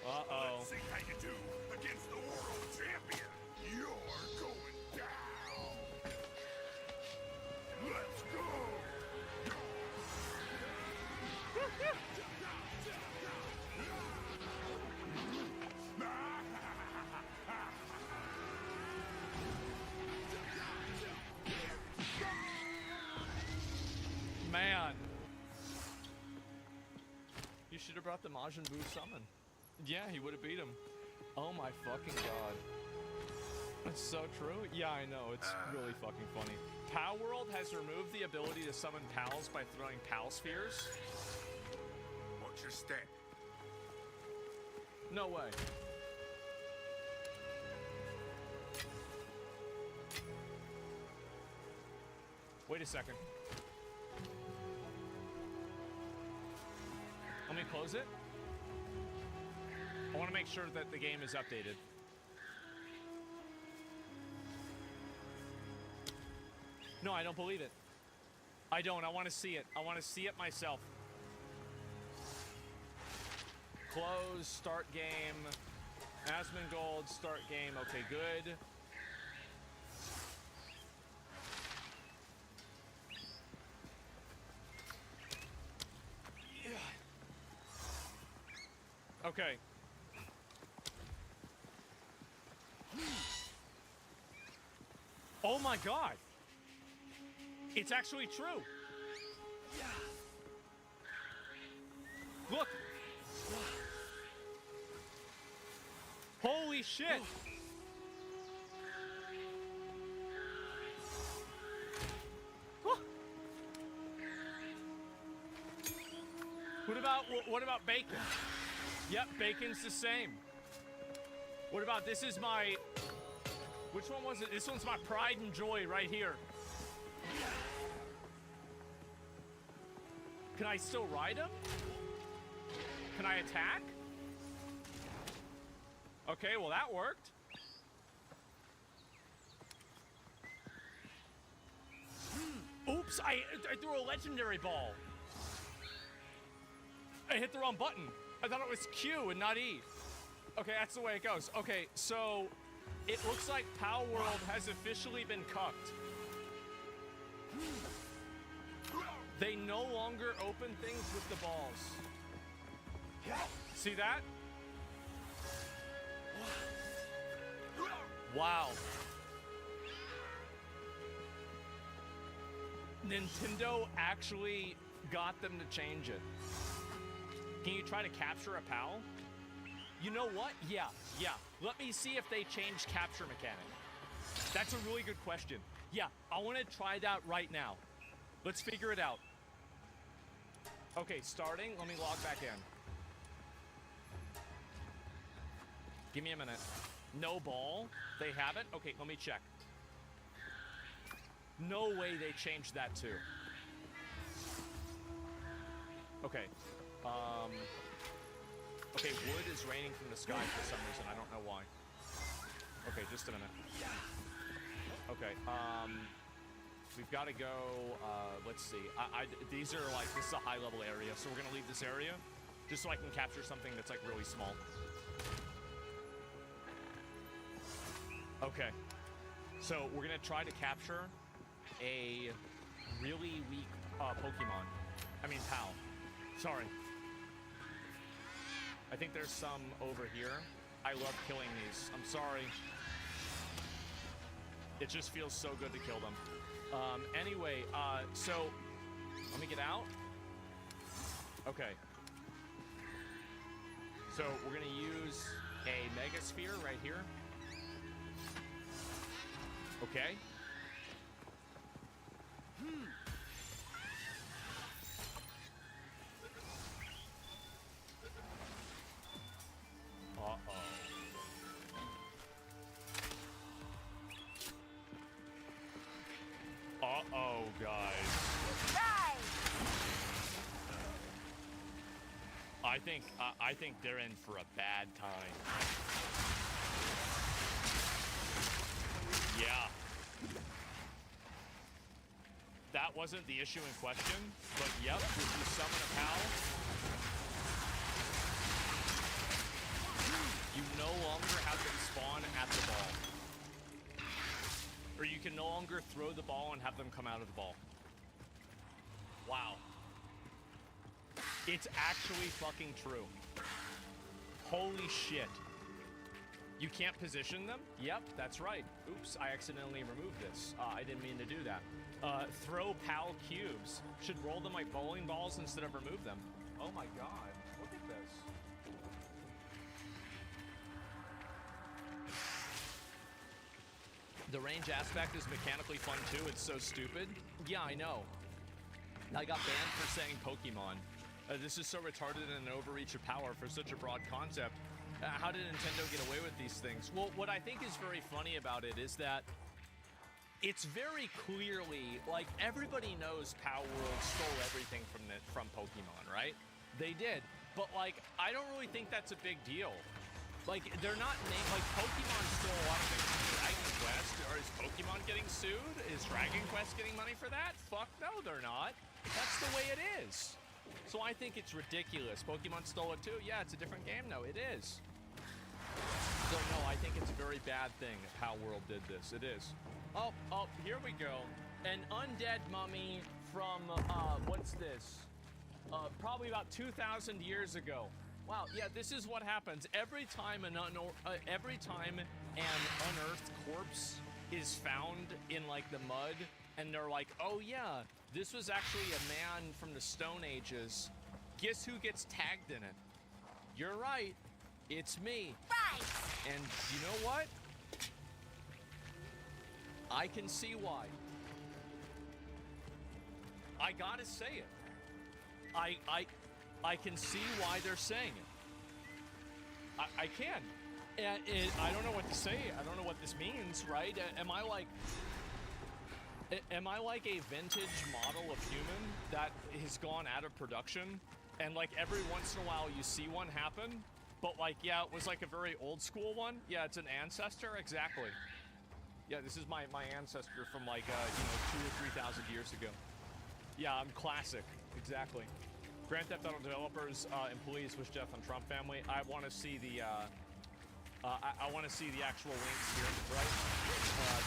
Uh-oh. Let's see how you do against the world champion. You're going down. Let's go. Man. You should have brought the Majin Buu summon. Yeah, he would have beat him. Oh my fucking god. That's so true. Yeah, I know. It's really fucking funny. Pow World has removed the ability to summon pals by throwing pal spheres. Watch your step. No way. Wait a second. Let me close it. I want to make sure that the game is updated. No, I don't believe it. I don't. I want to see it. I want to see it myself. Close, start game. Asmongold, start game. Okay, good. Okay. Oh my god. It's actually true. Look. Holy shit. What about bacon? Yep, bacon's the same. What about this is my... Which one was it? This one's my pride and joy right here. Can I still ride him? Can I attack? Okay, well that worked. Oops, I threw a legendary ball. I hit the wrong button. I thought it was Q and not E. Okay, that's the way it goes. Okay, so it looks like Pow World has officially been cucked. They no longer open things with the balls. See that? Wow. Nintendo actually got them to change it. Can you try to capture a PAL? You know what? Yeah. Let me see if they changed capture mechanic. That's a really good question. Yeah, I want to try that right now. Let's figure it out. Okay, starting. Let me log back in. Give me a minute. No ball? They haven't? Okay, let me check. No way they changed that too. Okay. Okay, wood is raining from the sky for some reason. I don't know why. Okay, just a minute. Okay, we've got to go, let's see. These are like, this is a high level area, so we're going to leave this area just so I can capture something that's like really small. Okay. So we're gonna try to capture a really weak Pokemon. I mean, PAL. Sorry. I think there's some over here. I love killing these. I'm sorry. It just feels so good to kill them. Anyway, so let me get out. Okay. So we're gonna use a Mega Sphere right here. Okay. Uh-oh, guys. I think they're in for a bad time. Yeah. That wasn't the issue in question, but yep, if you summon a PAL, you no longer have them spawn at the ball. Or you can no longer throw the ball and have them come out of the ball. Wow. It's actually fucking true. Holy shit. You can't position them? Yep, that's right. Oops, I accidentally removed this. I didn't mean to do that. Throw PAL cubes. Should roll them like bowling balls instead of remove them. Oh my god, look at this. The range aspect is mechanically fun too, it's so stupid. Yeah, I know. I got banned for saying Pokemon. This is so retarded and an overreach of power for such a broad concept. How did Nintendo get away with these things? Well, what I think is very funny about it is that it's very clearly, like, everybody knows PAL World stole everything from Pokemon, right? They did. But, like, I don't really think that's a big deal. Like, they're not named, like, Pokemon stole a lot of things from Dragon Quest. Or is Pokemon getting sued? Is Dragon Quest getting money for that? Fuck no, they're not. That's the way it is. So I think it's ridiculous. Pokemon stole it too? Yeah, it's a different game. No, it is. So no, I think it's a very bad thing how World did this. It is. Oh, here we go. An undead mummy from, what's this? Probably about 2,000 years ago. Wow, yeah, this is what happens. Every time an unearthed corpse is found in, like, the mud, and they're like, oh yeah, this was actually a man from the Stone Ages. Guess who gets tagged in it? You're right. It's me. Right. And you know what? I can see why. I gotta say it. I can see why they're saying it. I can. And I don't know what to say. I don't know what this means, right? Am I like a vintage model of human that has gone out of production? And like every once in a while you see one happen, but like, yeah, it was like a very old school one. Yeah, it's an ancestor, exactly. Yeah, this is my ancestor from like, 2,000 or 3,000 years ago. Yeah, I'm classic, exactly. Grand Theft Auto developers, employees wish death on Trump family. I want to see the, I want to see the actual links here, right?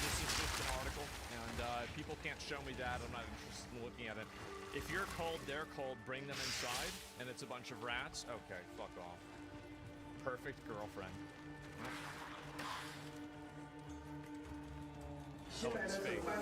This is just an article, and people can't show me that. I'm not interested in looking at it. If you're cold, they're cold, bring them inside, and it's a bunch of rats. Okay, fuck off. Perfect girlfriend. Oh, it's fake. Okay.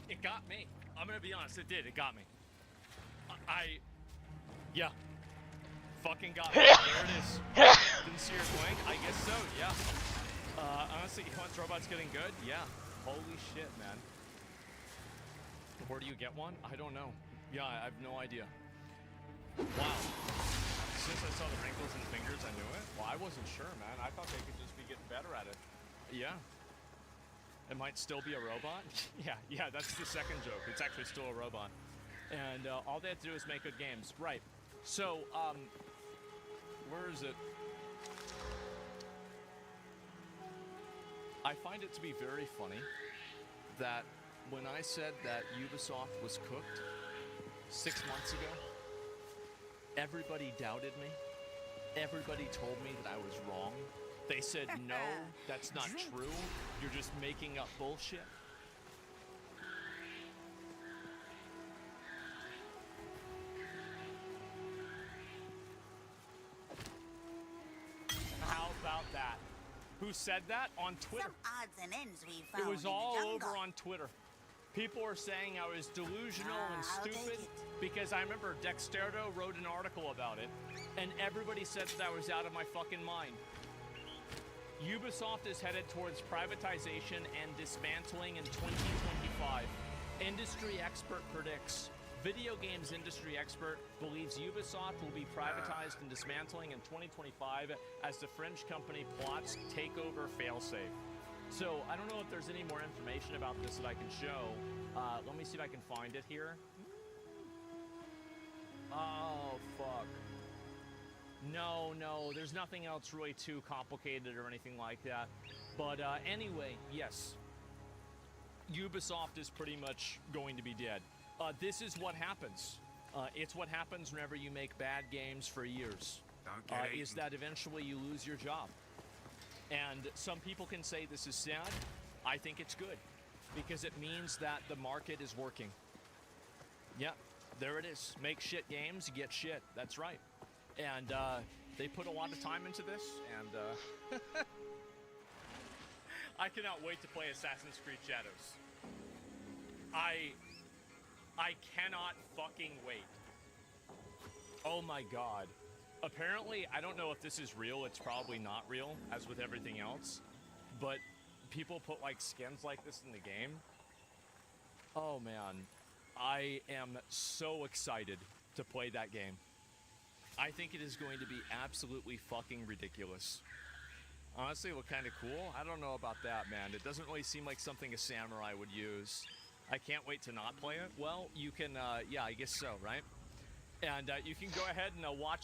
It got me. I'm gonna be honest, it did. It got me. Yeah. Fucking got me. There it is. Didn't see her blink? I guess so, yeah. Honestly, once robots getting good? Yeah. Holy shit, man. Where do you get one? I don't know. Yeah, I have no idea. Wow. Since I saw the wrinkles in the fingers, I knew it. Well, I wasn't sure, man. I thought they could just be getting better at it. Yeah. It might still be a robot? yeah, that's the second joke. It's actually still a robot. And all they have to do is make good games. Right. So, where is it? I find it to be very funny that when I said that Ubisoft was cooked 6 months ago, everybody doubted me. Everybody told me that I was wrong. They said, no, that's not true. You're just making up bullshit. How about that? Who said that? On Twitter. Some odds and ends we found. It was in all the jungle. over on Twitter. People were saying I was delusional and I'll stupid take it. because I remember Dexterdo wrote an article about it, and everybody said that I was out of my fucking mind. Ubisoft is headed towards privatization and dismantling in 2025. Industry expert predicts. Video games industry expert believes Ubisoft will be privatized and dismantling in 2025 as the French company plots takeover failsafe. So, I don't know if there's any more information about this that I can show. Let me see if I can find it here. Oh, fuck. No, there's nothing else really too complicated or anything like that. But anyway, yes. Ubisoft is pretty much going to be dead. This is what happens. It's what happens whenever you make bad games for years. Is that eventually you lose your job. And some people can say this is sad. I think it's good because it means that the market is working. Yep, there it is. Make shit games, you get shit. That's right. And they put a lot of time into this, and I cannot wait to play Assassin's Creed Shadows. I cannot fucking wait. Oh my god. Apparently, I don't know if this is real. It's probably not real, as with everything else. But people put, like, skins like this in the game. Oh, man. I am so excited to play that game. I think it is going to be absolutely fucking ridiculous. Honestly, it looked kind of cool. I don't know about that, man. It doesn't really seem like something a samurai would use. I can't wait to not play it. Well, you can, yeah, I guess so, right? And you can go ahead and watch